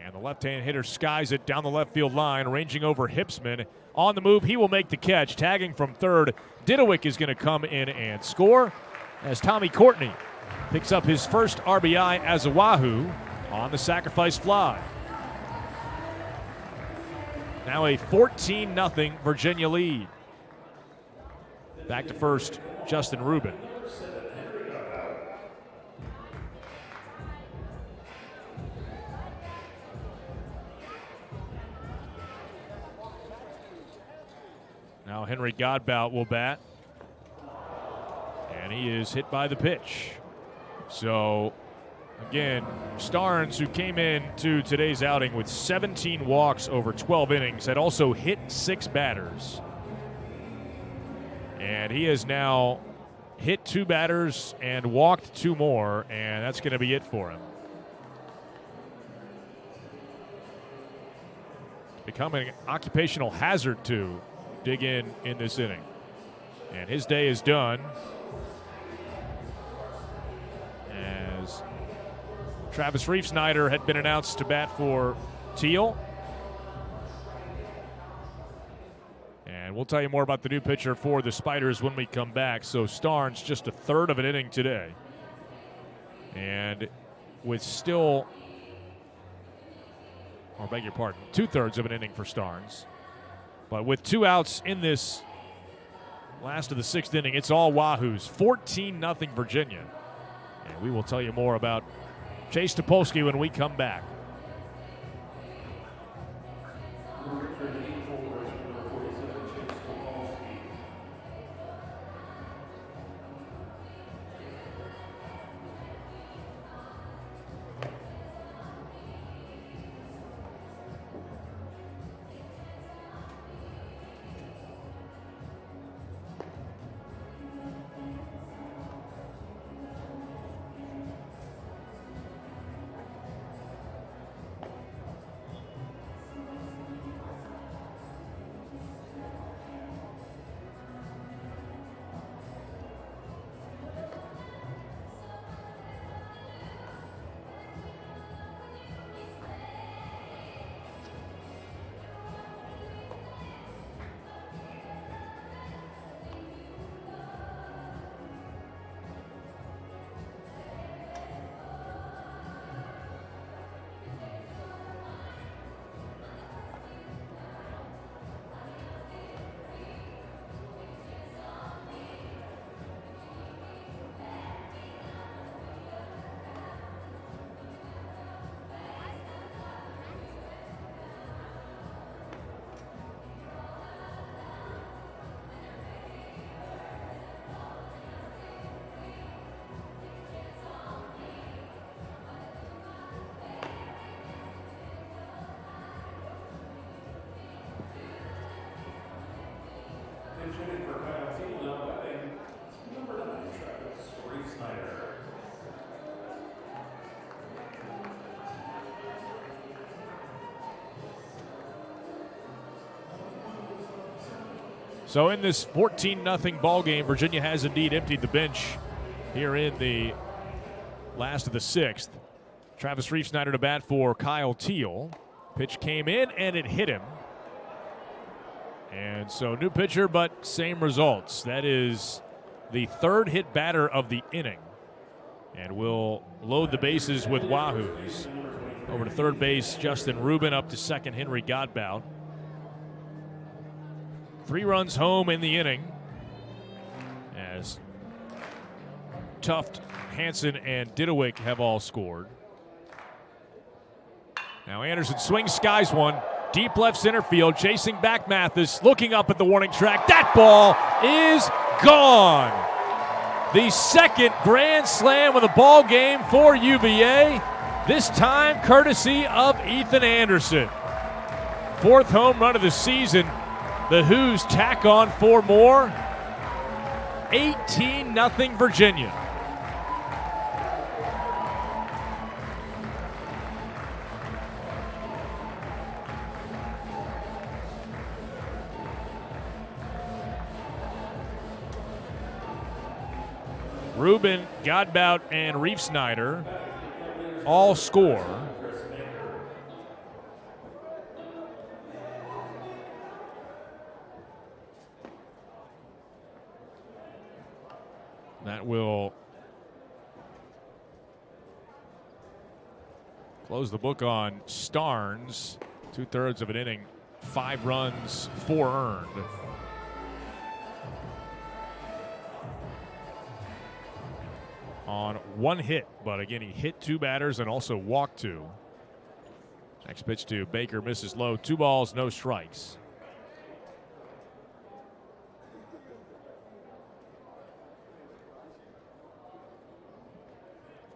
And And the left-hand hitter skies it down the left field line, ranging over Hipsman. On the move, he will make the catch. Tagging from third, Didowick is going to come in and score as Tommy Courtney picks up his first RBI as a Wahoo on the sacrifice fly. Now a 14-0 Virginia lead. Back to first, Justin Rubin. Now Henry Godbout will bat. And he is hit by the pitch. So, again, Starnes, who came into today's outing with 17 walks over 12 innings, had also hit 6 batters. And he has now hit 2 batters and walked 2 more, and that's going to be it for him. It's becoming an occupational hazard to dig in this inning. And his day is done as Travis Reef-Snyder had been announced to bat for Teal. And we'll tell you more about the new pitcher for the Spiders when we come back. So Starnes just a third of an inning today. And with still, or beg your pardon, 2/3 of an inning for Starnes. But with 2 outs in this last of the 6th inning, it's all Wahoos. 14-0 Virginia. And we will tell you more about Chase Topolsky when we come back. So in this 14-0 ball game, Virginia has indeed emptied the bench here in the last of the 6th. Travis Reef-Snyder to bat for Kyle Teal. Pitch came in and it hit him. And so new pitcher, but same results. That is the 3rd hit batter of the inning. And we'll load the bases with Wahoos. Over to third base, Justin Rubin. Up to second, Henry Godbout. 3 runs home in the inning as Tuft, Hansen, and Didowick have all scored. Now Anderson swings, skies one. Deep left center field, chasing back Mathis, looking up at the warning track. That ball is gone. The 2nd grand slam of the ball game for UVA, this time courtesy of Ethan Anderson. 4th home run of the season. The Who's tack on 4 more. 18-0 Virginia. Rubin, Godbout, and Reef-Snyder all score. That will close the book on Starnes. 2/3 of an inning, 5 runs, 4 earned. On 1 hit, but again, he hit 2 batters and also walked 2. Next pitch to Baker, misses low. 2 balls, no strikes.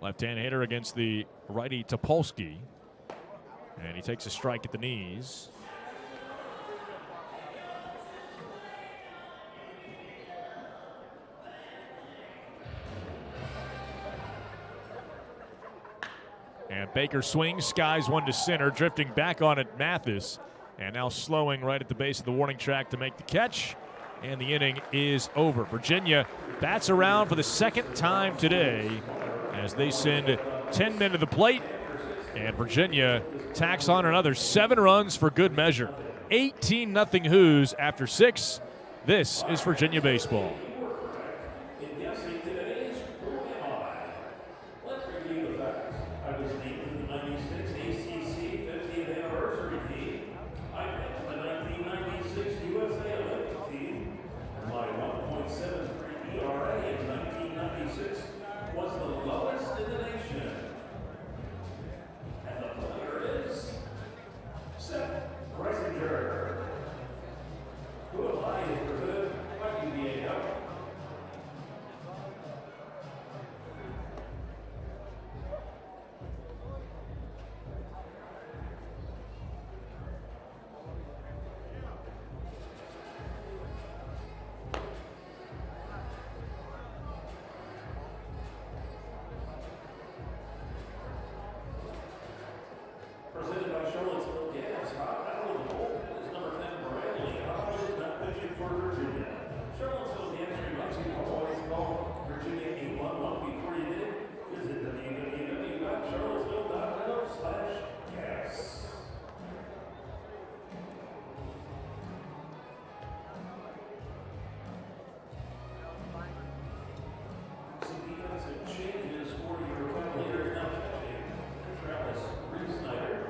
Left-hand hitter against the righty Topolsky. And he takes a strike at the knees. And Baker swings, skies one to center, drifting back on it, Mathis. And now slowing right at the base of the warning track to make the catch. And the inning is over. Virginia bats around for the second time today as they send 10 men to the plate. And Virginia tacks on another 7 runs for good measure. 18-0 Hoos after 6. This is Virginia baseball. Presented by Charlottesville Gas, hot out of the bullpen is number 10, Bradley Hodges, not pitching for Virginia. Charlottesville Gas reminds you to always call Virginia 811 before you did. Visit www.charlottesville.gov/gas. Some defensive changes for your Cavaliers now touching Travis Reesnyder.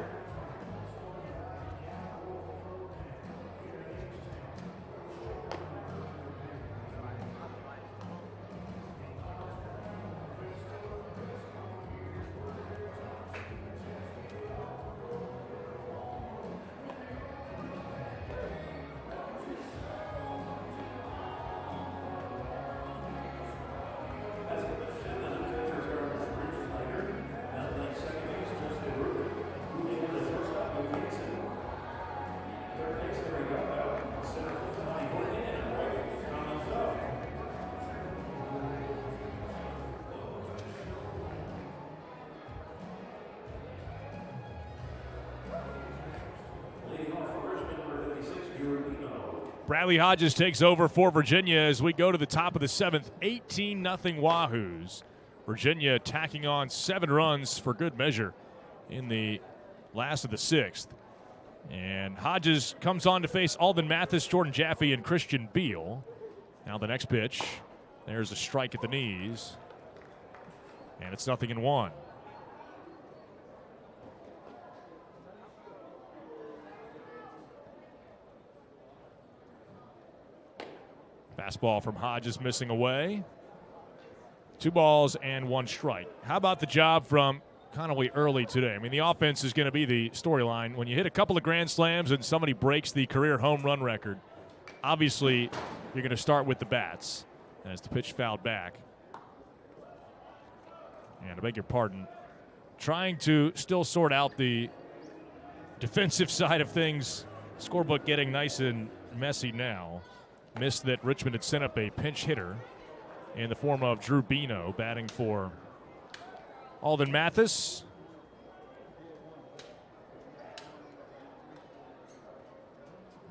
Bradley Hodges takes over for Virginia as we go to the top of the 7th. 18-0 Wahoos. Virginia tacking on 7 runs for good measure in the last of the 6th. And Hodges comes on to face Alden Mathis, Jordan Jaffe, and Christian Beal. Now the next pitch. There's a strike at the knees. And it's 0-1. Fastball from Hodges missing away. 2 balls and 1 strike. How about the job from Connally early today? I mean, the offense is going to be the storyline. When you hit a couple of grand slams and somebody breaks the career home run record, obviously you're going to start with the bats as the pitch fouled back. And I beg your pardon, trying to still sort out the defensive side of things. Scorebook getting nice and messy now. Missed that Richmond had sent up a pinch hitter in the form of Drew Bino batting for Alden Mathis.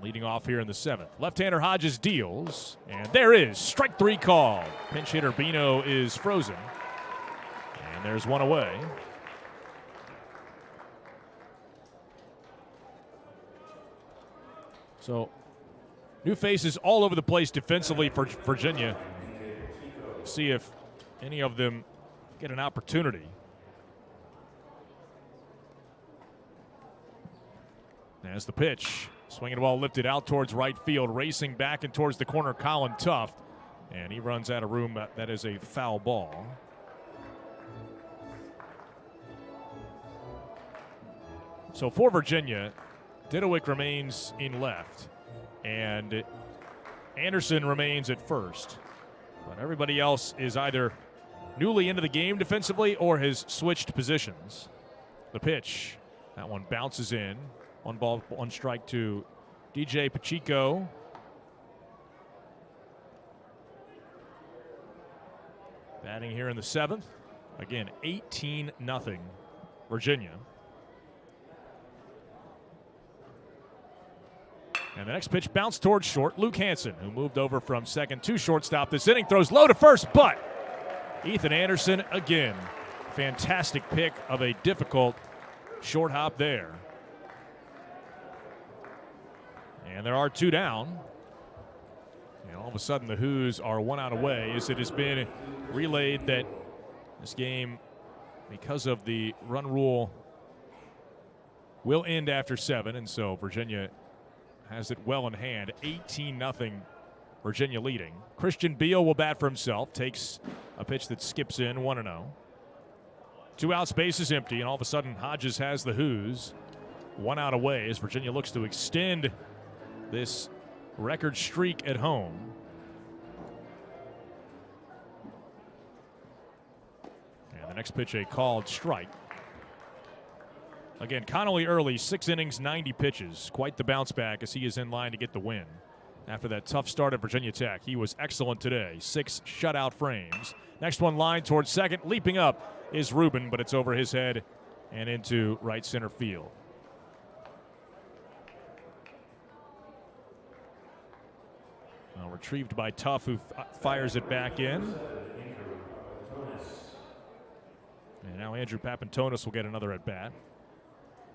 Leading off here in the 7th. Left-hander Hodges deals, and there is strike 3 call. Pinch hitter Bino is frozen, and there's 1 away. So new faces all over the place defensively for Virginia. See if any of them get an opportunity. As the pitch, swinging the ball lifted out towards right field, racing back and towards the corner, Colin Tuft. And he runs out of room. That is a foul ball. So for Virginia, Didowick remains in left, and Anderson remains at first. But everybody else is either newly into the game defensively or has switched positions. The pitch, that one bounces in. 1 ball, 1 strike to DJ Pacheco. Batting here in the 7th. Again, 18-0 Virginia. And the next pitch bounced towards short. Luke Hansen, who moved over from second to shortstop this inning, throws low to first, but Ethan Anderson again. Fantastic pick of a difficult short hop there. And there are 2 down. And all of a sudden the Who's are 1 out away, as it has been relayed that this game, because of the run rule, will end after 7. And so Virginia has it well in hand. 18-0 Virginia leading. Christian Beal will bat for himself. Takes a pitch that skips in 1-0. 2 outs, base is empty, and all of a sudden Hodges has the Who's 1 out away as Virginia looks to extend this record streak at home. And the next pitch, a called strike. Again, Connally early, 6 innings, 90 pitches. Quite the bounce back as he is in line to get the win. After that tough start at Virginia Tech, he was excellent today. 6 shutout frames. Next one line towards second. Leaping up is Rubin, but it's over his head and into right center field. Well, retrieved by Tuff, who fires it back in. And now Andrew Papantonis will get another at bat.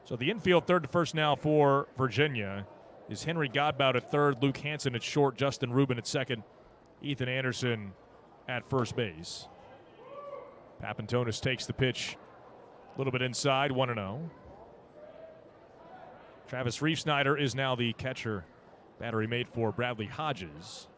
So the infield, third to first now for Virginia is Henry Godbout at third, Luke Hansen at short, Justin Rubin at second, Ethan Anderson at first base. Papantonis takes the pitch a little bit inside, 1-0. Travis Reefsnyder is now the catcher. Battery made for Bradley Hodges.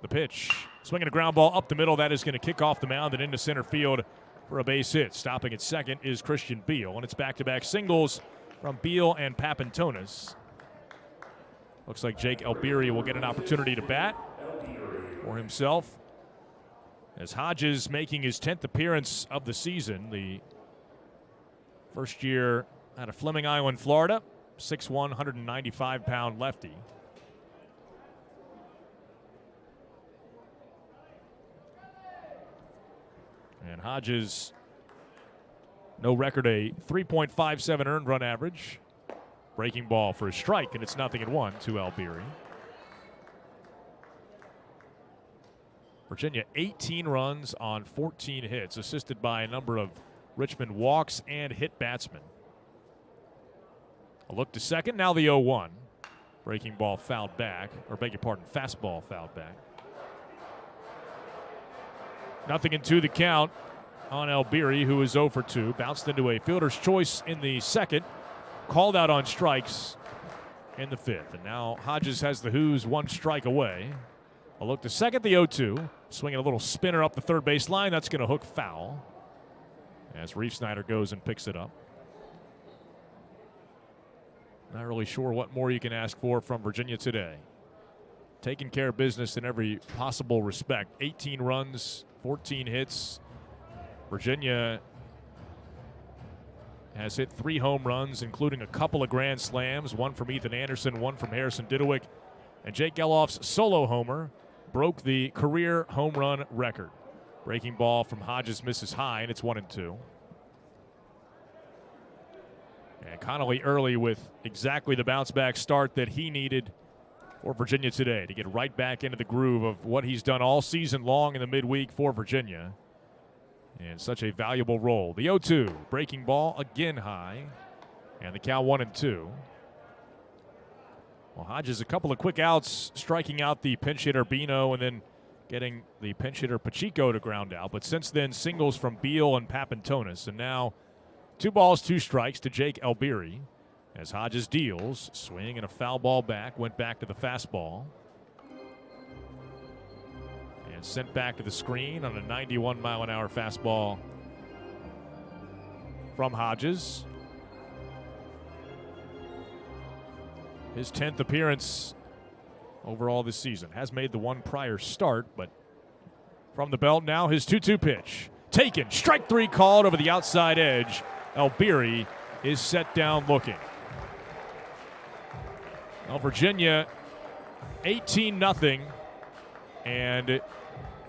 The pitch, swinging a ground ball up the middle. That is going to kick off the mound and into center field for a base hit. Stopping at second is Christian Beal, and it's back-to-back singles from Beal and Papantonis. Looks like Jake Albiri will get an opportunity to bat for himself, as Hodges making his 10th appearance of the season. The first year out of Fleming Island, Florida. 6'1", 195-pound lefty. And Hodges, no record, a 3.57 earned run average. Breaking ball for a strike, and it's 0-1 to Albiri. Virginia, 18 runs on 14 hits, assisted by a number of Richmond walks and hit batsmen. A look to second, now the 0-1. Breaking ball fouled back, or beg your pardon, fastball fouled back. 0-2 the count on Albiri, who is 0 for 2. Bounced into a fielder's choice in the second. Called out on strikes in the 5th. And now Hodges has the Who's 1 strike away. A look to second, the 0-2. Swinging a little spinner up the third base line. That's going to hook foul as Reefsnyder goes and picks it up. Not really sure what more you can ask for from Virginia today. Taking care of business in every possible respect. 18 runs, 14 hits. Virginia has hit 3 home runs, including a couple of grand slams, 1 from Ethan Anderson, 1 from Harrison Didowick. And Jake Geloff's solo homer broke the career home run record. Breaking ball from Hodges misses high, and it's 1-2. And Connally early with exactly the bounce-back start that he needed for Virginia today to get right back into the groove of what he's done all season long in the midweek for Virginia. And such a valuable role. The 0-2, breaking ball again high, and the count 1-2. Well, Hodges, a couple of quick outs, striking out the pinch hitter Bino, and then getting the pinch hitter Pacheco to ground out. But since then, singles from Beal and Papantonis. And now 2 balls, 2 strikes to Jake Alberi as Hodges deals. Swing and a foul ball back. Went back to the fastball. And sent back to the screen on a 91-mile-an-hour fastball from Hodges. His 10th appearance overall this season. Has made the one prior start, but from the belt now his 2-2 pitch. Taken. Strike 3 called over the outside edge. Alberi is set down looking. Well, Virginia 18-0, and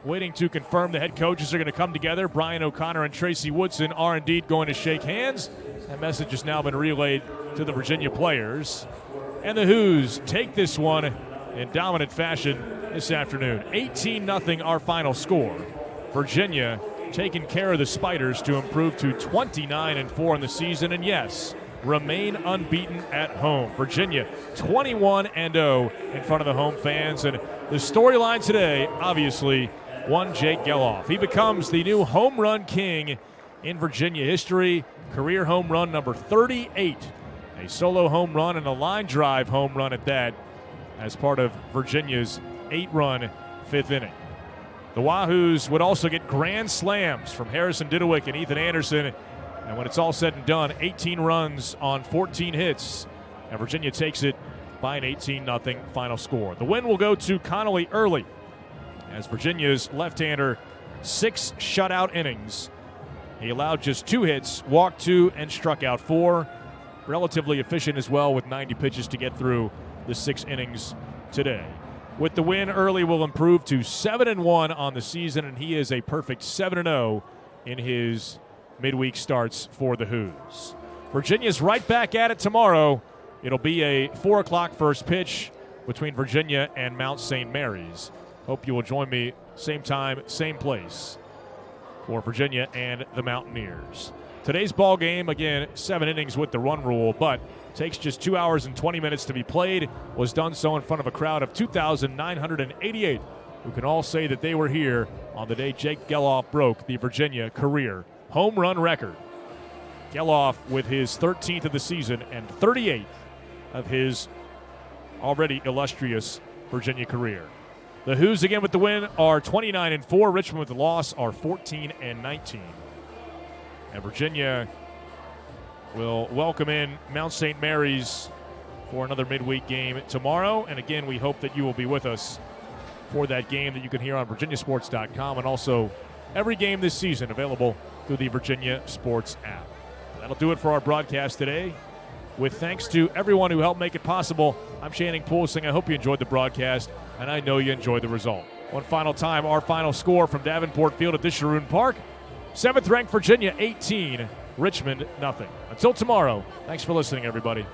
waiting to confirm the head coaches are going to come together. Brian O'Connor and Tracy Woodson are indeed going to shake hands. That message has now been relayed to the Virginia players. And the Hoos take this one in dominant fashion this afternoon. 18-0 our final score. Virginia taking care of the Spiders to improve to 29-4 in the season. And yes, remain unbeaten at home. Virginia 21-0 in front of the home fans. And the storyline today, obviously, one Jake Geloff. He becomes the new home run king in Virginia history. Career home run number 38. A solo home run and a line drive home run at that, as part of Virginia's 8-run 5th inning. The Wahoos would also get grand slams from Harrison Didewick and Ethan Anderson. And when it's all said and done, 18 runs on 14 hits. And Virginia takes it by an 18-0 final score. The win will go to Connally early, as Virginia's left-hander 6 shutout innings. He allowed just 2 hits, walked 2, and struck out 4. Relatively efficient as well, with 90 pitches to get through the 6 innings today. With the win, Early will improve to 7-1 on the season, and he is a perfect 7-0 in his midweek starts for the Hoos. Virginia's right back at it tomorrow. It'll be a 4 o'clock first pitch between Virginia and Mount St. Mary's. Hope you will join me same time, same place for Virginia and the Mountaineers. Today's ball game, again, 7 innings with the run rule, but takes just 2 hours and 20 minutes to be played. Was done so in front of a crowd of 2,988 who can all say that they were here on the day Jake Geloff broke the Virginia career home run record. Geloff with his 13th of the season and 38th of his already illustrious Virginia career. The Hoos, again with the win, are 29-4. Richmond with the loss are 14-19. And Virginia will welcome in Mount St. Mary's for another midweek game tomorrow. And again, we hope that you will be with us for that game that you can hear on virginiasports.com, and also every game this season available through the Virginia Sports app. That'll do it for our broadcast today. With thanks to everyone who helped make it possible, I'm Channing Poulsing. I hope you enjoyed the broadcast, and I know you enjoyed the result. One final time, our final score from Davenport Field at Disharoon Park. 7th-ranked Virginia 18, Richmond nothing. Until tomorrow, thanks for listening, everybody.